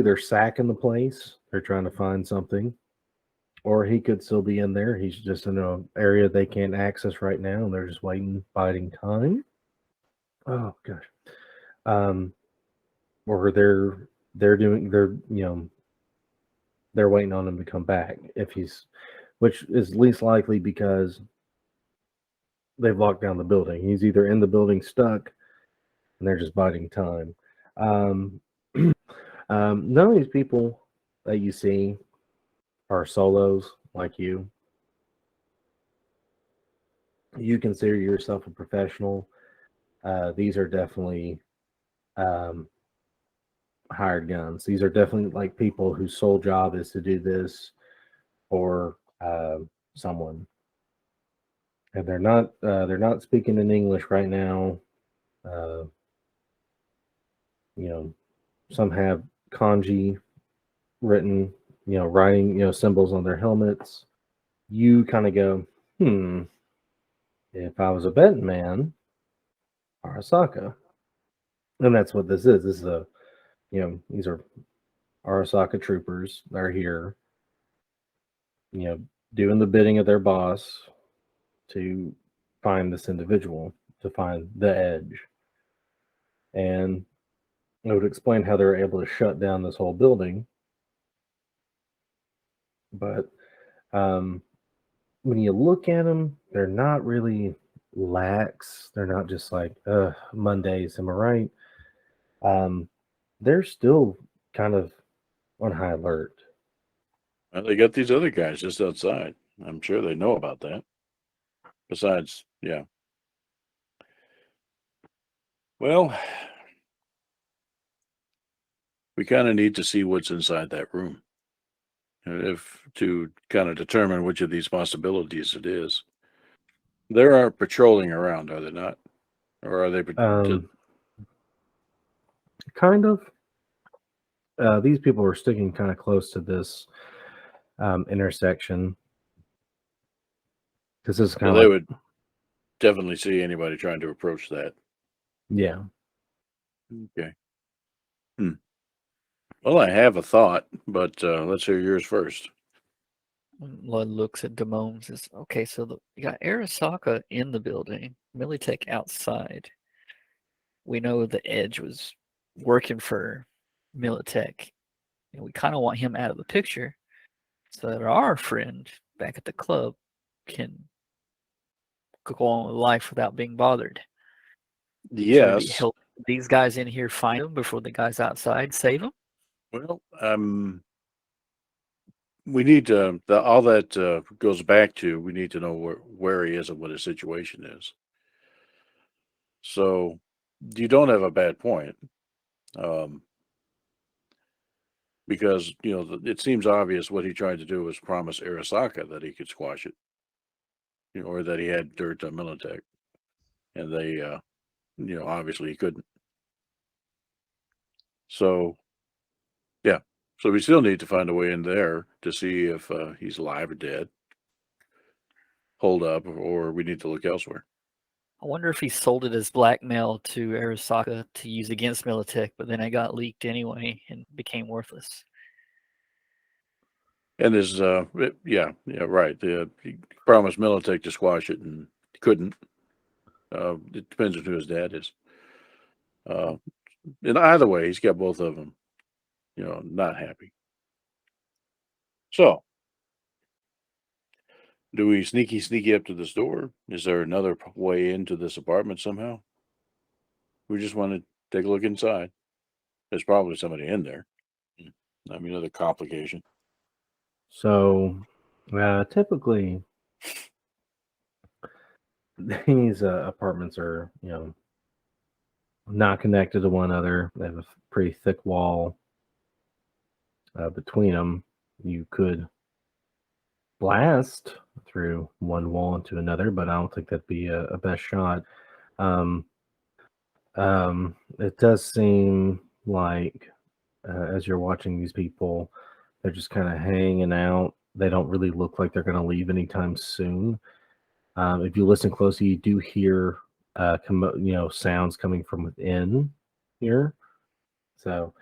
they're sacking the place. They're trying to find something. Or he could still be in there. He's just in an area they can't access right now, and they're just waiting, biding time. Oh gosh. Or they're waiting on him to come back which is least likely because they've locked down the building. He's either in the building stuck, and they're just biding time. None of these people that you see are solos like you. You consider yourself a professional. These are definitely hired guns. These are definitely like people whose sole job is to do this for someone. And they're not speaking in English right now. some have kanji written, writing, symbols on their helmets. You kind of go, if I was a betting man, Arasaka. And that's what this is. This is these are Arasaka troopers that are here, doing the bidding of their boss to find this individual, to find the edge. And it would explain how they're able to shut down this whole building. But when you look at them, they're not really lax. They're not just like, Mondays, am I right? They're still kind of on high alert. Well, they got these other guys just outside. I'm sure they know about that. Besides, yeah. Well, we kind of need to see what's inside that room, if to kind of determine which of these possibilities it is. They are patrolling around, are they not? Or are they? Kind of. These people are sticking kind of close to this intersection. Because this is kind They of would definitely see anybody trying to approach that. yeah. Okay. Well, I have a thought, but let's hear yours first. Lud looks at Damone, says, okay, so you got Arasaka in the building, Militech outside. We know the Edge was working for Militech, and we kind of want him out of the picture so that our friend back at the club can go on with life without being bothered. So maybe Yes. help these guys in here find him before the guys outside save him. Well, we need to. All that goes back to we need to know where he is and what his situation is. So you don't have a bad point, because it seems obvious what he tried to do was promise Arasaka that he could squash it, or that he had dirt on Militech, and they, obviously he couldn't. So, yeah. So we still need to find a way in there to see if he's alive or dead, hold up, or we need to look elsewhere. I wonder if he sold it as blackmail to Arasaka to use against Militech, but then it got leaked anyway and became worthless. And there's, yeah, right. He promised Militech to squash it and couldn't. It depends on who his dad is. And either way, he's got both of them, not happy. So, do we sneaky up to this door? Is there another way into this apartment somehow? We just want to take a look inside. There's probably somebody in there. I mean, another complication. So typically these apartments are, not connected to one another. They have a pretty thick wall between them. You could blast through one wall into another, but I don't think that'd be a best shot. It does seem like as you're watching these people, they're just kind of hanging out. They don't really look like they're going to leave anytime soon. If you listen closely, you do hear sounds coming from within here. So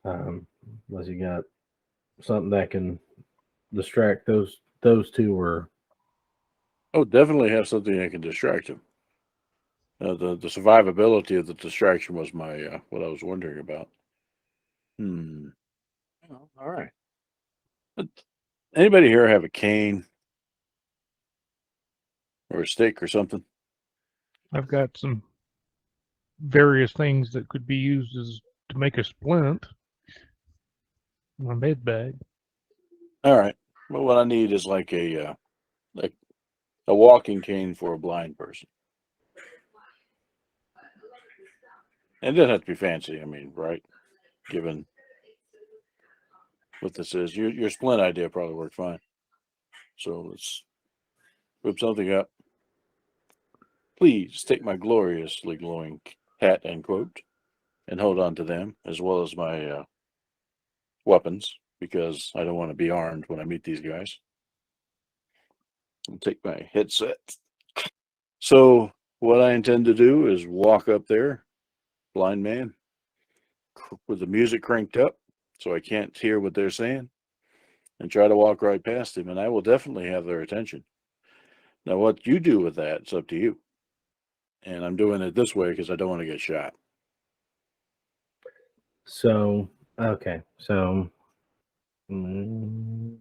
unless you got something that can distract those two, or Oh, definitely have something that can distract him. The survivability of the distraction was my what I was wondering about. Oh, all right. Anybody here have a cane or a stick or something? I've got some various things that could be used as to make a splint. My bed bag. All right. Well, what I need is like a walking cane for a blind person. And it doesn't have to be fancy. I mean, right? Given what this is, your splint idea probably worked fine. So let's whip something up. Please take my gloriously glowing hat, end quote. and hold on to them as well as my weapons because I don't want to be armed when I meet these guys. I'll take my headset. So what I intend to do is walk up there, blind man, with the music cranked up so I can't hear what they're saying, and try to walk right past him, and I will definitely have their attention. Now, what you do with that, it's up to you. And I'm doing it this way because I don't want to get shot. So, okay. So, mm,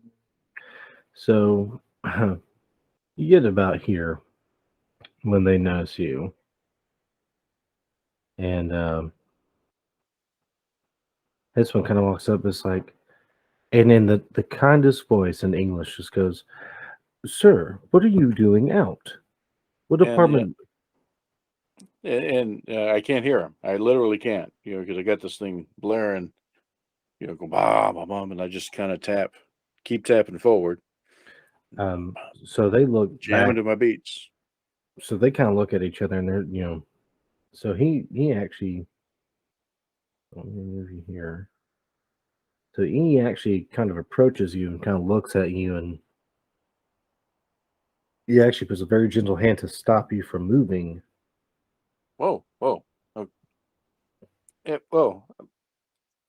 so you get about here when they notice you. And this one kind of walks up. It's like, and in the kindest voice in English just goes, "Sir, what are you doing out? What And, apartment?" And I can't hear him. I literally can't, because I got this thing blaring, go bam, bam, bam, and I just kind of keep tapping forward, So they look jamming back. to my beats. So they kind of look at each other, and they're. So he actually. Let me move you here. So he actually kind of approaches you and kind of looks at you, and he actually puts a very gentle hand to stop you from moving. Whoa. Whoa.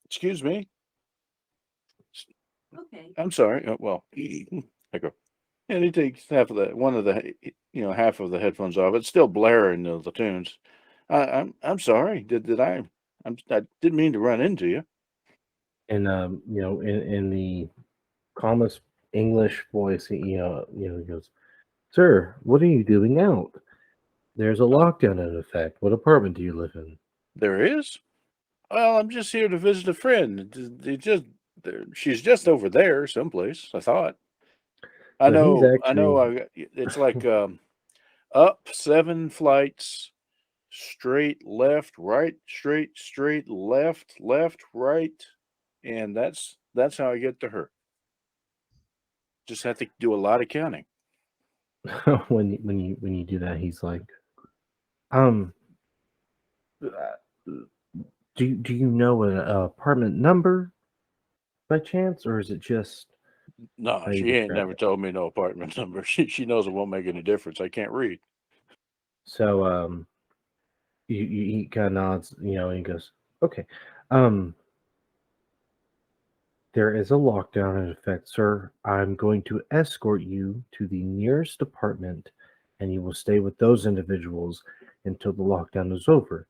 Excuse me. Okay. I'm sorry. Well, I go. And he takes half of the headphones off. It's still blaring the tunes. I'm sorry. I didn't mean to run into you. And in the calmest English voice, he goes, "Sir, what are you doing out? There's a lockdown in effect. What apartment do you live in?" There is. Well, I'm just here to visit a friend. She's just over there someplace, I thought. I So he's know. actually It's like up 7 flights, straight left, right, straight left, left, right, and that's how I get to her. Just have to do a lot of counting. when you do that, he's like, uh, do you know an apartment number by chance, or is it just No, how you she ain't describe never it? told me no apartment number. She knows it won't make any difference. I can't read. So he kind of nods, and he goes, "Okay, um, there is a lockdown in effect, sir. I'm going to escort you to the nearest apartment, and you will stay with those individuals until the lockdown is over.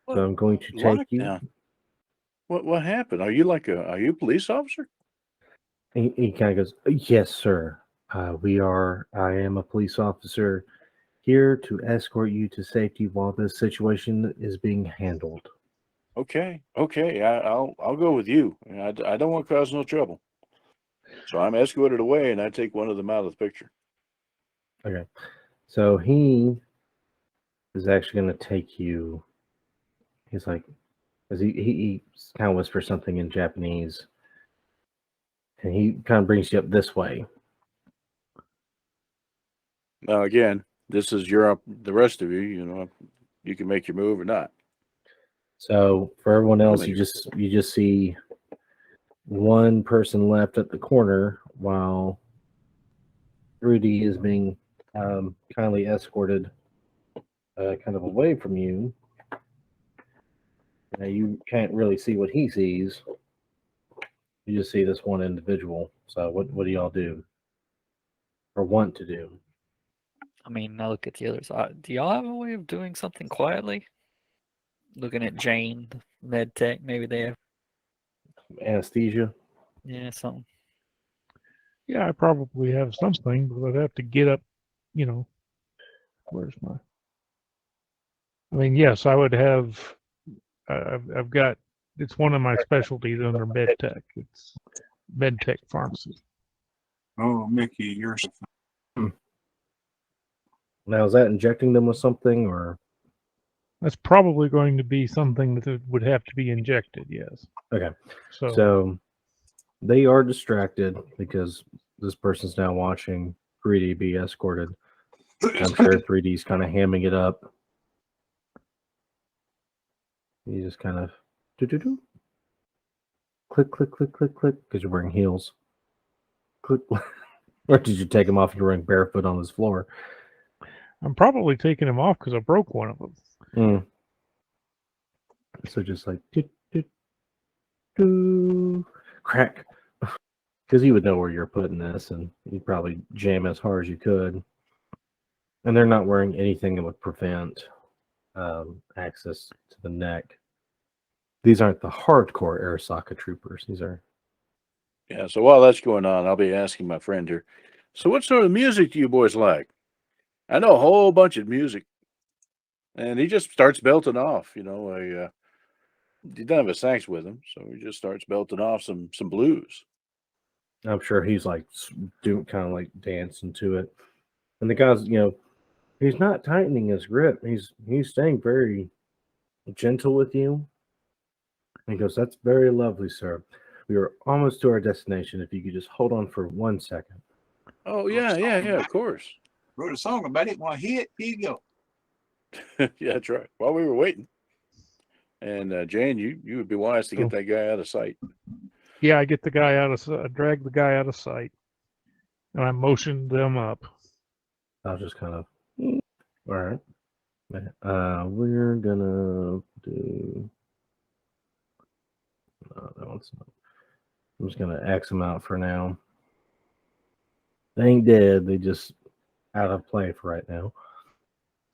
So What I'm going to take you." lockdown? What happened? Are you a police officer? He kind of goes, "Yes, sir. I am a police officer here to escort you to safety while this situation is being handled." Okay. I'll go with you. I don't want to cause no trouble. So I'm escorted away, and I take one of them out of the picture. Okay. So he is actually going to take you. He's like, as he kind of whispers something in Japanese, and he kind of brings you up this way. Now again, this is the rest of you. You can make your move or not. So for everyone else, Come you just see one person left at the corner while Rudy is being kindly escorted kind of away from you. Now you can't really see what he sees. You just see this one individual. So what do y'all do or want to do? I mean, I look at the others. Do y'all have a way of doing something quietly? Looking at Jane, the med tech, maybe they have, Anesthesia. something. Yeah, I probably have something, but I'd have to get up, where's my. I mean, yes, I would have. I've got. It's one of my specialties under med tech. It's med tech pharmacy. Oh, Mickey, you're Now is that injecting them with something or? That's probably going to be something that would have to be injected. Yes. Okay. So So they are distracted because this person's now watching 3D be escorted. I'm sure 3D's kind of hamming it up. He just kind of Do-do-do. Click, click, click, click, click, because you're wearing heels. Click. Or did you take them off and you're wearing barefoot on this floor? I'm probably taking them off because I broke one of them. Mm. So just like do, crack, because you would know where you're putting this, and you'd probably jam as hard as you could. And they're not wearing anything that would prevent access to the neck. These aren't the hardcore Arasaka troopers. These are. Yeah, so while that's going on, I'll be asking my friend here. So what sort of music do you boys like? I know a whole bunch of music. And he just starts belting off, he doesn't have a sax with him, so he just starts belting off some blues. I'm sure he's like doing kind of like dancing to it. And the guy's, he's not tightening his grip. He's staying very gentle with you. And he goes, "That's very lovely, sir. We are almost to our destination. If you could just hold on for 1 second." Oh yeah, of course. Wrote a song about it. Want to hear it? Here you go. Yeah, that's right. While we were waiting. And Jane, you would be wise to get that guy out of sight. Yeah, I get the guy drag the guy out of sight, and I motioned them up. I'll just kind of, all right. We're gonna do. That one's not. I'm just gonna X them out for now. They ain't dead. They just out of play for right now.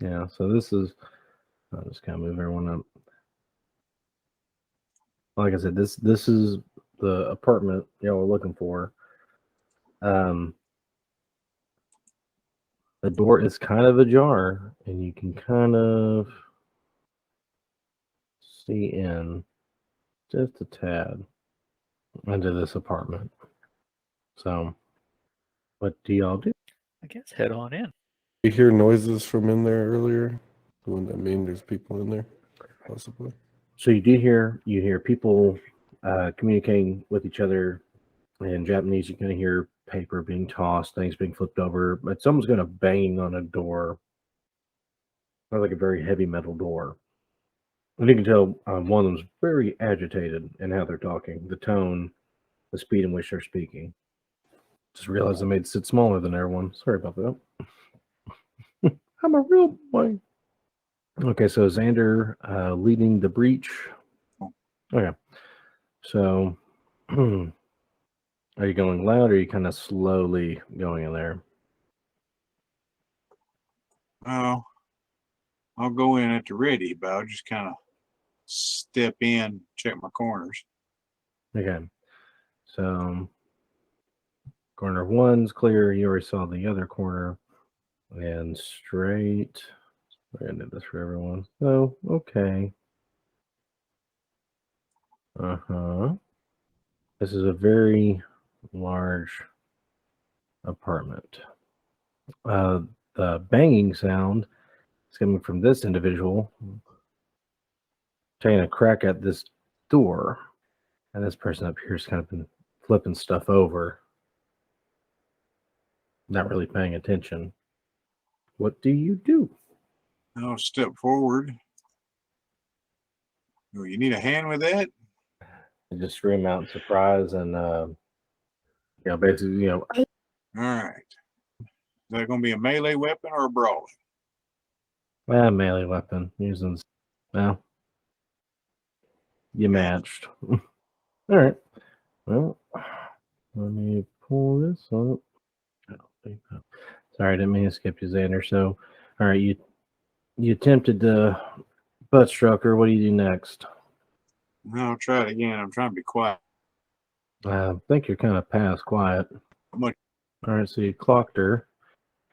Yeah. So this is. I'll just kind of move everyone up. Like I said, this is the apartment y'all were looking for. The door is kind of ajar, and you can kind of see in just a tad into this apartment. So, what do y'all do? I guess head on in. You hear noises from in there earlier? Wouldn't that mean there's people in there? Possibly. So you hear people communicating with each other in Japanese. You can hear paper being tossed, things being flipped over, but someone's going to bang on a door, or like a very heavy metal door. And you can tell one of them's very agitated in how they're talking, the tone, the speed in which they're speaking. Just realized I made it sit smaller than everyone. Sorry about that. I'm a real boy. Okay, so Xander leading the breach. Okay, so are you going loud, or are you kind of slowly going in there? Oh, I'll go in at the ready, but I'll just kind of step in, check my corners. Okay, so corner one's clear. You already saw the other corner, and straight. We're gonna do this for everyone. So okay. This is a very large apartment. The banging sound is coming from this individual taking a crack at this door, and this person up here has kind of been flipping stuff over, not really paying attention. What do you do? I'll step forward. Oh, you need a hand with that? You just scream out in surprise and basically, All right. Is that going to be a melee weapon or a brawler? melee weapon using. Well, you matched. All right. Well, let me pull this up. I don't think that. Sorry, I didn't mean to skip you, Xander. So, all right, you attempted the butt stroker. What do you do next? I'll try it again. I'm trying to be quiet. I think you're kind of past quiet. How much? All right, so you clocked her.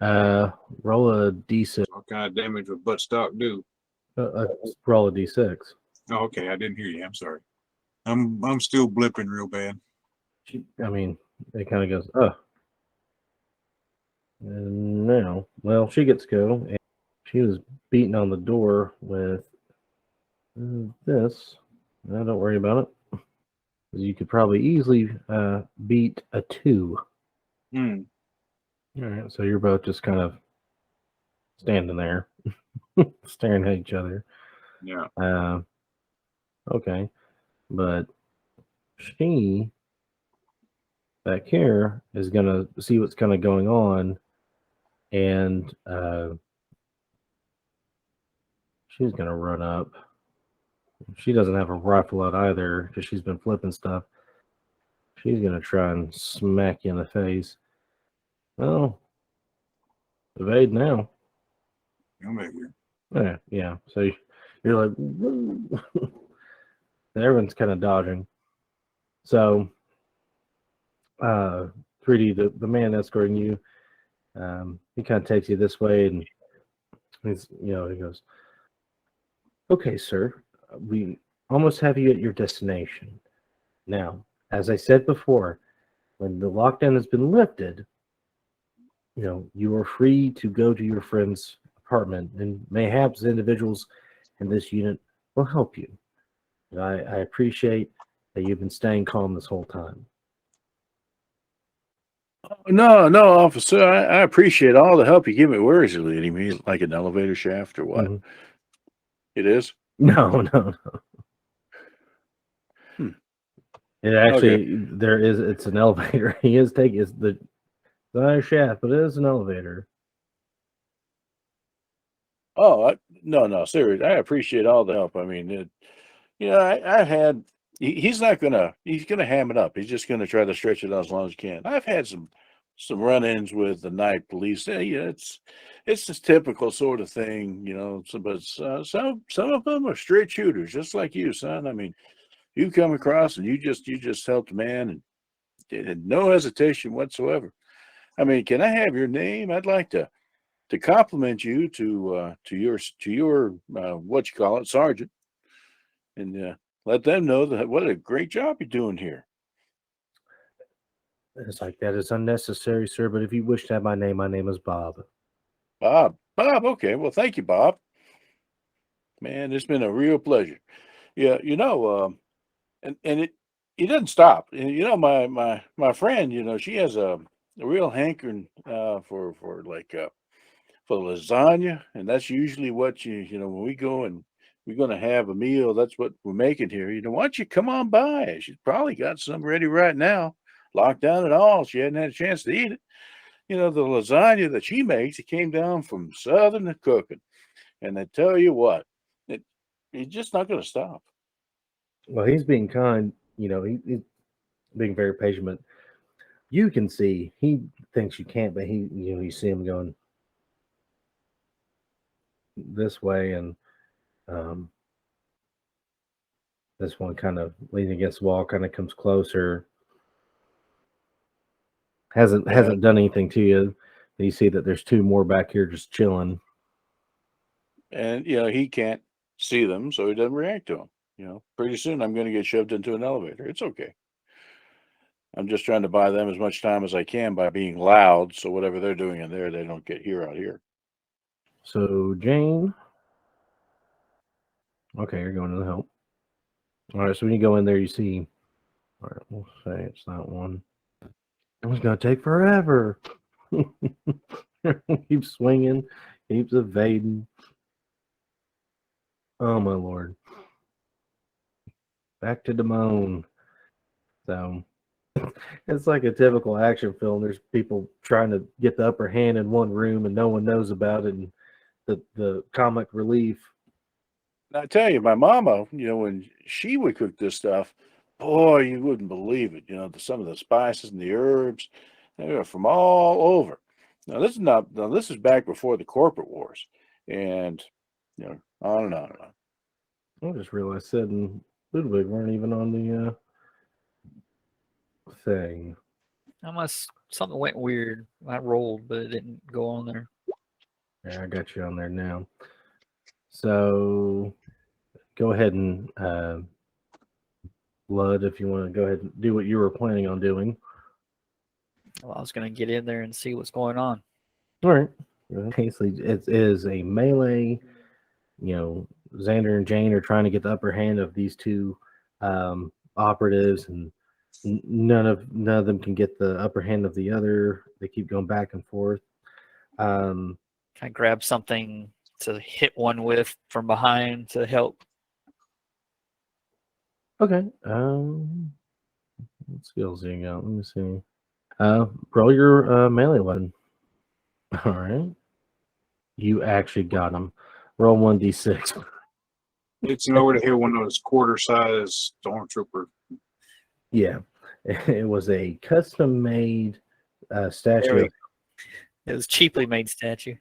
Roll a d6. What kind of damage would butt stock do? Roll a d6. Oh, okay. I didn't hear you. I'm sorry. I'm still blipping real bad. It kind of goes, And now, well, she gets to go. And she was beating on the door with this. Don't worry about it. You could probably easily beat a 2. Hmm. All right, so you're both just kind of standing there, staring at each other. Yeah. Okay. but she back here is gonna see what's kind of going on, and she's gonna run up. She doesn't have a rifle out either because she's been flipping stuff. She's gonna try and smack you in the face. Oh, evade now. You make me- Yeah. So you're like, "Woo." Everyone's kind of dodging. So, 3D, the man escorting you, he kind of takes you this way, and he goes, "Okay, sir, we almost have you at your destination. Now, as I said before, when the lockdown has been lifted, you are free to go to your friend's apartment, and mayhaps individuals in this unit will help you. I appreciate that you've been staying calm this whole time." No, officer. I appreciate all the help you give me. Where is it leading me? Like an elevator shaft or what? Mhm. It is? No. Hmm. It actually it's an elevator. He is taking it's the shaft, but it is an elevator. Oh, no, serious. I appreciate all the help. I mean, I've had. He's gonna ham it up. He's just gonna try to stretch it out as long as he can. I've had some run-ins with the night police. It's this typical sort of thing, but some of them are straight shooters, just like you, son. I mean, you come across and you just helped a man and had no hesitation whatsoever. I mean, can I have your name? I'd like to compliment you to your what you call it, sergeant, and let them know that what a great job you're doing here. It's like, that is unnecessary, sir. But if you wish to have my name is Bob. Bob, okay. Well, thank you, Bob. Man, it's been a real pleasure. Yeah, and it doesn't stop. And, my friend, she has a real hankering for like for lasagna, and that's usually what when we go and we're going to have a meal, that's what we're making here. Why don't you come on by? She's probably got some ready right now, locked down and all. She hadn't had a chance to eat it. The lasagna that she makes, it came down from Southern cooking, and I tell you what, it's just not going to stop. Well, he's being kind. He's being very patient, but you can see he thinks you can't. But you see him going this way, and this one kind of leaning against the wall, kind of comes closer. Hasn't done anything to you. You see that there's two more back here just chilling. And he can't see them, so he doesn't react to them. Pretty soon I'm going to get shoved into an elevator. It's okay. I'm just trying to buy them as much time as I can by being loud, so whatever they're doing in there, they don't get here out here. So Jane, okay, you're going to the help. All right, so when you go in there, you see. All right, we'll say it's that one. It's gonna take forever. Keeps swinging, keeps evading. Oh my lord! Back to Damone. So it's like a typical action film. There's people trying to get the upper hand in one room, and no one knows about it. And the comic relief. And I tell you, my mama, when she would cook this stuff, boy, you wouldn't believe it. Some of the spices and the herbs, they were from all over. Now this is back before the corporate wars, and on and on and on. I just realized Sid and Ludwig weren't even on the thing. Unless something went weird. I rolled, but it didn't go on there. Yeah, I got you on there now. So go ahead and Blood, if you want to go ahead and do what you were planning on doing. Well, I was going to get in there and see what's going on. All right. Basically, it is a melee. Xander and Jane are trying to get the upper hand of these two operatives, and none of them can get the upper hand of the other. They keep going back and forth. Can I grab something to hit one with from behind to help? Okay. What skills do you got? Let me see. Roll your melee weapon. All right. You actually got him. Roll 1d6. It's over to hear one of those quarter-size stormtrooper. Yeah. It was a custom-made statue. It was cheaply made statue.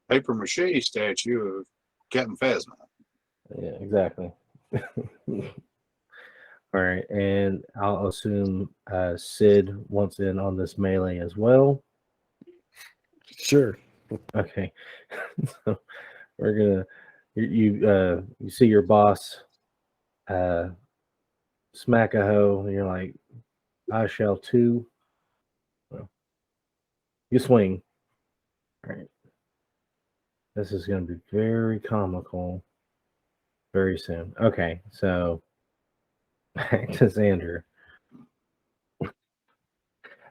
Paper mache statue of Captain Phasma. Yeah, exactly. All right, and I'll assume Sid wants in on this melee as well. Sure. Okay, so we're gonna you see your boss smack a hoe, and you're like, I shall too. Well, you swing. All right, this is gonna be very comical very soon. Okay, so back to Xander.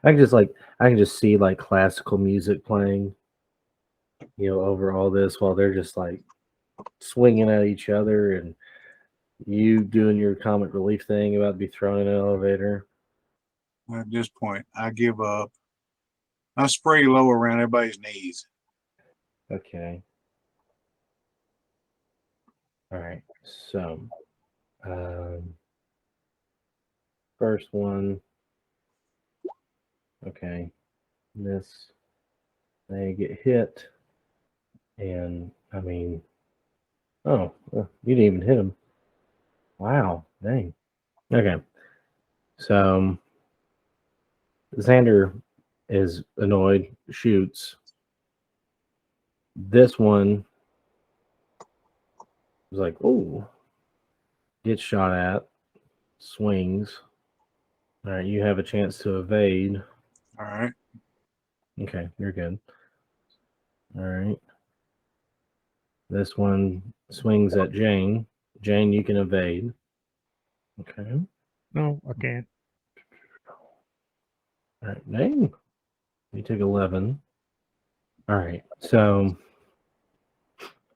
I can just see like classical music playing, over all this while they're just like swinging at each other, and you doing your comic relief thing about to be thrown in an elevator. At this point, I give up. I spray low around everybody's knees. Okay. All right. So, first one. Okay. Miss. They get hit. And, I mean, oh, you didn't even hit him. Wow. Dang. Okay. So, Xander is annoyed, shoots. This one was like, oh, gets shot at, swings. All right, you have a chance to evade. All right. Okay, you're good. All right. This one swings at Jane. Jane, you can evade. Okay. No, I can't. All right, dang. You took 11. All right, so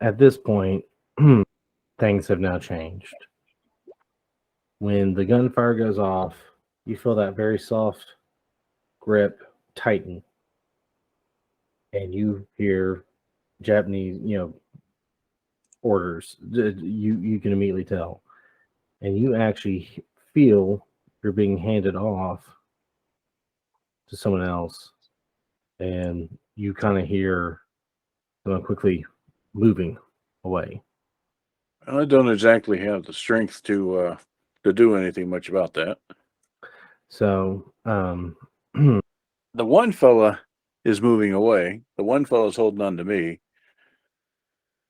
at this point, things have now changed. When the gunfire goes off, you feel that very soft grip tighten, and you hear Japanese, orders. You can immediately tell, and you actually feel you're being handed off to someone else, and you kind of hear someone quickly moving away. I don't exactly have the strength to do anything much about that. So, The one fella is moving away. The one fella's holding on to me.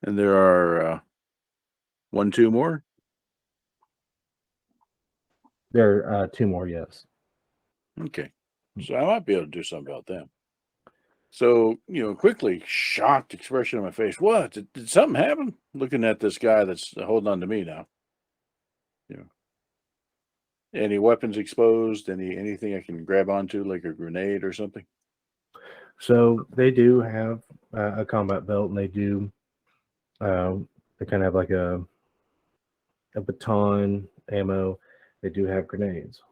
And there are 1, 2 more. there are 2 more, yes. Okay. So I might be able to do something about them. So, quickly, shocked expression on my face. What? Did something happen? Looking at this guy that's holding on to me now. Any weapons exposed? Anything I can grab onto, like a grenade or something? So they do have a combat belt, and they do they kind of have like a baton, ammo. They do have grenades.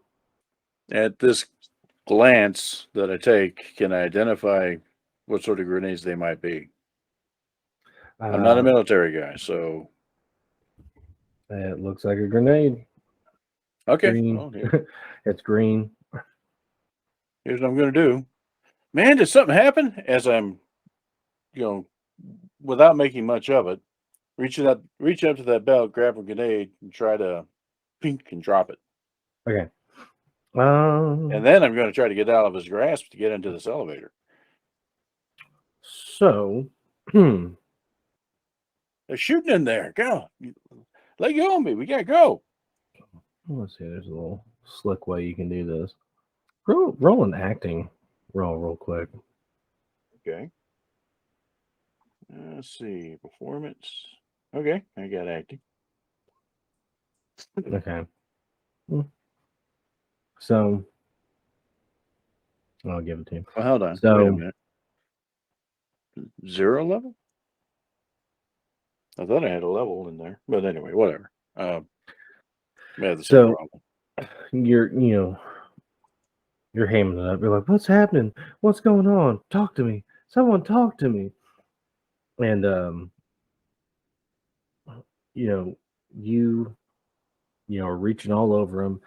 At this glance that I take, can I identify what sort of grenades they might be? I'm not a military guy, so It looks like a grenade. okay. Green. Well, It's green. here's what I'm going to do. Man, did something happen? As I'm, without making much of it, reach up to that belt, grab a grenade, and try to pink and drop it. Okay. And then I'm going to try to get out of his grasp to get into this elevator. So, They're shooting in there. Go. Let go of me. We got to go. let's see. There's a little slick way you can do this. Roll an acting roll real quick. Okay. Let's see. Performance. Okay. I got acting. Okay. So, I'll give it to you. Well, hold on. So- Wait a minute. 0 level? I thought I had a level in there. But anyway, whatever. Yeah, the same So problem. you're hamming it up. You're like, what's happening? What's going on? Talk to me. Someone talk to me. And you are reaching all over them,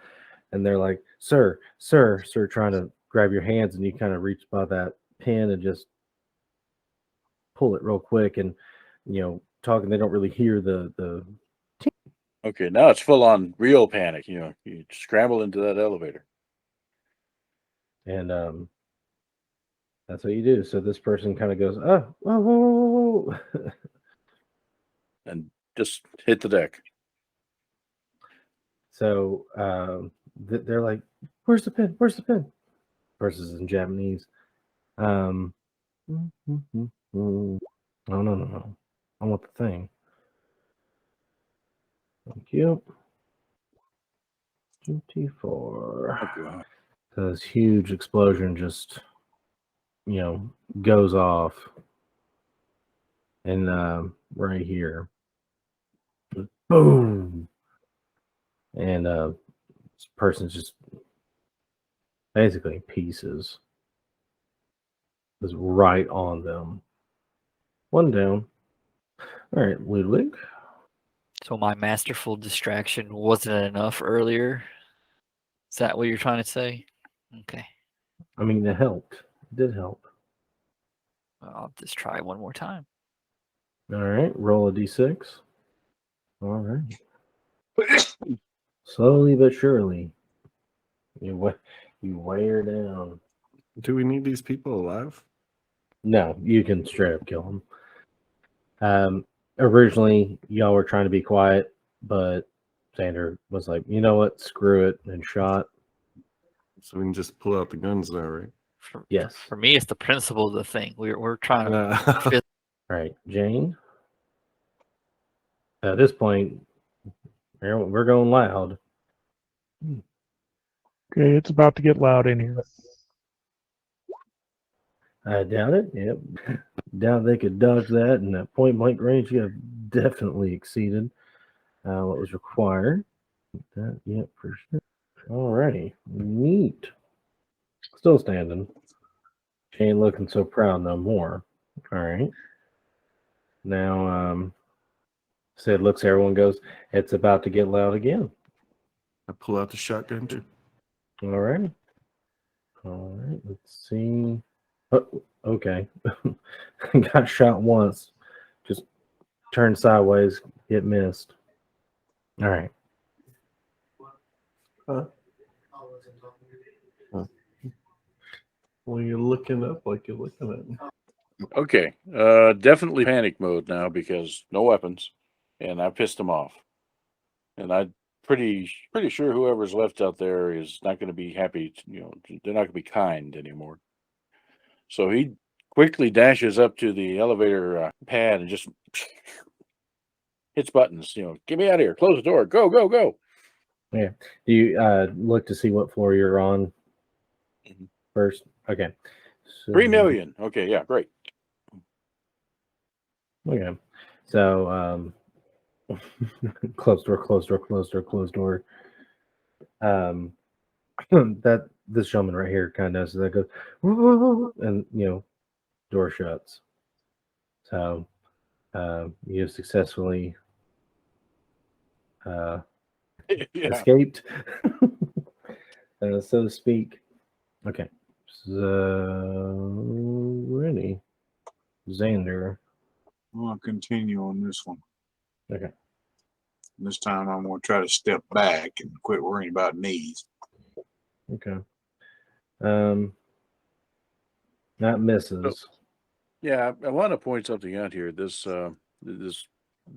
and they're like, sir, trying to grab your hands, and you kind of reach by that pin and just pull it real quick, and talking. They don't really hear the Okay, now it's full on real panic. You scramble into that elevator. and that's what you do. So this person kind of goes, oh, whoa, whoa, whoa, whoa. And just hit the deck. So they're like, where's the pin? Where's the pin? Versus in Japanese. Oh, no. I want the thing. Thank you. 24. Okay. So this huge explosion just, goes off. And right here. Boom. And this person's just basically pieces. Is right on them. One down. All right, Ludwig. So my masterful distraction wasn't enough earlier. Is that what you're trying to say? Okay. I mean, it helped. It did help. Well, I'll just try one more time. All right, roll a d6. All right. Slowly but surely, you weigh her down. Do we need these people alive? No, you can straight up kill them. Originally, y'all were trying to be quiet, but Xander was like, you know what, screw it, and shot. So we can just pull out the guns now, right? Yes. For me, it's the principle of the thing. We're trying to. Uh, All right, Jane. At this point, we're going loud. Okay, it's about to get loud in here. I doubt it. Yep. Doubt they could dodge that, and that point blank range you have definitely exceeded what was required. That, yep, for sure. Alrighty, neat. Still standing. She ain't looking so proud no more. All right. Now, Sid looks at everyone, goes, "It's about to get loud again." I pull out the shotgun too. All right. All right. Let's see. Oh, okay. Got shot once. Just turned sideways. It missed. All right. Huh? Well, you're looking up like you're looking at me. Okay. Definitely panic mode now because no weapons, and I pissed them off. And I'm pretty sure whoever's left out there is not going to be happy. They're not going to be kind anymore. So he quickly dashes up to the elevator pad and just hits buttons. Get me out of here. Close the door. Go, go, go. Yeah. Do you look to see what floor you're on first? Okay. So, 3 million. Okay, yeah, great. Okay. So closed door, closed door, closed door, closed door. That this gentleman right here kind of does that, goes and door shuts. So you have successfully Yeah. escaped, so to speak. Okay. So ready, Xander. I'll continue on this one. Okay. This time I'm going to try to step back and quit worrying about knees. Okay. That misses. Yeah, I want to point something out here. This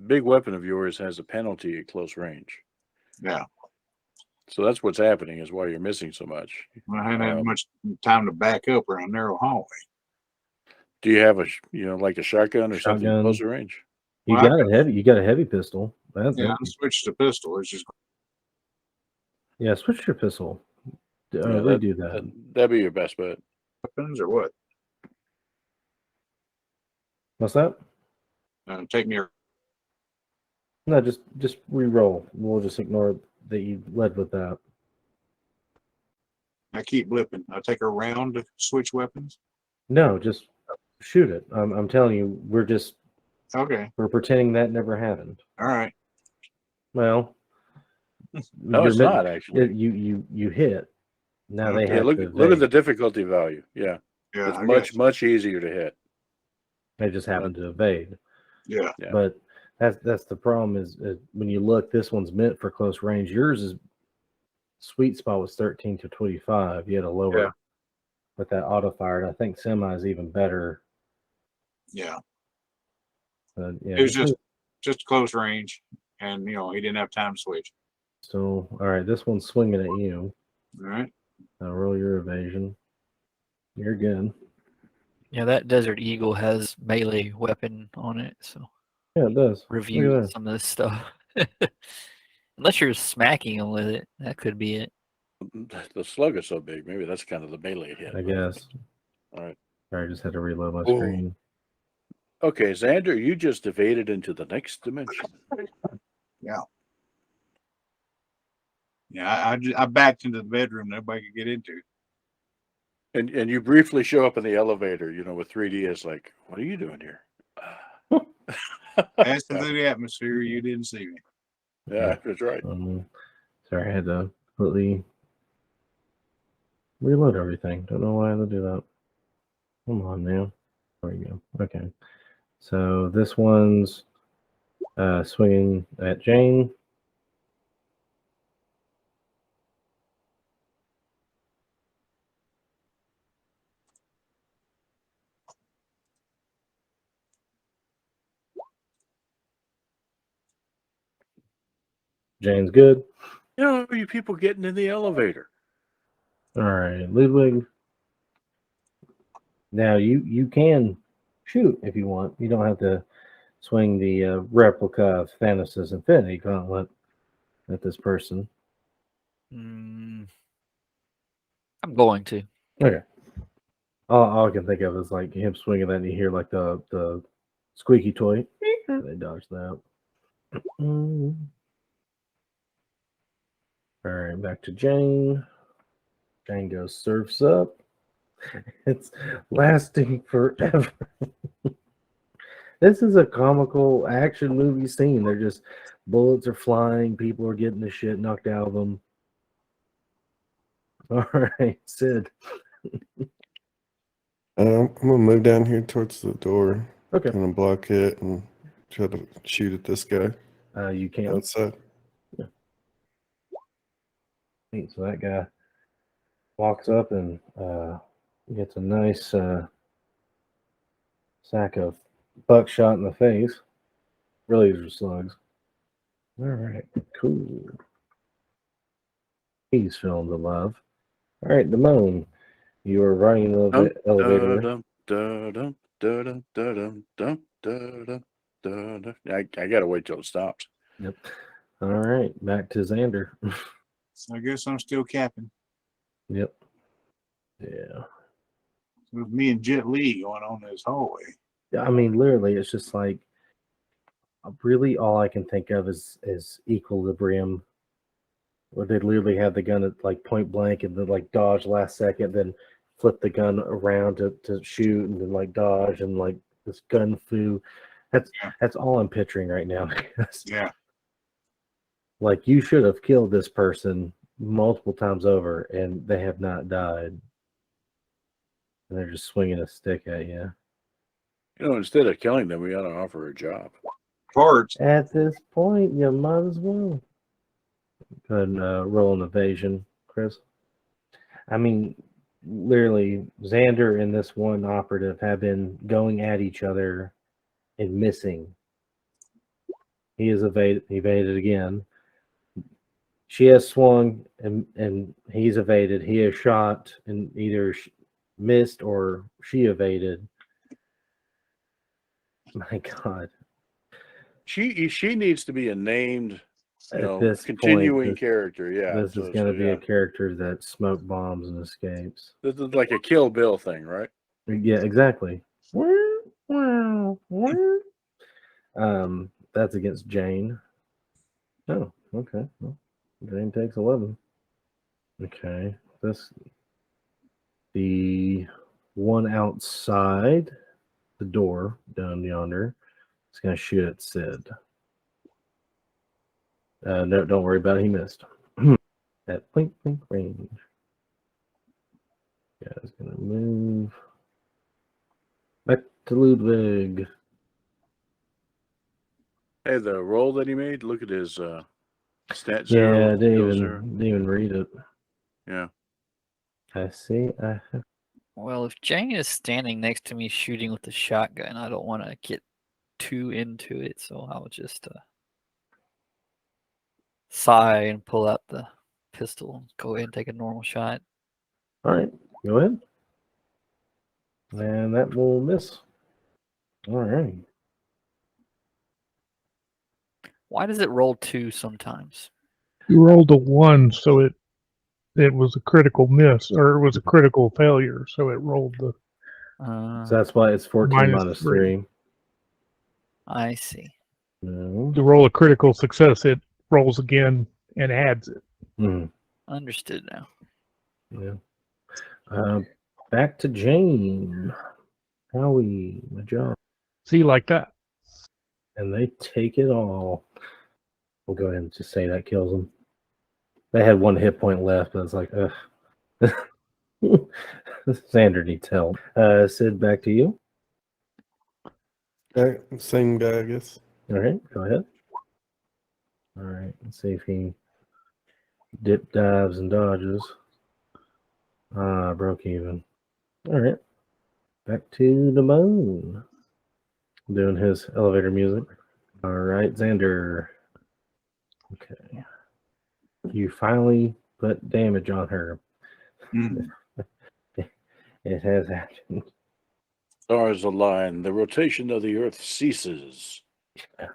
big weapon of yours has a penalty at close range. Yeah. So that's what's happening, is why you're missing so much. I hadn't had much time to back up around a narrow hallway. Do you have like a shotgun or something Shotgun. closer range? You Well, got a heavy. You got a heavy pistol. That's Yeah, it. I switched to pistol. It's just Yeah, switch your pistol. Yeah, Redo that. That'd be your best bet. weapons or what? What's that? Take me. No, just re-roll. We'll just ignore that you led with that. I keep blipping. I take a round to switch weapons. No, just shoot it. I'm telling you, Okay. we're pretending that never happened. All right. Well, No, it's you're- not actually. You hit. Now they Okay, Yeah, have look to look at the evade. difficulty value. Yeah, Yeah. it's I much guess. much easier to hit. They just happen to evade. Yeah. Yeah. But that's the problem is when you look, this one's meant for close range. Yours is sweet spot was 13 to 25. You had a lower Yeah. with that auto fired. I think semi is even better. Yeah. Yeah. It was just close range, and he didn't have time to switch. So all right, this one's swinging at you. All right. Now roll your evasion. You're good. Yeah, that Desert Eagle has melee weapon on it, so Yeah, it does. Look review at that. some of this stuff. Unless you're smacking them with it, that could be it. The slug is so big. Maybe that's kind of the melee hit. I guess. All right. Sorry, I just had to reload my Oh. screen. Okay, Xander, you just evaded into the next dimension. Yeah. Yeah. I backed into the bedroom nobody could get into. And you briefly show up in the elevator, with 3D. It's like, what are you doing here? Passing through the atmosphere, you didn't see me. Yeah, that's right. Sorry, I had to completely reload everything. Don't know why I had to do that. Come on now. There we go. Okay. So this one's swinging at Jane. Jane's good. You people getting in the elevator. All right, Ludwig. Now you can shoot if you want. You don't have to swing the replica of Thanos' Infinity Gauntlet at this person. I'm going to. Okay. All I can think of is like him swinging that, and you hear like the squeaky toy. They dodge that. All right, back to Jane. Jane goes surfs up. It's lasting forever. This is a comical action movie scene. They're just bullets are flying, people are getting the shit knocked out of them. All right, Sid. I'm gonna move down here towards the door, Okay. kind of block it, and try to shoot at this guy You can. outside. Neat. So that guy walks up and gets a nice sack of buckshot in the face. Really, these are slugs. All right, cool. He's feeling the love. All right, Damone, you are riding the elevator. I gotta wait till it stops. Yep. All right, back to Xander. So I guess I'm still capping. Yep. Yeah. With me and Jet Li going on this hallway. I mean, literally, it's just like really all I can think of is Equilibrium, where they literally have the gun at like point blank and then like dodge last second, then flip the gun around to shoot and then like dodge and like this gun foo. That's all I'm picturing right now. Yeah. Like you should have killed this person multiple times over and they have not died. And they're just swinging a stick at you. Instead of killing them, we ought to offer a job. Parts. At this point, you might as well. Go ahead and roll an evasion, Chris. I mean, literally, Xander and this one operative have been going at each other and missing. He is evaded again. She has swung and he's evaded. He has shot and either missed or she evaded. My God. She needs to be a named, At this continuing point, character. Yeah, this is going to be a character that smoke bombs and escapes. This is like a Kill Bill thing, right? Yeah, exactly. That's against Jane. Oh, okay. Well, Jane takes 11. Okay. The one outside the door down yonder is going to shoot at Sid. No, don't worry about it. He missed. At blink range. Yeah, it's going to move back to Ludwig. Hey, the roll that he made, look at his stat Yeah, zero. I didn't skill even, zero. didn't even read it. Yeah. I see. Well, if Jane is standing next to me shooting with the shotgun, I don't want to get too into it, so I'll just sigh and pull out the pistol. Go ahead and take a normal shot. All right, go ahead. And that will miss. All right. Why does it roll 2 sometimes? You rolled a 1, so it was a critical miss, or it was a critical failure, so it rolled the So that's why it's 14 minus 3. I see. No. to roll a critical success. It rolls again and adds it. Mhm. Understood now. Yeah. Back to Jane. Howie, my job. See, like that. And they take it all. We'll go ahead and just say that kills them. They had 1 hit point left, but it's like, ugh. Xander needs help. Sid, back to you. Same guy, I guess. All right, go ahead. All right, let's see if he dip dives and dodges. Broke even. All right, back to the moon. Doing his elevator music. All right, Xander. Okay. You finally put damage on her. It has happened. Stars align. The rotation of the Earth ceases. Yeah.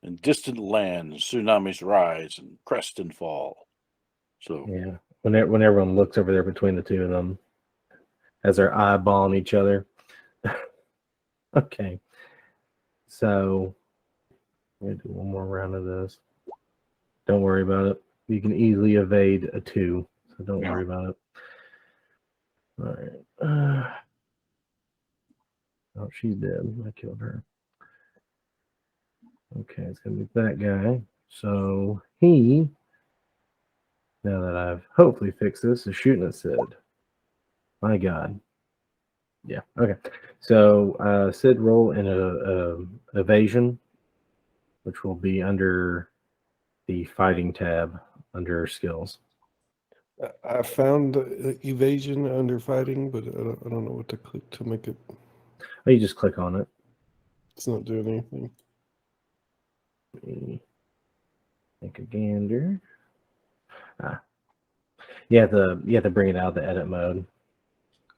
In distant lands, tsunamis rise and crest and fall. So Yeah. When everyone looks over there between the two of them, as they're eyeballing each other. Okay. So I'm gonna do one more round of this. Don't worry about it. You can easily evade a 2, so don't worry about it. All right. Oh, she's dead. I killed her. Okay, it's gonna be that guy. So he, now that I've hopefully fixed this, is shooting at Sid. My God. Yeah. Okay. So Sid, roll in a evasion, which will be under the fighting tab under skills. I found evasion under fighting, but I don't know what to click to make it. Oh, you just click on it. It's not doing anything. Let me make a gander. You have to bring it out of the edit mode.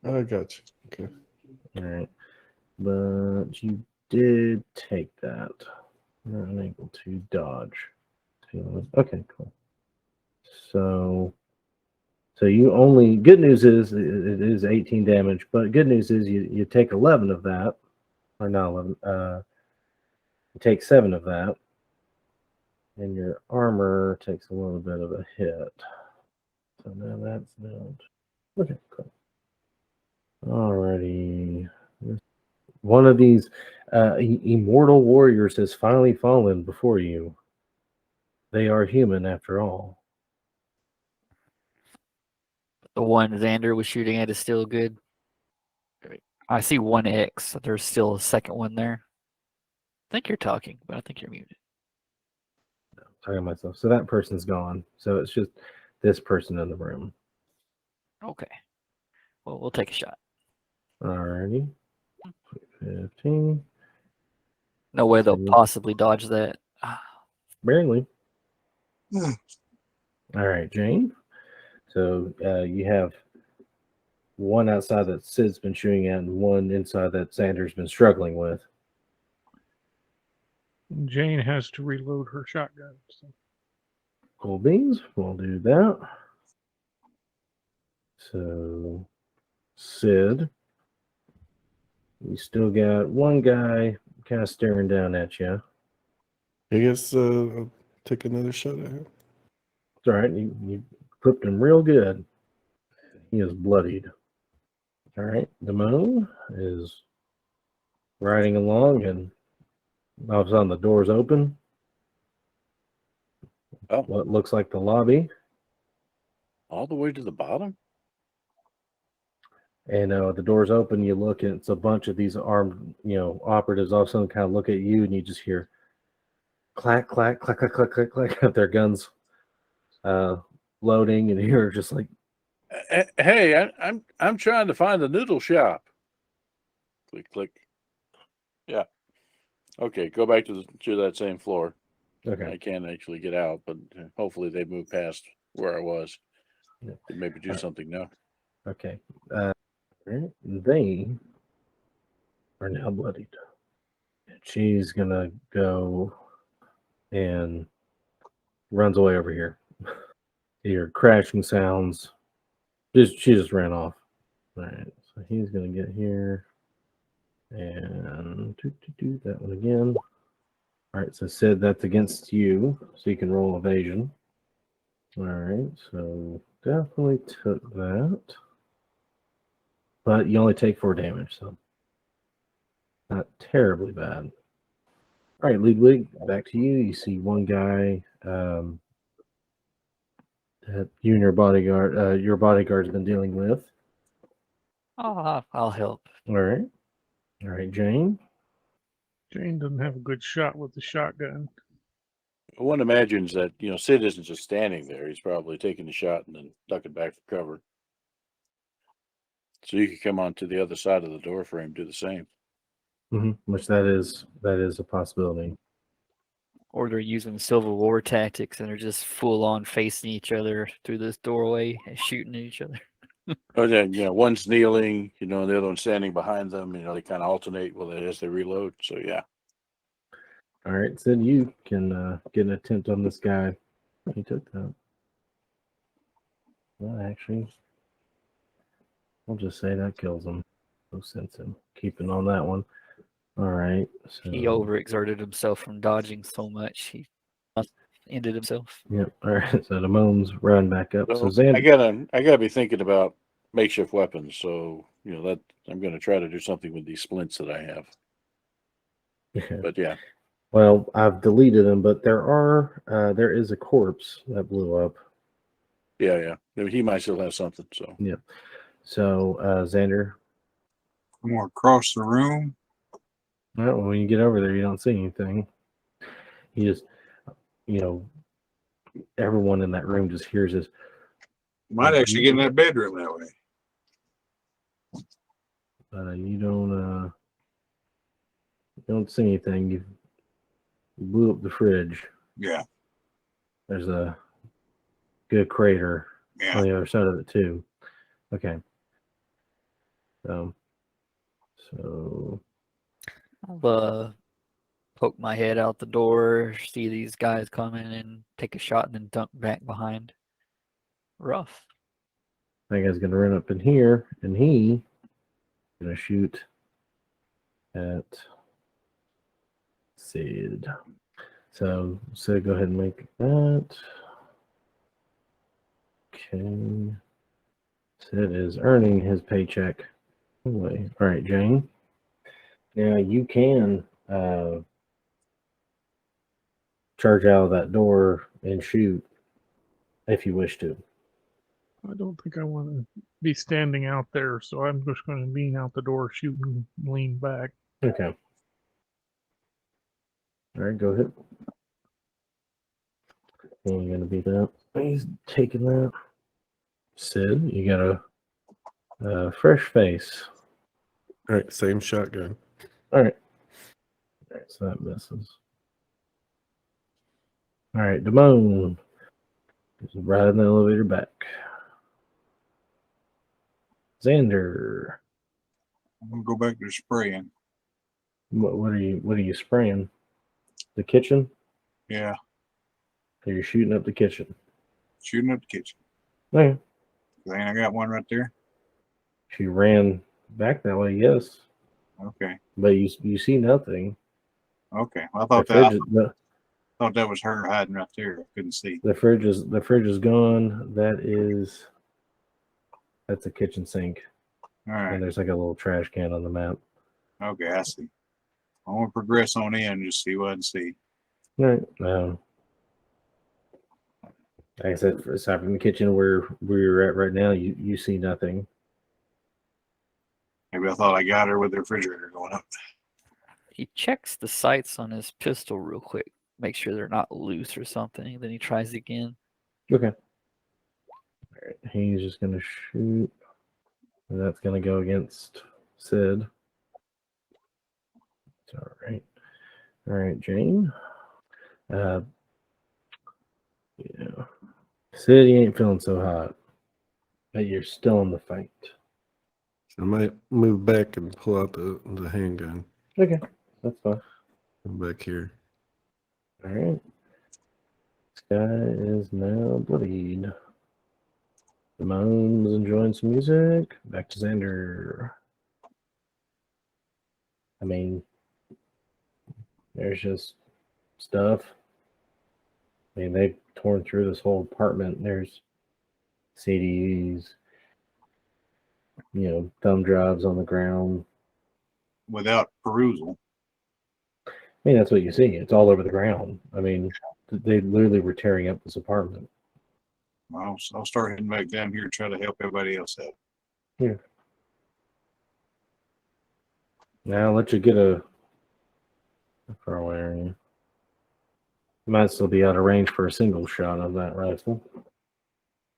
I got you. Okay. All right. But you did take that. You're unable to dodge. Okay, cool. So you only, good news is it is 18 damage, but good news is you take 11 of that, or not 11. You take 7 of that, and your armor takes a little bit of a hit. So now that's down. Okay, cool. Alrighty. One of these immortal warriors has finally fallen before you. They are human after all. The one Xander was shooting at is still good. I see 1X. There's still a second one there. I think you're talking, but I think you're muted. Talking to myself. So that person's gone. So it's just this person in the room. Okay. Well, we'll take a shot. Alrighty. 15. No way they'll So- possibly dodge that. Barely. All right, Jane. So you have one outside that Sid's been shooting at and one inside that Xander's been struggling with. Jane has to reload her shotgun. So. Cool beans. We'll do that. So, Sid, you still got one guy kind of staring down at you. I guess take another shot at him. It's all right. You clipped him real good. He is bloodied. All right. Damone is riding along, and all of a sudden the door's open. Oh. What looks like the lobby. All the way to the bottom? And the door's open. You look, and it's a bunch of these armed, operatives. All of a sudden, kind of look at you, and you just hear clack, clack, clack, clack, clack, clack, clack of their guns loading, and you're just like, Hey, I'm trying to find the noodle shop. Click, click. Yeah. Okay, go back to that same floor. okay. I can't actually get out, but hopefully they moved past where I was. Yeah. Maybe do something now. Okay. Right. They are now bloodied. She's gonna go and runs away over here. You hear crashing sounds. She just ran off. All right. So he's gonna get here and do that one again. All right. So Sid, that's against you, so you can roll evasion. All right. So definitely took that. But you only take 4 damage, so not terribly bad. All right, Ludwig, back to you. You see one guy that you and your bodyguard's been dealing with. I'll help. All right, Jane. Jane doesn't have a good shot with the shotgun. One imagines that, Sid isn't just standing there. He's probably taking the shot and then ducking back for cover. So you could come onto the other side of the door frame, do the same. Which that is a possibility. Or they're using Civil War tactics and they're just full on facing each other through this doorway and shooting at each other. Or then, one's kneeling, and the other one's standing behind them. They kind of alternate as they reload. So yeah. All right, Sid, you can get an attempt on this guy. He took that. Well, actually, I'll just say that kills him. No sense in keeping on that one. All right. So, He overexerted himself from dodging so much. He ended himself. Yep. All right. So the moans run back up. So So Xander, I gotta be thinking about makeshift weapons. So that I'm gonna try to do something with these splints that I have. But yeah. well, I've deleted them, but there is a corpse that blew up. Yeah. He might still have something. So Yep. So Xander, I'm going across the room. all right, well, when you get over there, you don't see anything. You just, everyone in that room just hears this. Might actually get in that bedroom that way. But you don't see anything. You blew up the fridge. Yeah. There's a good crater Yeah. on the other side of it too. Okay. So I'll poke my head out the door, see these guys coming, and take a shot, and then dunk back behind. Rough. that guy's gonna run up in here, and he gonna shoot at Sid. So Sid, go ahead and make that. Okay. Sid is earning his paycheck. Anyway, all right, Jane. Now you can charge out of that door and shoot if you wish to. I don't think I want to be standing out there, so I'm just going to lean out the door, shoot, and lean back. Okay. All right, go ahead. And you're gonna beat that. He's taking that. Sid, you got a fresh face. All right, same shotgun. All right. All right, so that misses. All right, Damone is riding the elevator back. Xander, I'm going to go back to spraying. what are you spraying? The kitchen? Yeah. Or you're shooting up the kitchen? Shooting up the kitchen. Okay. I got one right there. She ran back that way, yes. Okay. But you see nothing. Okay. Well, I The thought that. fridge, Thought that was her hiding right there. I couldn't see. The fridge is gone. That's a kitchen sink, All right. and there's like a little trash can on the map. Okay, I see. I want to progress on in and just see what I can see. All right. Like I said, aside from the kitchen where we're at right now, you see nothing. Maybe I thought I got her with the refrigerator going up. He checks the sights on his pistol real quick, make sure they're not loose or something. Then he tries again. Okay. All right. He's just gonna shoot, and that's gonna go against Sid. It's all right. All right, Jane. Yeah. Sid, you ain't feeling so hot, but you're still in the fight. I might move back and pull out the handgun. Okay, that's fine. I'm back here. All right. This guy is now bloodied. Ramon's enjoying some music. Back to Xander. I mean, there's just stuff. I mean, they've torn through this whole apartment. There's CDs, thumb drives on the ground. Without perusal. I mean, that's what you see. It's all over the ground. I mean, they literally were tearing up this apartment. I'll start heading back down here and try to help everybody else out. Here. Now I'll let you get a far area. You might still be out of range for a single shot of that rifle.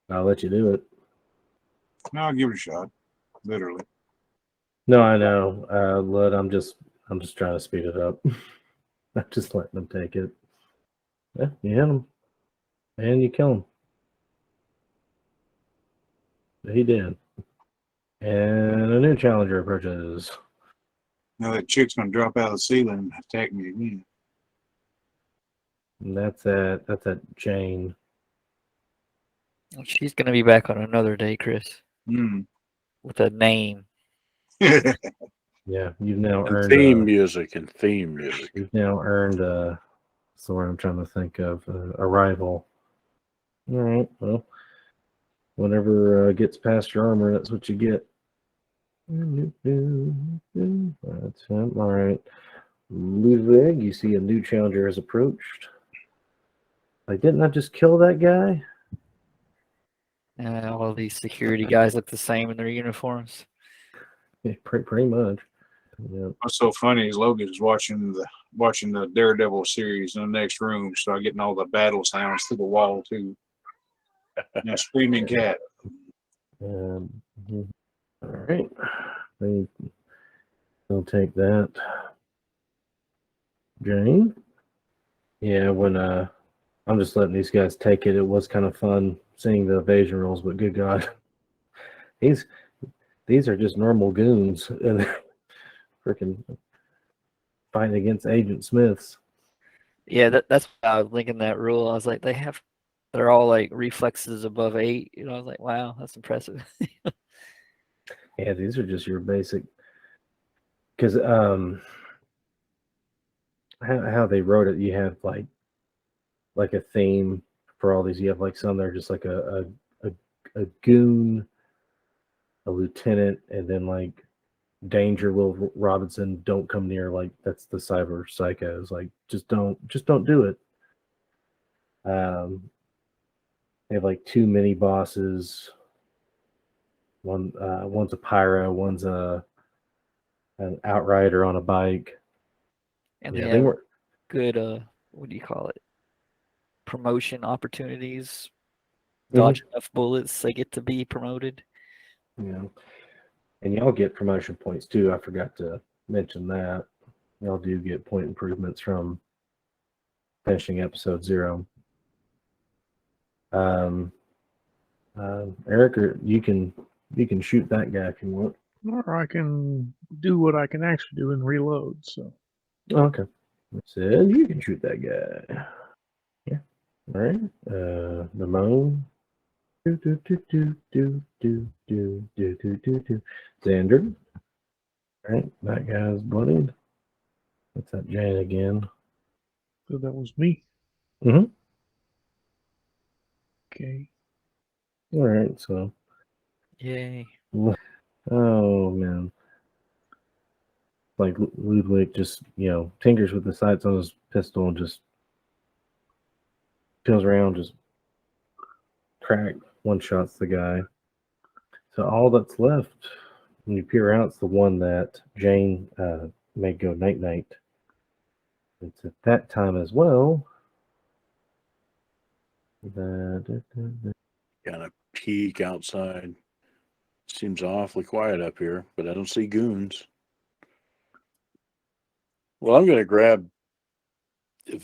I'll let you do it. No, I'll give it a shot. Literally. No, I know. Lud, I'm just trying to speed it up. I'm just letting them take it. Yeah, you hit him. And you kill him. He did. And a new challenger approaches. Now that chick's gonna drop out of the ceiling and attack me again. And that's at Jane. She's gonna be back on another day, Chris, with a name. Yeah, you've now And earned theme music. You've now earned so what I'm trying to think of a rival. All right, well, whatever gets past your armor, that's what you get. That's him. All right, Ludwig, you see a new challenger has approached. Like, didn't I just kill that guy? All these security guys look the same in their uniforms. Yeah, pretty much. Yeah. What's so funny is Logan is watching the Daredevil series in the next room, so I'm getting all the battle sounds through the wall too. And a screaming cat. All right. I'll take that. Jane? Yeah, when I'm just letting these guys take it. It was kind of fun seeing the evasion rolls, but good God. These are just normal goons and they're freaking fighting against Agent Smiths. Yeah, that's why I was linking that rule. I was like, they're all like reflexes above 8. I was like, wow, that's impressive. Yeah, these are just your basic. Because how they wrote it, you have like a theme for all these. You have like some that are just like a goon, a lieutenant, and then like danger, Will Robinson, don't come near. Like that's the cyber psychos. Like just don't do it. They have like 2 mini bosses. One's a pyro, one's an outrider on a bike. And Yeah, they they have were good what do you call it? Promotion opportunities. Dodge enough bullets, they get to be promoted. Yeah. And y'all get promotion points too. I forgot to mention that. Y'all do get point improvements from finishing episode 0. Eric, you can shoot that guy if you want. Or I can do what I can actually do and reload. So Okay. Said you can shoot that guy. Yeah. All right. Ramon. Xander. All right. That guy's bloodied. What's that Jane again? that was me. Mhm. Okay. All right. So, Yay. oh man, like Ludwig just tinkers with the sights on his pistol and just peels around, just crack, one shots the guy. So all that's left when you peer out is the one that Jane made go night night. It's at that time as well that Kind of peek outside. Seems awfully quiet up here, but I don't see goons. Well, I'm going to grab.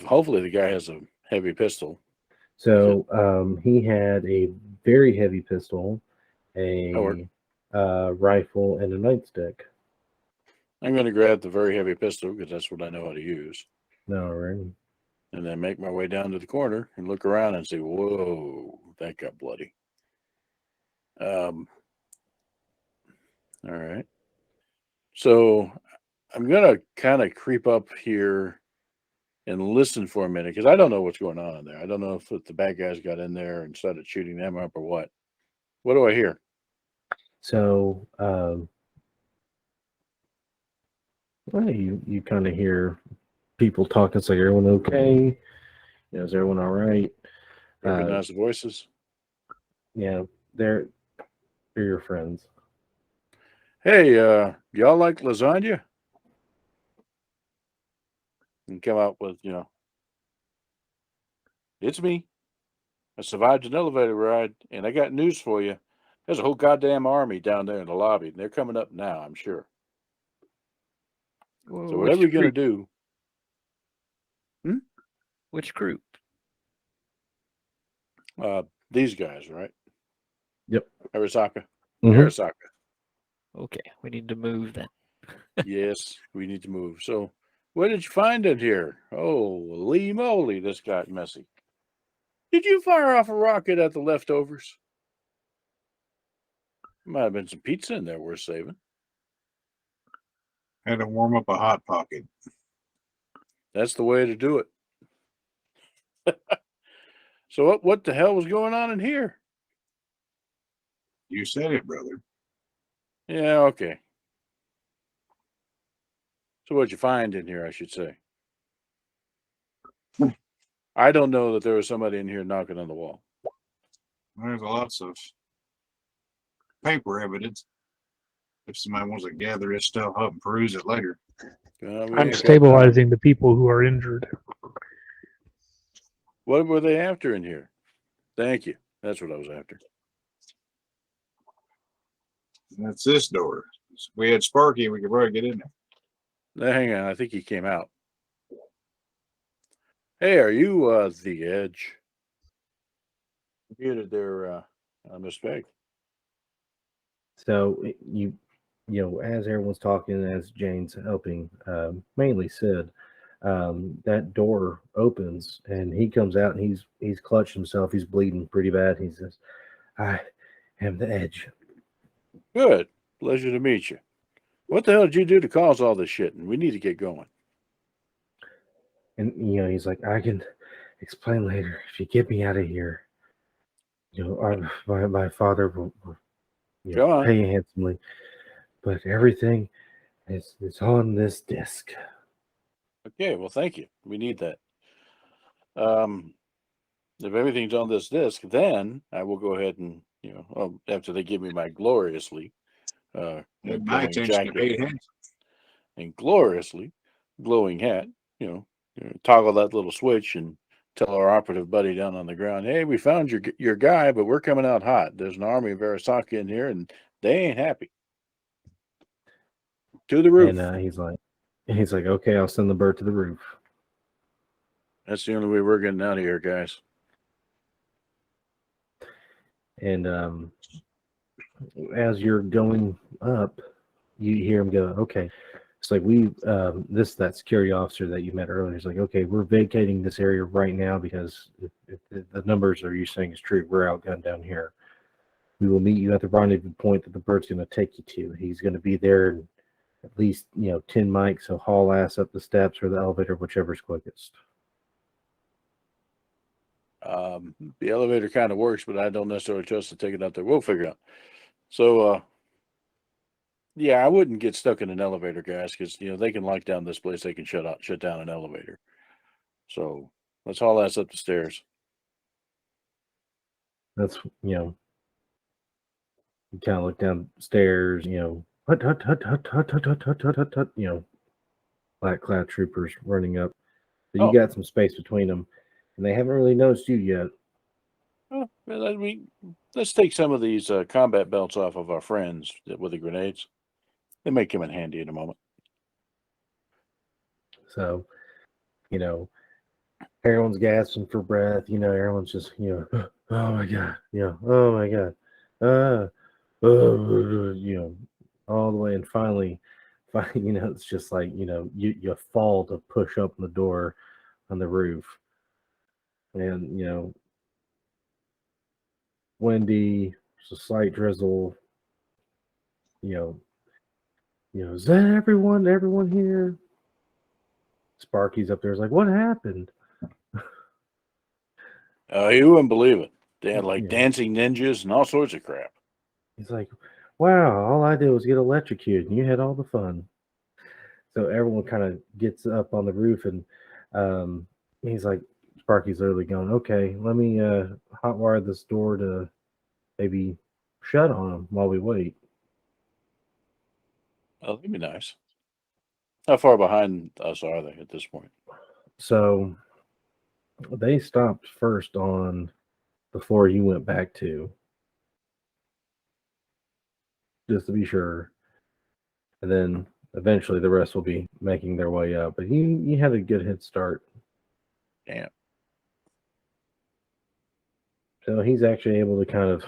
Hopefully, the guy has a heavy pistol. So he had a very heavy pistol, Howard. a rifle, and a nightstick. I'm going to grab the very heavy pistol because that's what I know how to use. No, right? And then make my way down to the corner and look around and say, whoa, that got bloody. All right. So I'm going to kind of creep up here and listen for a minute because I don't know what's going on in there. I don't know if the bad guys got in there and started shooting them up or what. What do I hear? So well, you kind of hear people talking. It's like, everyone okay? Is everyone all right? Recognize the voices? Yeah, they're your friends. Hey, y'all like lasagna? And come out with, it's me. I survived an elevator ride, and I got news for you. There's a whole goddamn army down there in the lobby, and they're coming up now, I'm sure. So whatever you're going to do. Which group? These guys, right? Yep. Arasaka. Mhm. Arasaka. Okay, we need to move then. Yes, we need to move. So what did you find in here? Holy moly, this got messy. Did you fire off a rocket at the leftovers? Might have been some pizza in there worth saving. Had to warm up a hot pocket. That's the way to do it. So what the hell was going on in here? You said it, brother. Yeah, okay. So what'd you find in here, I should say? I don't know that there was somebody in here knocking on the wall. There's lots of paper evidence. If somebody wants to gather this stuff up and peruse it later. We I'm ain't got time. stabilizing the people who are injured. What were they after in here? Thank you. That's what I was after. And that's this door. If we had Sparky, we could probably get in there. Now, hang on, I think he came out. Hey, are you the Edge? Muted there, Miss Pegg. So as everyone's talking, as Jane's helping, mainly Sid, that door opens and he comes out and he's clutched himself. He's bleeding pretty bad. He says, "I am the Edge." Good. Pleasure to meet you. What the hell did you do to cause all this shit? And we need to get going. And he's like, "I can explain later. If you get me out of here, my father will Go on. pay you handsomely. But everything is on this disc." Okay, well, thank you. We need that. If everything's on this disc, then I will go ahead and, after they give me my gloriously My glowing attention to pay jacket hands. and gloriously glowing hat, toggle that little switch and tell our operative buddy down on the ground, hey, we found your guy, but we're coming out hot. There's an army of Arasaka in here, and they ain't happy. To the roof. And he's like, "Okay, I'll send the bird to the roof." That's the only way we're getting out of here, guys. And as you're going up, you hear him go, "Okay." It's like that security officer that you met earlier is like, "Okay, we're vacating this area right now because if the numbers are you saying is true, we're outgunned down here. We will meet you at the rendezvous point that the bird's going to take you to. He's going to be there in at least 10 mics, so haul ass up the steps or the elevator, whichever's quickest." The elevator kind of works, but I don't necessarily trust to take it out there. We'll figure it out. So, yeah, I wouldn't get stuck in an elevator, guys, because they can lock down this place. They can shut down an elevator. So let's haul ass up the stairs. That's you kind of look downstairs, hut, hut, hut, hut, hut, hut, hut, hut, hut, hut, hut, black cloud troopers running up. But you Oh. got some space between them, and they haven't really noticed you yet. Oh, well, let's take some of these combat belts off of our friends with the grenades. They may come in handy in a moment. So, everyone's gasping for breath. Everyone's just, oh my God, oh my God, all the way. And finally, it's just like, you fall to push open the door on the roof. And, windy, just a slight drizzle, is that everyone here? Sparky's up there. Is like, what happened? You wouldn't believe it. They had like Yeah. dancing ninjas and all sorts of crap. He's like, wow, all I did was get electrocuted and you had all the fun. So everyone kind of gets up on the roof and he's like, Sparky's literally going, okay, let me hotwire this door to maybe shut on them while we wait. Oh, that'd be nice. How far behind us are they at this point? So they stopped first on the floor you went back to, just to be sure. And then eventually the rest will be making their way up. But you had a good head start. Damn. So he's actually able to kind of,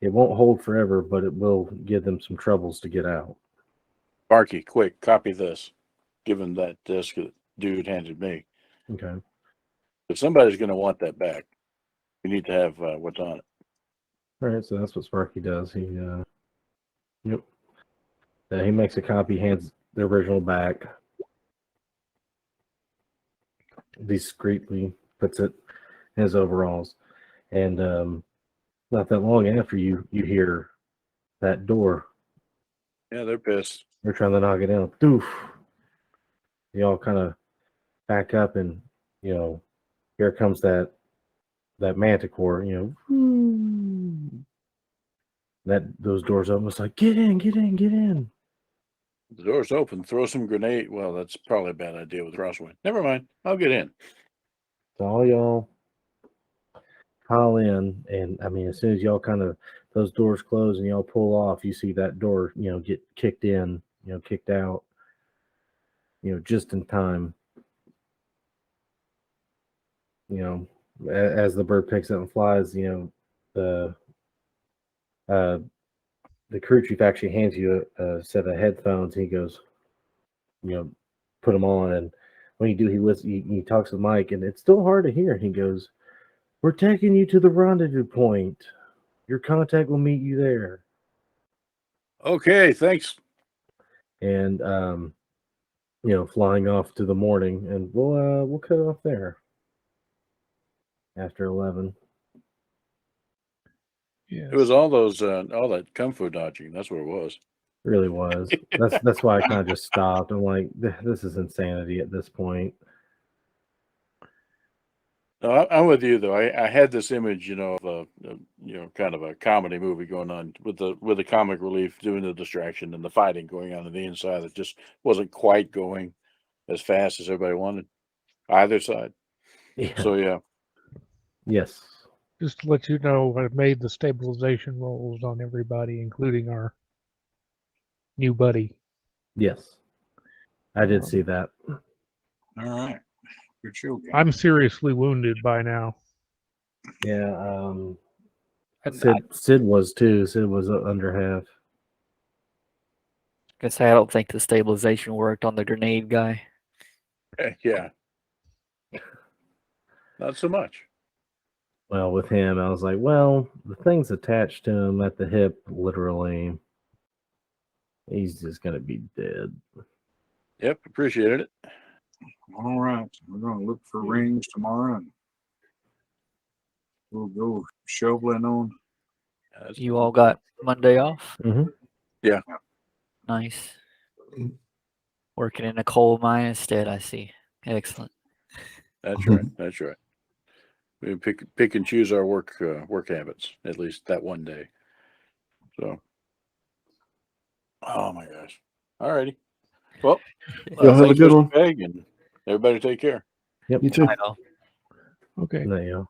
it won't hold forever, but it will give them some troubles to get out. Sparky, quick, copy this. Given that disc that dude handed me. Okay. If somebody's going to want that back, we need to have what's on it. All right, so that's what Sparky does. He he makes a copy, hands the original back, discreetly puts it in his overalls, and not that long after you hear that door. Yeah, they're pissed. They're trying to knock it down. Doof. You all kind of back up, and here comes that manticore. Those doors open. It's like, get in, get in, get in. The door's open. Throw some grenade. Well, that's probably a bad idea with crosswind. Never mind. I'll get in. So all y'all pile in, and I mean, as soon as y'all kind of those doors close and y'all pull off, you see that door, get kicked in, kicked out, just in time. As the bird picks up and flies, the crew chief actually hands you a set of headphones. And he goes, put them on, and when you do, he talks to the mic, and it's still hard to hear. And he goes, "We're taking you to the rendezvous point. Your contact will meet you there." Okay, thanks. And flying off to the morning, and we'll cut it off there after 11. Yeah. It was all that kung fu dodging. That's what it was. It really was. That's why I kind of just stopped. I'm like, this is insanity at this point. No, I'm with you though. I had this image, of a kind of a comedy movie going on with the comic relief doing the distraction and the fighting going on the inside that just wasn't quite going as fast as everybody wanted, either side. Yeah. So yeah. Yes. Just to let you know, I've made the stabilization rolls on everybody, including our new buddy. Yes. I did see that. All right. Good show, gang. I'm seriously wounded by now. Yeah. Sid was too. Sid was under half. Guess I don't think the stabilization worked on the grenade guy. Yeah. Not so much. Well, with him, I was like, well, the thing's attached to him at the hip, literally. He's just going to be dead. Yep, appreciated it. All right. We're going to look for rings tomorrow and We'll go shoveling on. That's You all got Monday off? Mm-hmm. Nice. Working in a coal mine instead, I see. Excellent. That's right. That's right. We pick and choose our work habits, at least that one day. So, oh my gosh. All righty. Well, Y'all have a thanks, good Mr. one. Pegg, and everybody take care. You too. Night all. Okay. There you go.